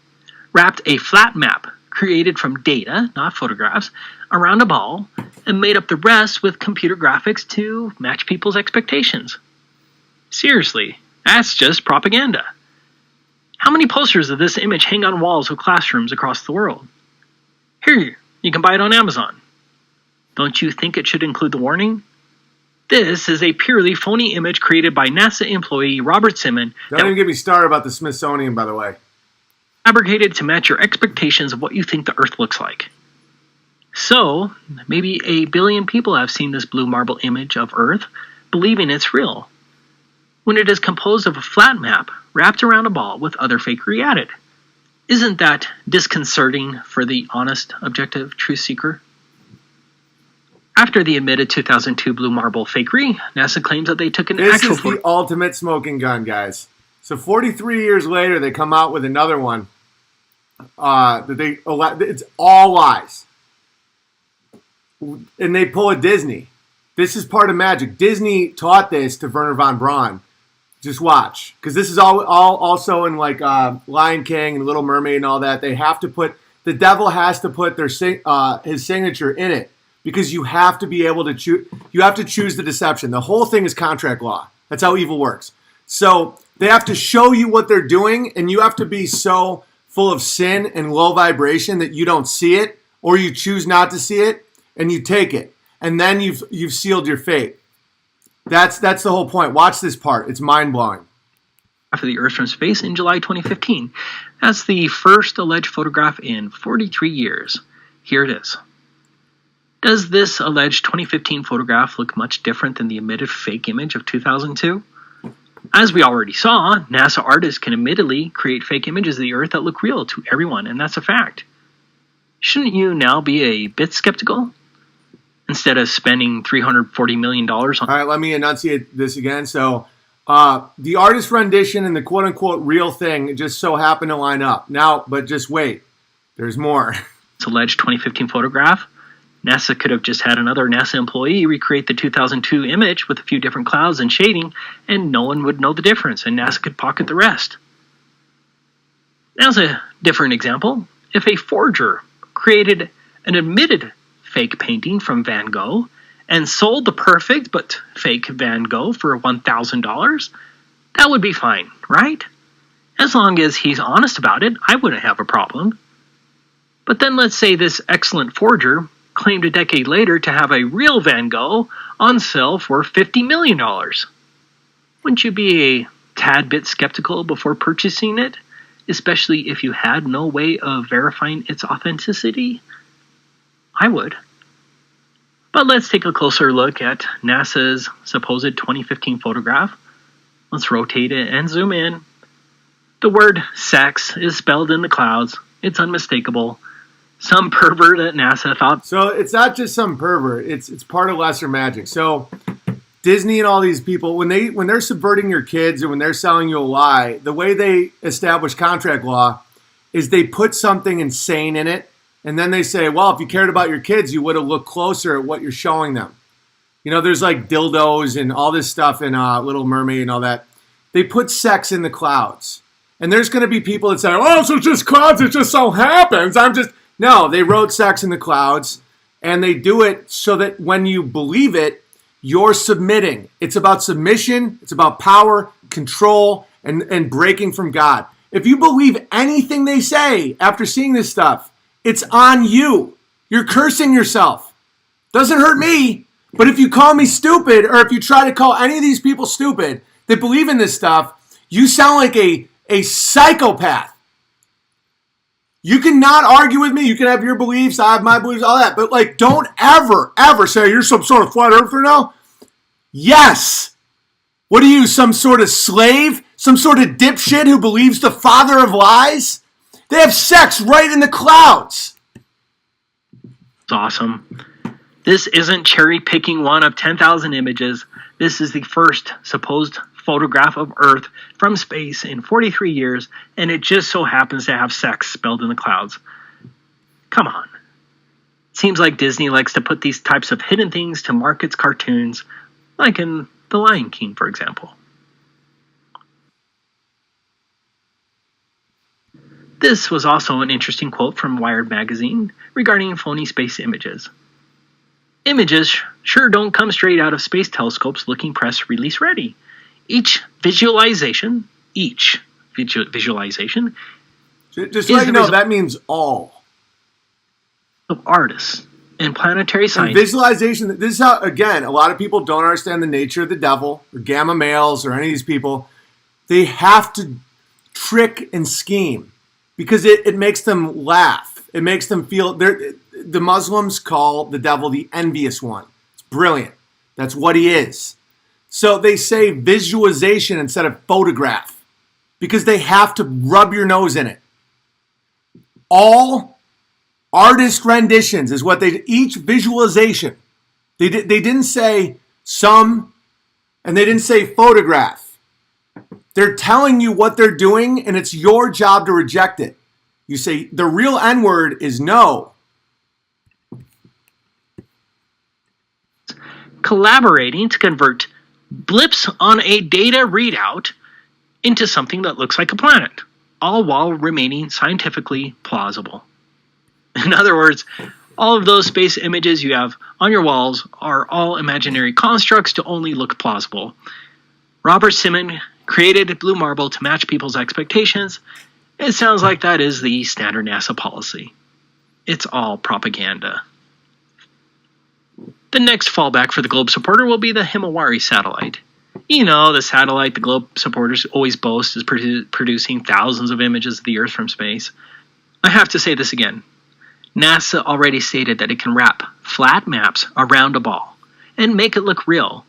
wrapped a flat map, created from data, not photographs, around a ball, and made up the rest with computer graphics to match people's expectations. Seriously, that's just propaganda. How many posters of this image hang on walls of classrooms across the world? Here, you can buy it on Amazon. Don't you think it should include the warning? This is a purely phony image created by NASA employee Robert Simon.
Don't even get me started about the Smithsonian, by the way.
Fabricated to match your expectations of what you think the Earth looks like. So, maybe 1 billion people have seen this blue marble image of Earth, believing it's real, when it is composed of a flat map wrapped around a ball with other fakery added. Isn't that disconcerting for the honest, objective truth seeker? After the admitted 2002 blue marble fakery, NASA claims that they took an actual
photo. This is the ultimate smoking gun, guys. So 43 years later, they come out with another one. It's all lies. And they pull a Disney. This is part of magic. Disney taught this to Wernher von Braun. Just watch, because this is all also in like Lion King and Little Mermaid and all that. They have to put, the devil has to put their his signature in it, because you have to be able to choose. You have to choose the deception. The whole thing is contract law. That's how evil works. So they have to show you what they're doing, and you have to be so full of sin and low vibration that you don't see it, or you choose not to see it, and you take it, and then you've sealed your fate. That's the whole point. Watch this part. It's mind-blowing.
Of the Earth from space in July 2015. That's the first alleged photograph in 43 years. Here it is. Does this alleged 2015 photograph look much different than the admitted fake image of 2002? As we already saw, NASA artists can admittedly create fake images of the Earth that look real to everyone, and that's a fact. Shouldn't you now be a bit skeptical? Instead of spending $340 million on...
All right, let me enunciate this again. So the artist rendition and the quote-unquote real thing just so happen to line up. Now, but just wait. There's more.
This alleged 2015 photograph. NASA could have just had another NASA employee recreate the 2002 image with a few different clouds and shading, and no one would know the difference, and NASA could pocket the rest. Now's a different example. If a forger created an admitted fake painting from Van Gogh and sold the perfect but fake Van Gogh for $1,000, that would be fine, right? As long as he's honest about it, I wouldn't have a problem. But then let's say this excellent forger claimed a decade later to have a real Van Gogh on sale for $50 million. Wouldn't you be a tad bit skeptical before purchasing it, especially if you had no way of verifying its authenticity? I would. But let's take a closer look at NASA's supposed 2015 photograph. Let's rotate it and zoom in. The word sex is spelled in the clouds. It's unmistakable. Some pervert at NASA thought...
So it's not just some pervert. It's part of lesser magic. So Disney and all these people, when they're subverting your kids or when they're selling you a lie, the way they establish contract law is they put something insane in it, and then they say, well, if you cared about your kids, you would have looked closer at what you're showing them. You know, there's like dildos and all this stuff in Little Mermaid and all that. They put sex in the clouds. And there's going to be people that say, oh, so it's just clouds, it just so happens. No, they wrote sex in the clouds, and they do it so that when you believe it, you're submitting. It's about submission, it's about power, control, and breaking from God. If you believe anything they say after seeing this stuff, it's on you. You're cursing yourself. Doesn't hurt me, but if you call me stupid, or if you try to call any of these people stupid that believe in this stuff, you sound like a psychopath. You cannot argue with me. You can have your beliefs. I have my beliefs, all that. But like, don't ever say you're some sort of flat earther now. Yes. What are you, some sort of slave? Some sort of dipshit who believes the father of lies? They have sex right in the clouds.
It's awesome. This isn't cherry picking one of 10,000 images. This is the first supposed photograph of Earth from space in 43 years, and it just so happens to have sex spelled in the clouds. Come on. Seems like Disney likes to put these types of hidden things to mark its cartoons, like in The Lion King, for example. This was also an interesting quote from Wired magazine regarding phony space images. Images sure don't come straight out of space telescopes looking press release ready. Each visualization,
just let you know, that means all
of artists and planetary scientists.
And visualization, this is how, again, a lot of people don't understand the nature of the devil or gamma males or any of these people. They have to trick and scheme because it makes them laugh. It makes them feel, the Muslims call the devil the envious one. It's brilliant. That's what he is. So they say visualization instead of photograph because they have to rub your nose in it. All artist renditions is what each visualization. They didn't say some, and they didn't say photograph. They're telling you what they're doing, and it's your job to reject it. You say the real N-word is no.
Collaborating to convert blips on a data readout into something that looks like a planet, all while remaining scientifically plausible. In other words, all of those space images you have on your walls are all imaginary constructs to only look plausible. Robert Simon created Blue Marble to match people's expectations. It sounds like that is the standard NASA policy. It's all propaganda. The next fallback for the globe supporter will be the Himawari satellite. You know, the satellite the globe supporters always boast is producing thousands of images of the Earth from space. I have to say this again. NASA already stated that it can wrap flat maps around a ball and make it look real.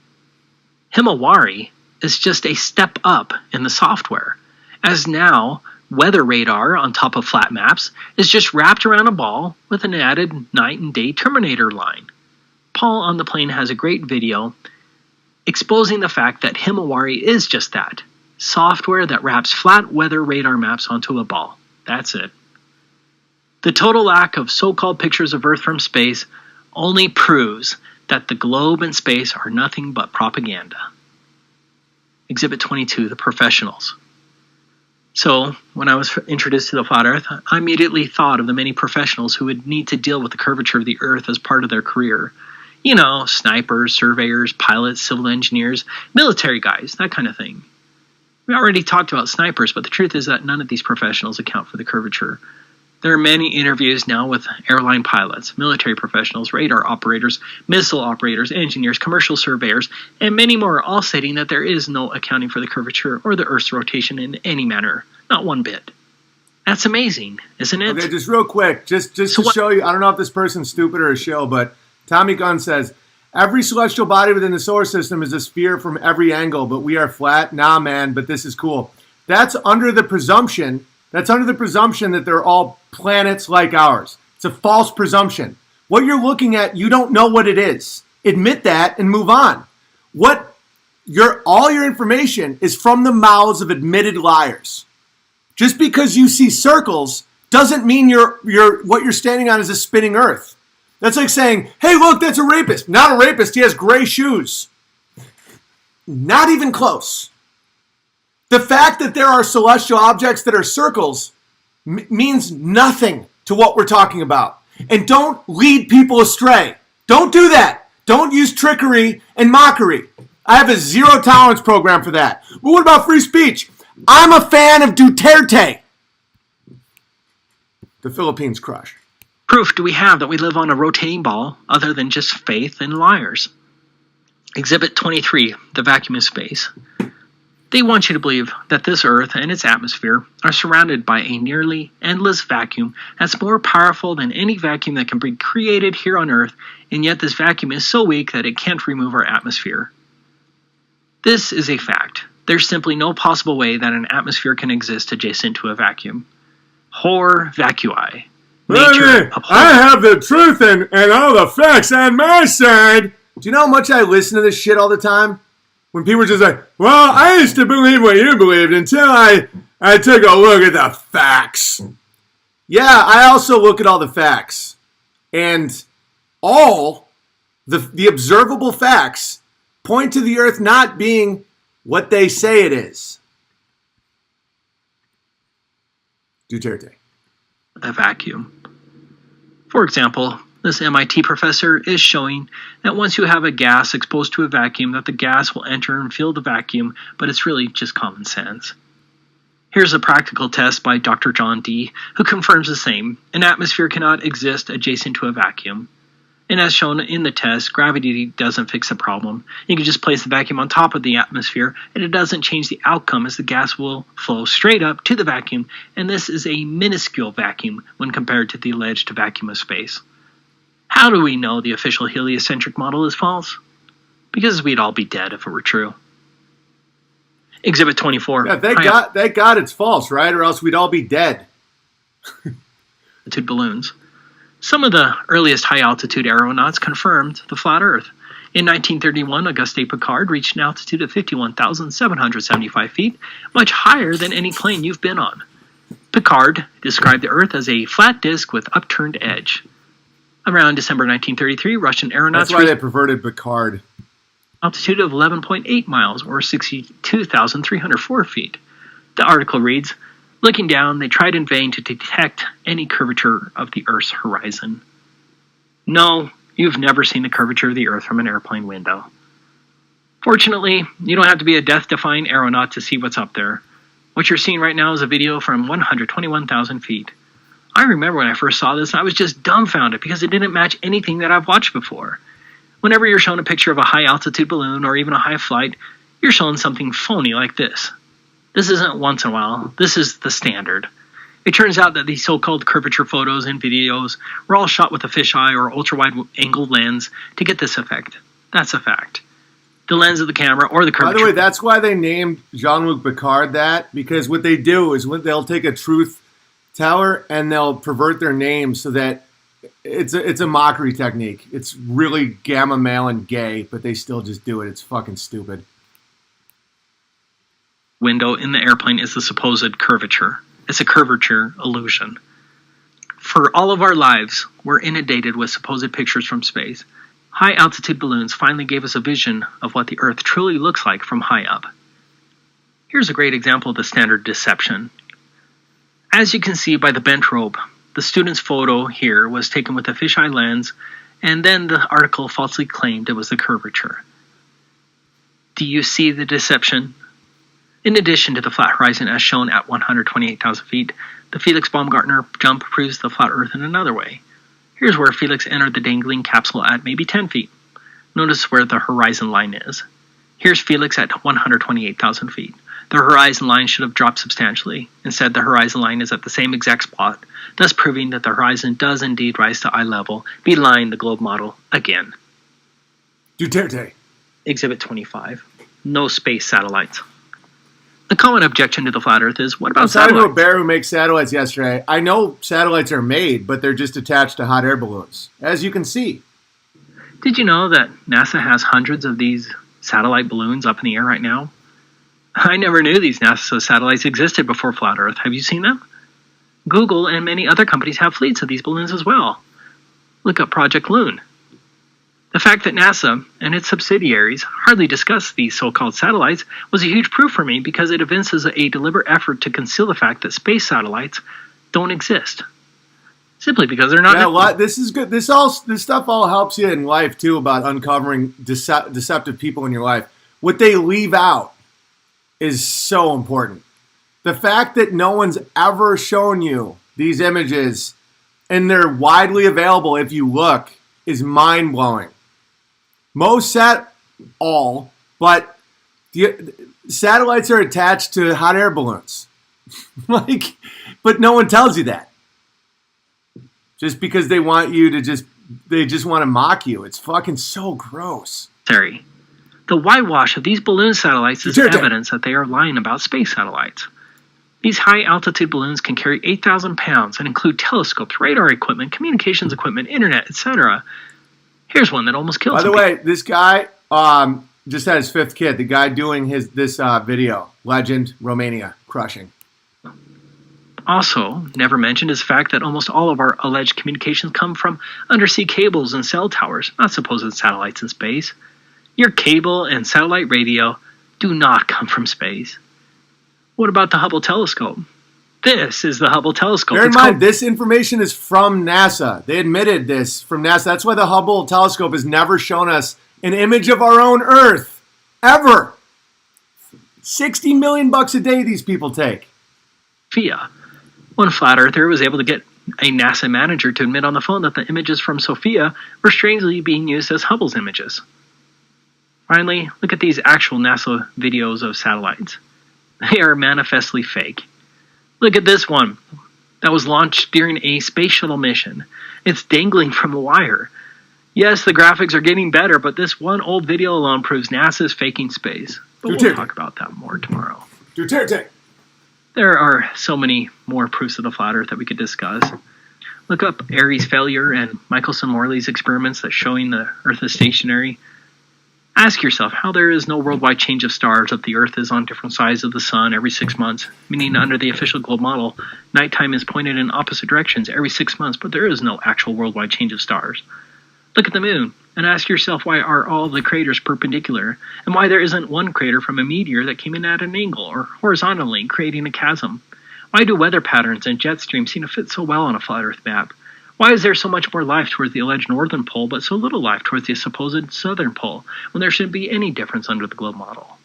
Himawari is just a step up in the software, as now weather radar on top of flat maps is just wrapped around a ball with an added night and day terminator line. Paul on the Plane has a great video exposing the fact that Himawari is just that. Software that wraps flat weather radar maps onto a ball. That's it. The total lack of so-called pictures of Earth from space only proves that the globe and space are nothing but propaganda. Exhibit 22, the professionals. So, when I was introduced to the flat Earth, I immediately thought of the many professionals who would need to deal with the curvature of the Earth as part of their career. You know, snipers, surveyors, pilots, civil engineers, military guys, that kind of thing. We already talked about snipers, but the truth is that none of these professionals account for the curvature. There are many interviews now with airline pilots, military professionals, radar operators, missile operators, engineers, commercial surveyors, and many more, all stating that there is no accounting for the curvature or the Earth's rotation in any manner, not one bit. That's amazing, isn't it?
Okay, just real quick, just to show you, I don't know if this person's stupid or a shill, but Tommy Gunn says, every celestial body within the solar system is a sphere from every angle, but we are flat. Nah, man, but this is cool. That's under the presumption that they're all planets like ours. It's a false presumption. What you're looking at, you don't know what it is. Admit that and move on. All your information is from the mouths of admitted liars. Just because you see circles doesn't mean what you're standing on is a spinning Earth. That's like saying, hey, look, that's a rapist. Not a rapist, he has gray shoes. Not even close. The fact that there are celestial objects that are circles means nothing to what we're talking about. And don't lead people astray. Don't do that. Don't use trickery and mockery. I have a zero tolerance program for that. But what about free speech? I'm a fan of Duterte. The Philippines crush.
Proof do we have that we live on a rotating ball other than just faith and liars? Exhibit 23, the vacuum of space. They want you to believe that this Earth and its atmosphere are surrounded by a nearly endless vacuum that's more powerful than any vacuum that can be created here on Earth, and yet this vacuum is so weak that it can't remove our atmosphere. This is a fact. There's simply no possible way that an atmosphere can exist adjacent to a vacuum. Hor vacui. Nature
I have the truth and all the facts on my side. Do you know how much I listen to this shit all the time? When people are just like, well, I used to believe what you believed until I took a look at the facts. Yeah, I also look at all the facts. And all the observable facts point to the Earth not being what they say it is. Duterte.
The vacuum. For example, this MIT professor is showing that once you have a gas exposed to a vacuum, that the gas will enter and fill the vacuum, but it's really just common sense. Here's a practical test by Dr. John D., who confirms the same. An atmosphere cannot exist adjacent to a vacuum. And as shown in the test, gravity doesn't fix the problem. You can just place the vacuum on top of the atmosphere, and it doesn't change the outcome, as the gas will flow straight up to the vacuum, and this is a minuscule vacuum when compared to the alleged vacuum of space. How do we know the official heliocentric model is false? Because we'd all be dead if it were true. Exhibit 24.
Yeah, thank God it's false, right? Or else we'd all be dead.
Altitude balloons. Some of the earliest high-altitude aeronauts confirmed the flat Earth. In 1931, Auguste Piccard reached an altitude of 51,775 feet, much higher than any plane you've been on. Piccard described the Earth as a flat disk with upturned edge. Around December 1933, Russian aeronauts
That's why they perverted Piccard.
Altitude of 11.8 miles, or 62,304 feet. The article reads, looking down, they tried in vain to detect any curvature of the Earth's horizon. No, you've never seen the curvature of the Earth from an airplane window. Fortunately, you don't have to be a death-defying aeronaut to see what's up there. What you're seeing right now is a video from 121,000 feet. I remember when I first saw this, I was just dumbfounded because it didn't match anything that I've watched before. Whenever you're shown a picture of a high-altitude balloon or even a high flight, you're shown something phony like this. This isn't once in a while. This is the standard. It turns out that these so-called curvature photos and videos were all shot with a fisheye or ultra-wide-angle lens to get this effect. That's a fact. The lens of the camera or the curvature...
By the way, that's why they named Jean-Luc Picard that, because what they do is they'll take a truth teller and they'll pervert their name so that it's a mockery technique. It's really gamma male and gay, but they still just do it. It's fucking stupid.
Window in the airplane is the supposed curvature. It's a curvature illusion. For all of our lives, we're inundated with supposed pictures from space. High-altitude balloons finally gave us a vision of what the Earth truly looks like from high up. Here's a great example of the standard deception. As you can see by the bent rope, the student's photo here was taken with a fisheye lens, and then the article falsely claimed it was the curvature. Do you see the deception? In addition to the flat horizon as shown at 128,000 feet, the Felix-Baumgartner jump proves the flat Earth in another way. Here's where Felix entered the dangling capsule at maybe 10 feet. Notice where the horizon line is. Here's Felix at 128,000 feet. The horizon line should have dropped substantially. Instead, the horizon line is at the same exact spot, thus proving that the horizon does indeed rise to eye level, belying the globe model again.
Duterte.
Exhibit 25. No space satellites. The common objection to the flat Earth is, what
I
about
was talking to a
satellites?
bear who makes satellites yesterday. I know satellites are made, but they're just attached to hot air balloons, as you can see.
Did you know that NASA has hundreds of these satellite balloons up in the air right now? I never knew these NASA satellites existed before flat Earth. Have you seen them? Google and many other companies have fleets of these balloons as well. Look up Project Loon. The fact that NASA and its subsidiaries hardly discuss these so-called satellites was a huge proof for me because it evinces a deliberate effort to conceal the fact that space satellites don't exist. Simply because they're not...
Yeah, this is good. This stuff all helps you in life, too, about uncovering deceptive people in your life. What they leave out is so important. The fact that no one's ever shown you these images and they're widely available if you look is mind-blowing. But the satellites are attached to hot air balloons. But no one tells you that. Just because they want you to they just want to mock you. It's fucking so gross.
Sorry. The whitewash of these balloon satellites is evidence that they are lying about space satellites. These high-altitude balloons can carry 8,000 pounds and include telescopes, radar equipment, communications equipment, internet, etc. Here's one that almost killed
By the
some
way, this guy just had his 5th kid. The guy doing this video, Legend, Romania, crushing.
Also, never mentioned is the fact that almost all of our alleged communications come from undersea cables and cell towers, not supposed satellites in space. Your cable and satellite radio do not come from space. What about the Hubble telescope? This is the Hubble telescope.
Bear in mind, this information is from NASA. They admitted this from NASA. That's why the Hubble telescope has never shown us an image of our own Earth. Ever. $60 million a day these people take.
Sophia. One flat earther was able to get a NASA manager to admit on the phone that the images from Sophia were strangely being used as Hubble's images. Finally, look at these actual NASA videos of satellites. They are manifestly fake. Look at this one that was launched during a space shuttle mission. It's dangling from a wire. Yes, the graphics are getting better, but this one old video alone proves NASA is faking space. But we'll talk about that more tomorrow.
Duterte.
There are so many more proofs of the flat Earth that we could discuss. Look up Airy's failure and Michelson-Morley's experiments that showing the Earth is stationary. Ask yourself how there is no worldwide change of stars if the Earth is on different sides of the Sun every 6 months, meaning under the official globe model, nighttime is pointed in opposite directions every 6 months, but there is no actual worldwide change of stars. Look at the Moon, and ask yourself why are all the craters perpendicular, and why there isn't one crater from a meteor that came in at an angle or horizontally, creating a chasm. Why do weather patterns and jet streams seem to fit so well on a flat Earth map? Why is there so much more life towards the alleged northern pole, but so little life towards the supposed southern pole, when there shouldn't be any difference under the globe model?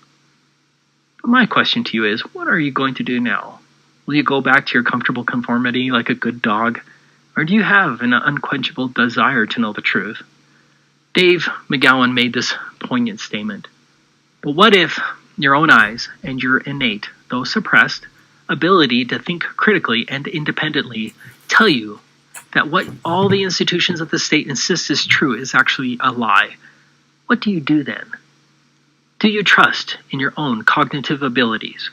But my question to you is, what are you going to do now? Will you go back to your comfortable conformity like a good dog? Or do you have an unquenchable desire to know the truth? Dave McGowan made this poignant statement. But what if your own eyes and your innate, though suppressed, ability to think critically and independently tell you that what all the institutions of the state insist is true is actually a lie? What do you do then? Do you trust in your own cognitive abilities?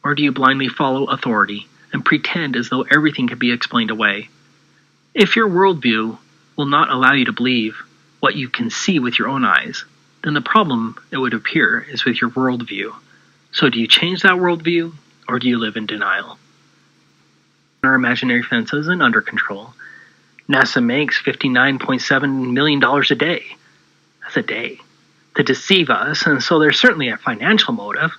Or do you blindly follow authority and pretend as though everything can be explained away? If your worldview will not allow you to believe what you can see with your own eyes, then the problem, it would appear, is with your worldview. So do you change that worldview, or do you live in denial? Our imaginary fence isn't under control. NASA makes $59.7 million a day. That's a day. To deceive us, and so there's certainly a financial motive.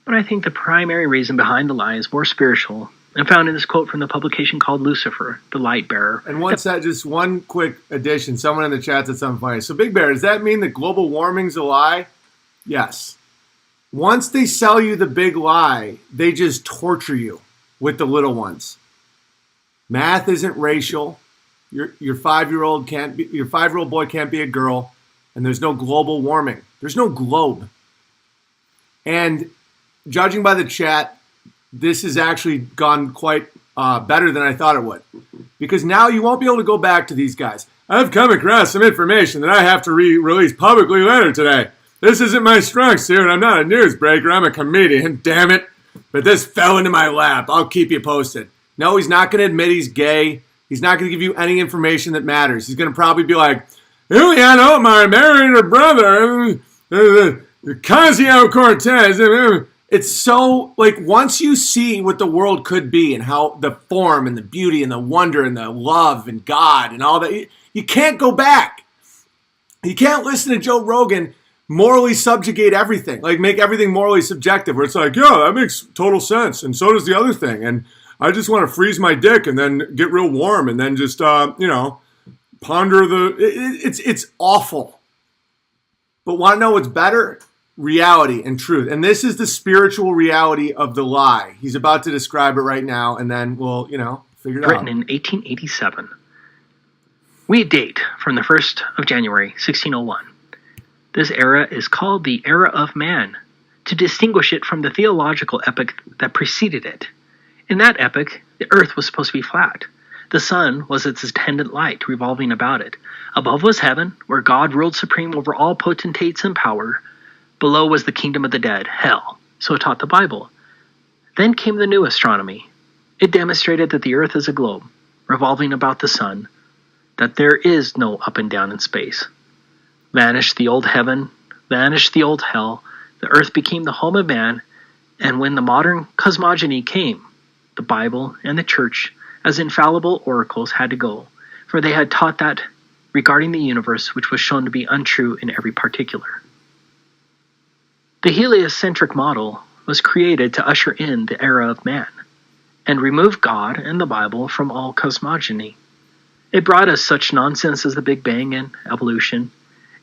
But I think the primary reason behind the lie is more spiritual, and found in this quote from the publication called Lucifer, the Light Bearer.
And just one quick addition. Someone in the chat said something funny. So, Big Bear, does that mean that global warming's a lie? Yes. once they sell you the big lie, they just torture you with the little ones. Math isn't racial. Your 5-year-old boy can't be a girl, and there's no global warming. There's no globe. And judging by the chat, this has actually gone quite better than I thought it would. Because now you won't be able to go back to these guys. I've come across some information that I have to release publicly later today. This isn't my strong suit. I'm not a newsbreaker. I'm a comedian, damn it. But this fell into my lap. I'll keep you posted. No, he's not going to admit he's gay. He's not going to give you any information that matters. He's going to probably be like, Julian Omar married her brother, Ocasio-Cortez. It's so, like, once you see what the world could be and how the form and the beauty and the wonder and the love and God and all that, you can't go back. You can't listen to Joe Rogan morally subjugate everything, like make everything morally subjective, where it's like, yeah, that makes total sense, and so does the other thing, and I just want to freeze my dick and then get real warm and then just, ponder it's awful. But want to know what's better? Reality and truth. And this is the spiritual reality of the lie. He's about to describe it right now, and then we'll, figure it out.
Written in 1887. We date from the 1st of January, 1601. This era is called the Era of Man, to distinguish it from the theological epoch that preceded it. In that epoch, the earth was supposed to be flat. The sun was its attendant light, revolving about it. Above was heaven, where God ruled supreme over all potentates and power. Below was the kingdom of the dead, hell. So taught the Bible. Then came the new astronomy. It demonstrated that the earth is a globe, revolving about the sun, that there is no up and down in space. Vanished the old heaven, vanished the old hell, the earth became the home of man, and when the modern cosmology came, the Bible and the church, as infallible oracles, had to go, for they had taught that regarding the universe which was shown to be untrue in every particular. The heliocentric model was created to usher in the era of man, and remove God and the Bible from all cosmogony. It brought us such nonsense as the Big Bang and evolution.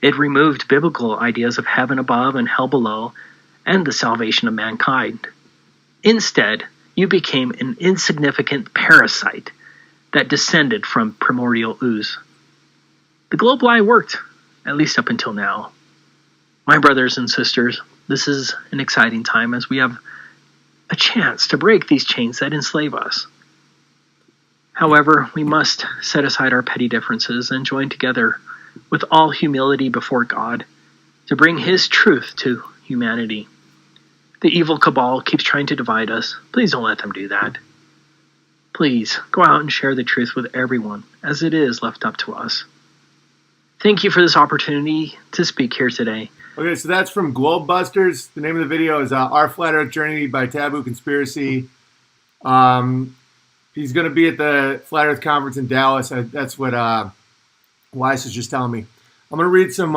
It removed biblical ideas of heaven above and hell below, and the salvation of mankind. Instead, you became an insignificant parasite that descended from primordial ooze. The globe lie worked, at least up until now. My brothers and sisters, this is an exciting time as we have a chance to break these chains that enslave us. However, we must set aside our petty differences and join together with all humility before God to bring His truth to humanity. The evil cabal keeps trying to divide us. Please don't let them do that. Please go out and share the truth with everyone, as it is left up to us. Thank you for this opportunity to speak here today.
Okay, so that's from Globebusters. The name of the video is Our Flat Earth Journey by Taboo Conspiracy. He's going to be at the Flat Earth Conference in Dallas. That's what Weiss is just telling me. I'm going to read some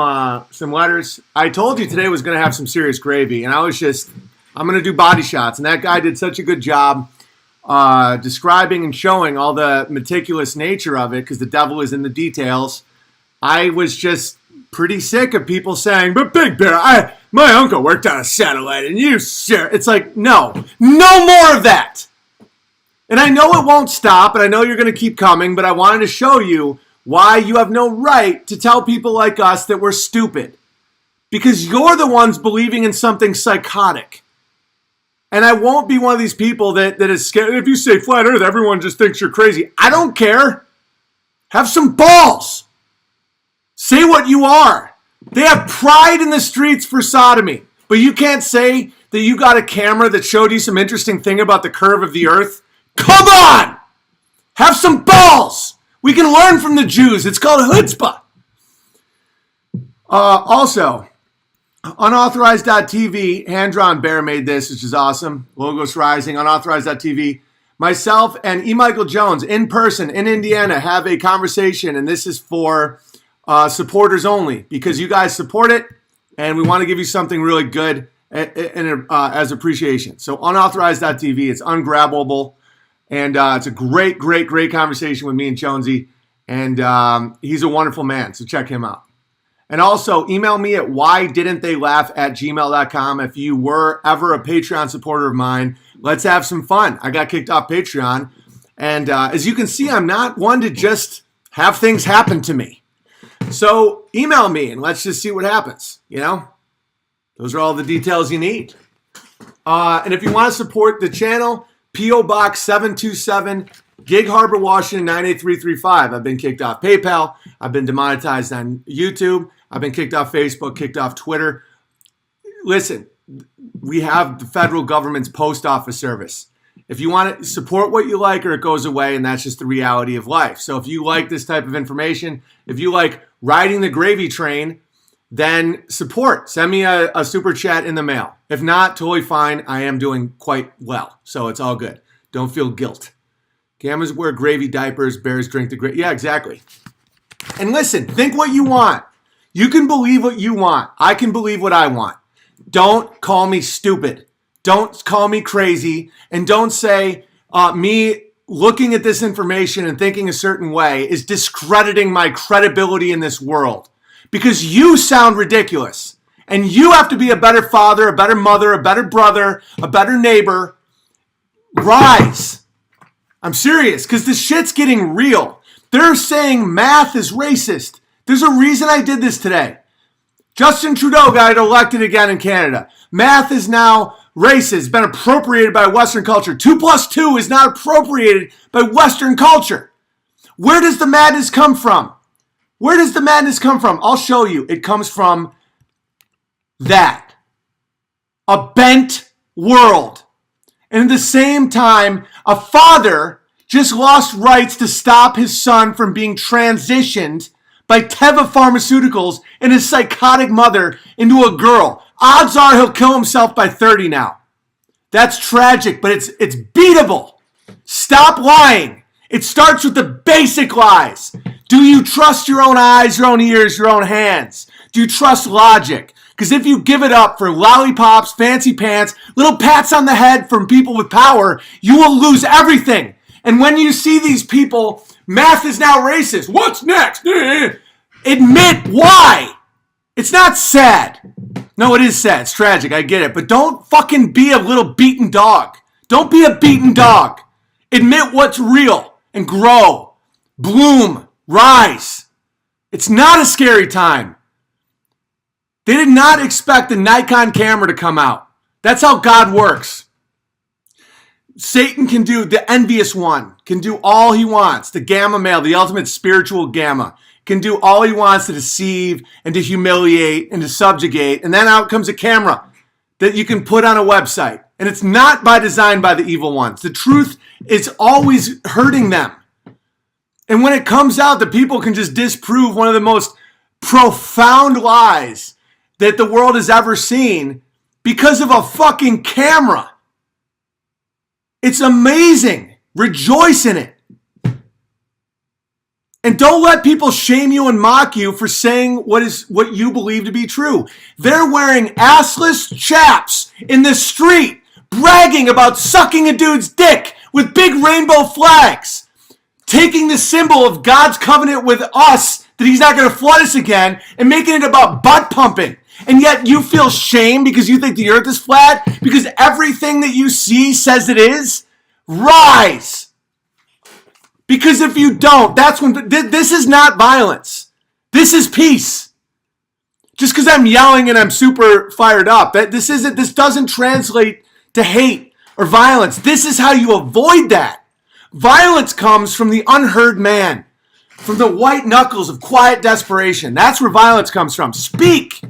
letters. I told you today was going to have some serious gravy, and I'm going to do body shots. And that guy did such a good job describing and showing all the meticulous nature of it, because the devil is in the details. I was just pretty sick of people saying, but Big Bear, my uncle worked on a satellite, and you sure. It's like, no more of that. And I know it won't stop, and I know you're going to keep coming, but I wanted to show you why you have no right to tell people like us that we're stupid. Because you're the ones believing in something psychotic. And I won't be one of these people that is scared. If you say flat earth, everyone just thinks you're crazy. I don't care. Have some balls. Say what you are. They have pride in the streets for sodomy. But you can't say that you got a camera that showed you some interesting thing about the curve of the earth. Come on! Have some balls! We can learn from the Jews. It's called chutzpah. Also, unauthorized.tv, hand-drawn bear made this, which is awesome. Logos Rising, unauthorized.tv. Myself and E. Michael Jones, in person, in Indiana, have a conversation, and this is for supporters only, because you guys support it, and we want to give you something really good as appreciation. So unauthorized.tv, it's ungrabbable. And it's a great conversation with me and Jonesy. And he's a wonderful man, so check him out. And also email me at whydidn'ttheylaugh@gmail.com. If you were ever a Patreon supporter of mine, let's have some fun. I got kicked off Patreon. And as you can see, I'm not one to just have things happen to me. So email me and let's just see what happens. You know, those are all the details you need. And if you want to support the channel, P.O. Box 727, Gig Harbor, Washington 98335. I've been kicked off PayPal. I've been demonetized on YouTube. I've been kicked off Facebook, kicked off Twitter. Listen, we have the federal government's post office service. If you want to support what you like, or it goes away, and that's just the reality of life. So if you like this type of information, if you like riding the gravy train, then support. Send me a super chat in the mail. If not, totally fine. I am doing quite well, so it's all good. Don't feel guilt. Gammas wear gravy diapers, bears drink the gravy. Yeah, exactly. And listen, think what you want. You can believe what you want. I can believe what I want. Don't call me stupid. Don't call me crazy. And don't say me looking at this information and thinking a certain way is discrediting my credibility in this world. Because you sound ridiculous. And you have to be a better father, a better mother, a better brother, a better neighbor. Rise. I'm serious, because this shit's getting real. They're saying math is racist. There's a reason I did this today. Justin Trudeau got elected again in Canada. Math is now racist. It's been appropriated by Western culture. 2 plus 2 is not appropriated by Western culture. Where does the madness come from? Where does the madness come from? I'll show you. It comes from that. A bent world. And at the same time, a father just lost rights to stop his son from being transitioned by Teva Pharmaceuticals and his psychotic mother into a girl. Odds are he'll kill himself by 30 now. That's tragic, but it's beatable. Stop lying. It starts with the basic lies. Do you trust your own eyes, your own ears, your own hands? Do you trust logic? Because if you give it up for lollipops, fancy pants, little pats on the head from people with power, you will lose everything. And when you see these people, math is now racist. What's next? Admit why. It's not sad. No, it is sad. It's tragic. I get it. But don't fucking be a little beaten dog. Don't be a beaten dog. Admit what's real and grow. Bloom. Rise. It's not a scary time. They did not expect the Nikon camera to come out. That's how God works. Satan can do, the envious one, can do all he wants. The gamma male, the ultimate spiritual gamma, can do all he wants to deceive and to humiliate and to subjugate. And then out comes a camera that you can put on a website. And it's not by design by the evil ones. The truth is always hurting them. And when it comes out, the people can just disprove one of the most profound lies that the world has ever seen because of a fucking camera. It's amazing. Rejoice in it. And don't let people shame you and mock you for saying what you believe to be true. They're wearing assless chaps in the street, bragging about sucking a dude's dick with big rainbow flags, taking the symbol of God's covenant with us, that he's not going to flood us again, and making it about butt pumping. And yet you feel shame because you think the earth is flat, because everything that you see says it is. Rise. Because if you don't, that's when, this is not violence. This is peace. Just because I'm yelling and I'm super fired up, this doesn't translate to hate or violence. This is how you avoid that. Violence comes from the unheard man, from the white knuckles of quiet desperation. That's where violence comes from. Speak.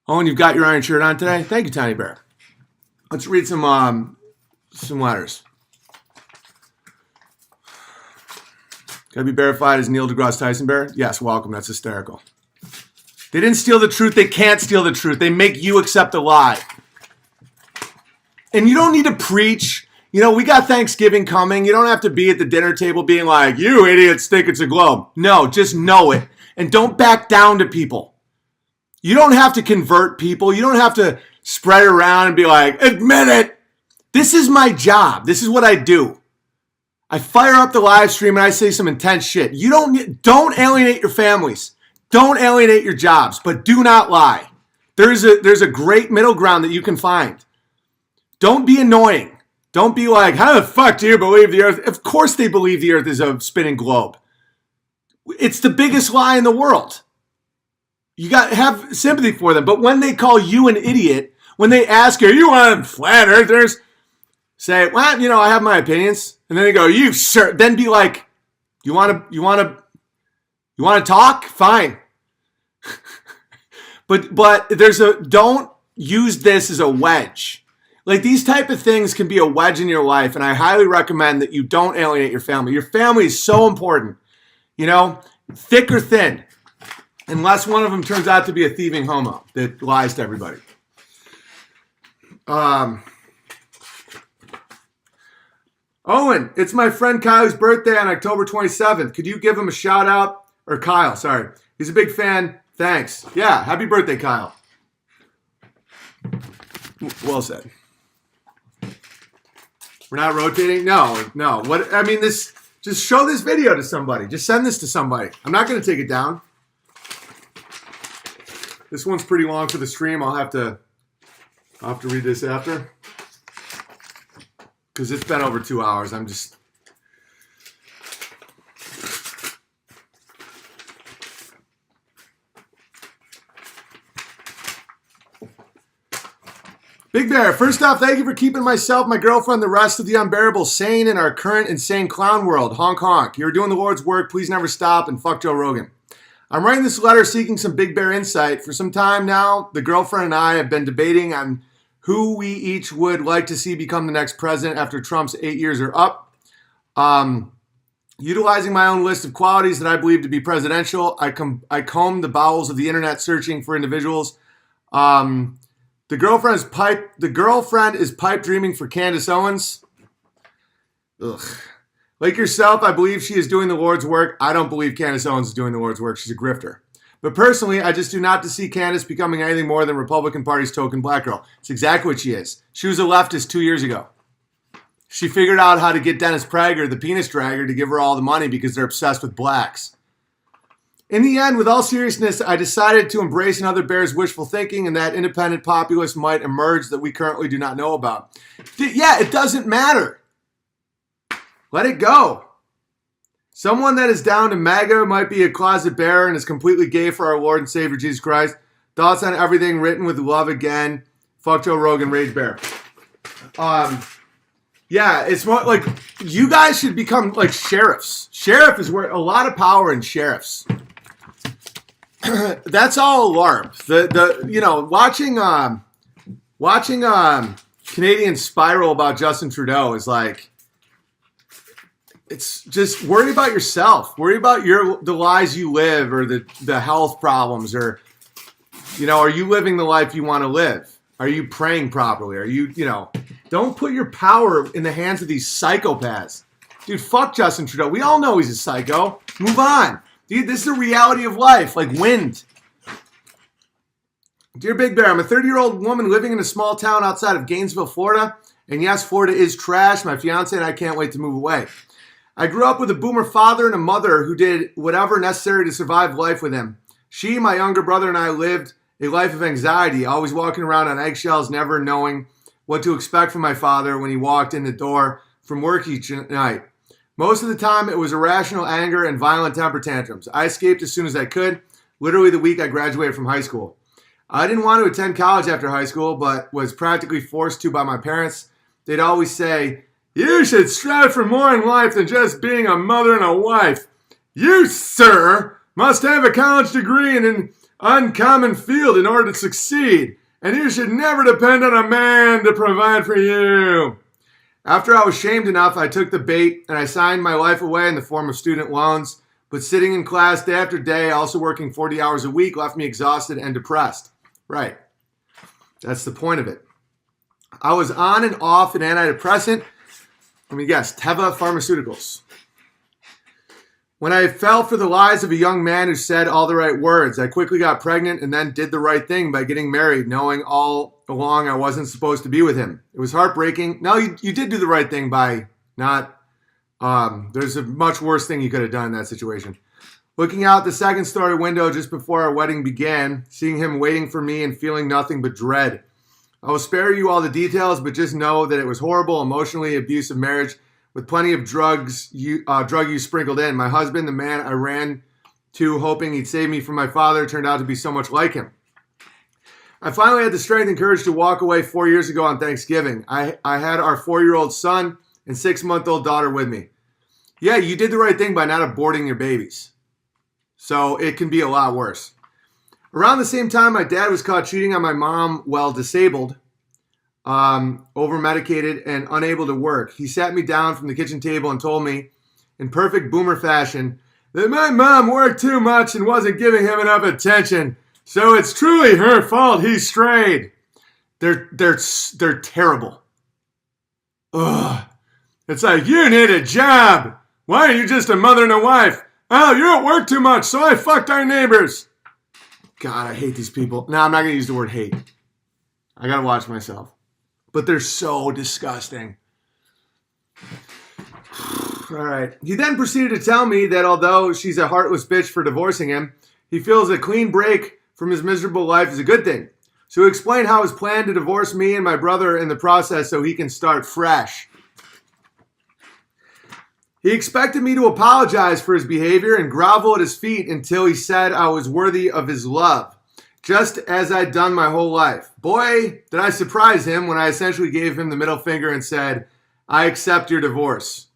Owen, you've got your iron shirt on today? Thank you, Tiny Bear. Let's read some letters. Gotta be verified as Neil deGrasse Tyson Bear? Yes, welcome. That's hysterical. They didn't steal the truth. They can't steal the truth. They make you accept a lie. And you don't need to preach. You know, we got Thanksgiving coming. You don't have to be at the dinner table being like, you idiots think it's a globe. No, just know it. And don't back down to people. You don't have to convert people. You don't have to spread it around and be like, admit it. This is my job. This is what I do. I fire up the live stream and I say some intense shit. You don't alienate your families. don't alienate your jobs, but do not lie. There's a great middle ground that you can find. Don't be annoying. Don't be like, how the fuck do you believe the earth? Of course they believe the earth is a spinning globe. It's the biggest lie in the world. You got to have sympathy for them. But when they call you an idiot, when they ask you, are you on flat earthers? Say, well, you know, I have my opinions. And then they go, you sure? Then be like, you want to talk? Fine. but don't use this as a wedge. Like, these type of things can be a wedge in your life, and I highly recommend that you don't alienate your family. Your family is so important, you know, thick or thin, unless one of them turns out to be a thieving homo that lies to everybody. Owen, it's my friend Kyle's birthday on October 27th. Could you give him a shout out? Or Kyle, sorry. He's a big fan. Thanks. Yeah, happy birthday, Kyle. Well said. We're not rotating? No. What? I mean, this. Just show this video to somebody. Just send this to somebody. I'm not going to take it down. This one's pretty long for the stream. I'll have to read this after. Because it's been over 2 hours. I'm just... Big Bear, first off, thank you for keeping myself, my girlfriend, the rest of the unbearable sane in our current insane clown world. Honk honk. You're doing the Lord's work. Please never stop, and fuck Joe Rogan. I'm writing this letter seeking some Big Bear insight. For some time now, the girlfriend and I have been debating on who we each would like to see become the next president after Trump's 8 years are up. Utilizing my own list of qualities that I believe to be presidential, I combed the bowels of the internet searching for individuals. The girlfriend is pipe dreaming for Candace Owens. Ugh. Like yourself, I believe she is doing the Lord's work. I don't believe Candace Owens is doing the Lord's work. She's a grifter. But personally, I just do not to see Candace becoming anything more than Republican Party's token black girl. It's exactly what she is. She was a leftist 2 years ago. She figured out how to get Dennis Prager, the penis dragger, to give her all the money because they're obsessed with blacks. In the end, with all seriousness, I decided to embrace another bear's wishful thinking and that independent populace might emerge that we currently do not know about. Yeah, it doesn't matter. Let it go. Someone that is down to MAGA might be a closet bear and is completely gay for our Lord and Savior Jesus Christ. Thoughts on everything written with love again. Fuck Joe Rogan, Rage Bear. Yeah, it's more like you guys should become like sheriffs. Sheriff is where a lot of power in sheriffs. That's all LARP. Watching Canadian Spiral about Justin Trudeau is like, it's just worry about yourself. Worry about the lies you live or the health problems or, are you living the life you want to live? Are you praying properly? Are you, don't put your power in the hands of these psychopaths. Dude, fuck Justin Trudeau. We all know he's a psycho. Move on. Dude, this is the reality of life, like wind. Dear Big Bear, I'm a 30-year-old woman living in a small town outside of Gainesville, Florida. And yes, Florida is trash. My fiance and I can't wait to move away. I grew up with a boomer father and a mother who did whatever necessary to survive life with him. She, my younger brother, and I lived a life of anxiety, always walking around on eggshells, never knowing what to expect from my father when he walked in the door from work each night. Most of the time, it was irrational anger and violent temper tantrums. I escaped as soon as I could, literally the week I graduated from high school. I didn't want to attend college after high school, but was practically forced to by my parents. They'd always say, you should strive for more in life than just being a mother and a wife. You, sir, must have a college degree in an uncommon field in order to succeed, and you should never depend on a man to provide for you. After I was shamed enough, I took the bait and I signed my life away in the form of student loans. But sitting in class day after day, also working 40 hours a week, left me exhausted and depressed. Right. That's the point of it. I was on and off an antidepressant. Let me guess, Teva Pharmaceuticals. When I fell for the lies of a young man who said all the right words, I quickly got pregnant and then did the right thing by getting married, knowing all along I wasn't supposed to be with him. It was heartbreaking. No, you did do the right thing by not... there's a much worse thing you could have done in that situation. Looking out the second story window just before our wedding began, seeing him waiting for me and feeling nothing but dread. I will spare you all the details, but just know that it was horrible, emotionally abusive marriage with plenty of drug use sprinkled in. My husband, the man I ran to hoping he'd save me from my father, turned out to be so much like him. I finally had the strength and courage to walk away 4 years ago on Thanksgiving. I had our 4-year-old son and 6-month-old daughter with me. Yeah, you did the right thing by not aborting your babies. So it can be a lot worse. Around the same time, my dad was caught cheating on my mom while disabled, over-medicated, and unable to work. He sat me down from the kitchen table and told me, in perfect boomer fashion, that my mom worked too much and wasn't giving him enough attention. So it's truly her fault he strayed. They're terrible. Ugh. It's like, you need a job. Why are you just a mother and a wife? Oh, you're at work too much, so I fucked our neighbors. God, I hate these people. No, I'm not going to use the word hate. I got to watch myself. But they're so disgusting. All right. He then proceeded to tell me that although she's a heartless bitch for divorcing him, he feels a clean break from his miserable life is a good thing. So he explained how his plan to divorce me and my brother in the process so he can start fresh. He expected me to apologize for his behavior and grovel at his feet until he said I was worthy of his love, just as I'd done my whole life. Boy, did I surprise him when I essentially gave him the middle finger and said, I accept your divorce.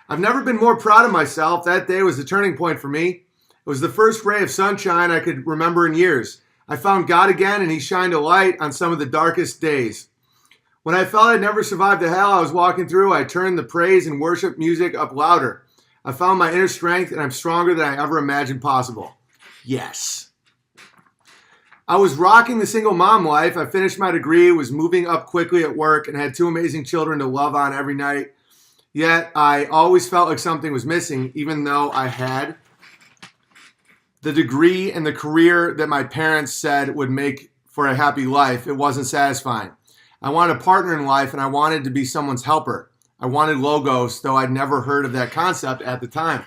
I've never been more proud of myself. That day was the turning point for me. It was the first ray of sunshine I could remember in years. I found God again, and he shined a light on some of the darkest days. When I felt I'd never survive the hell I was walking through, I turned the praise and worship music up louder. I found my inner strength, and I'm stronger than I ever imagined possible. Yes. I was rocking the single mom life. I finished my degree, was moving up quickly at work, and had 2 amazing children to love on every night. Yet I always felt like something was missing, even though I had the degree and the career that my parents said would make for a happy life. It wasn't satisfying. I wanted a partner in life, and I wanted to be someone's helper. I wanted logos, though I'd never heard of that concept at the time.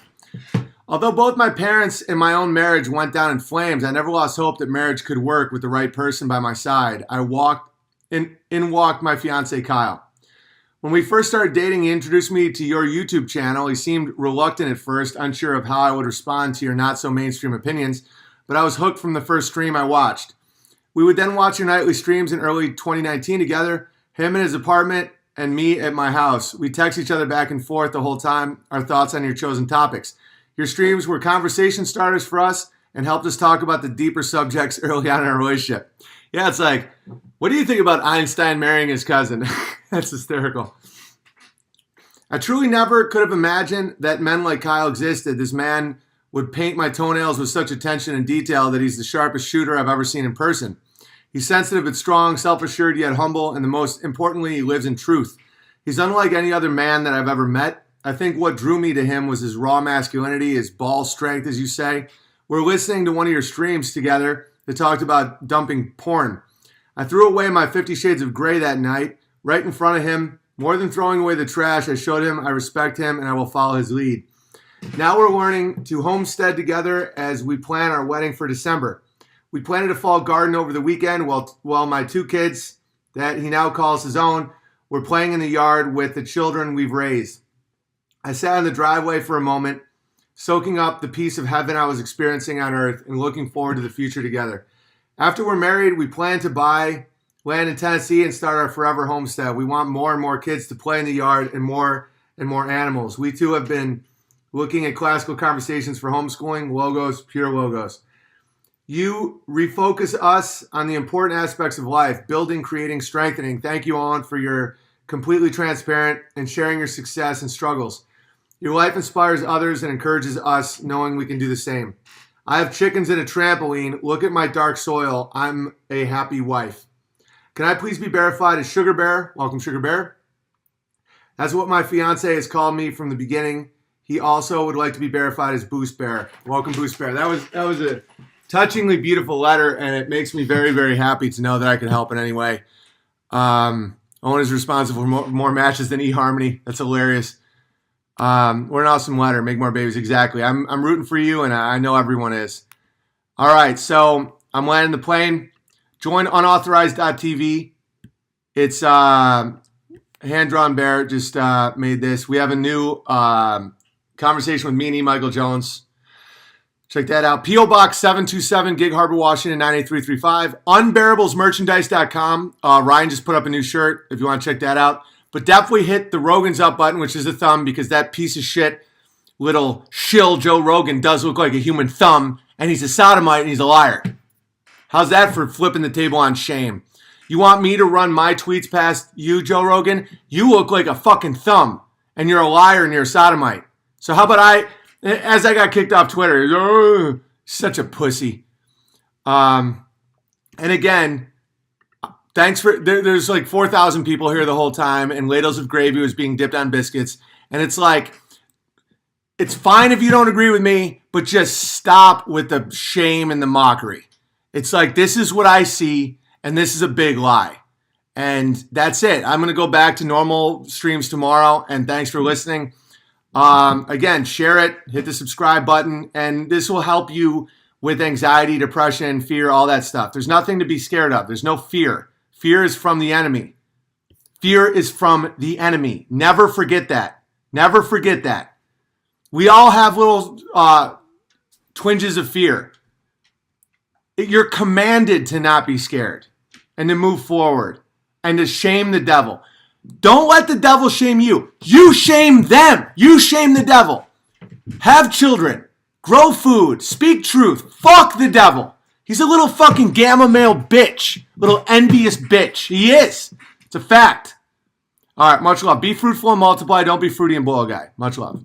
Although both my parents and my own marriage went down in flames, I never lost hope that marriage could work with the right person by my side. Walked my fiance, Kyle. When we first started dating, he introduced me to your YouTube channel. He seemed reluctant at first, unsure of how I would respond to your not-so-mainstream opinions, but I was hooked from the first stream I watched. We would then watch your nightly streams in early 2019 together, him in his apartment and me at my house. We text each other back and forth the whole time, our thoughts on your chosen topics. Your streams were conversation starters for us and helped us talk about the deeper subjects early on in our relationship. Yeah, it's like, what do you think about Einstein marrying his cousin? That's hysterical. I truly never could have imagined that men like Kyle existed. This man would paint my toenails with such attention and detail that he's the sharpest shooter I've ever seen in person. He's sensitive but strong, self-assured yet humble, and the most importantly, he lives in truth. He's unlike any other man that I've ever met. I think what drew me to him was his raw masculinity, his ball strength, as you say. We're listening to one of your streams together that talked about dumping porn. I threw away my 50 Shades of Grey that night, right in front of him. More than throwing away the trash, I showed him I respect him and I will follow his lead. Now we're learning to homestead together as we plan our wedding for December. We planted a fall garden over the weekend while my 2 kids, that he now calls his own, were playing in the yard with the children we've raised. I sat in the driveway for a moment, soaking up the peace of heaven I was experiencing on earth and looking forward to the future together. After we're married, we plan to buy land in Tennessee and start our forever homestead. We want more and more kids to play in the yard and more animals. We too have been looking at classical conversations for homeschooling, logos, pure logos. You refocus us on the important aspects of life, building, creating, strengthening. Thank you, Owen, for your completely transparent and sharing your success and struggles. Your life inspires others and encourages us, knowing we can do the same. I have chickens and a trampoline. Look at my dark soil. I'm a happy wife. Can I please be verified as Sugar Bear? Welcome, Sugar Bear. That's what my fiance has called me from the beginning. He also would like to be verified as Boost Bear. Welcome, Boost Bear. That was a touchingly beautiful letter, and it makes me very, very happy to know that I can help in any way. Owen is responsible for more matches than eHarmony. That's hilarious. We're an awesome letter. Make more babies. Exactly. I'm rooting for you, and I know everyone is. All right, so I'm landing the plane. Join unauthorized.tv. It's hand-drawn bear. Just made this. We have a new conversation with me and E. Michael Jones. Check that out. P.O. Box 727, Gig Harbor, Washington, 98335. Unbearablesmerchandise.com. Ryan just put up a new shirt if you want to check that out. But definitely hit the Rogan's Up button, which is a thumb, because that piece of shit, little shill Joe Rogan, does look like a human thumb, and he's a sodomite and he's a liar. How's that for flipping the table on shame? You want me to run my tweets past you, Joe Rogan? You look like a fucking thumb, and you're a liar and you're a sodomite. So how about as I got kicked off Twitter, such a pussy. And again, thanks for, there's like 4,000 people here the whole time, and ladles of gravy was being dipped on biscuits. And it's like, it's fine if you don't agree with me, but just stop with the shame and the mockery. It's like, this is what I see, and this is a big lie. And that's it. I'm going to go back to normal streams tomorrow, and thanks for listening. Again, share it, hit the subscribe button, and this will help you with anxiety, depression, fear, all that stuff. There's nothing to be scared of. There's no fear. Fear is from the enemy. Fear is from the enemy. Never forget that. Never forget that. We all have little twinges of fear. You're commanded to not be scared and to move forward and to shame the devil. Don't let the devil shame you. You shame them. You shame the devil. Have children. Grow food. Speak truth. Fuck the devil. He's a little fucking gamma male bitch. Little envious bitch. He is. It's a fact. All right, much love. Be fruitful and multiply. Don't be fruity and blow a guy. Much love.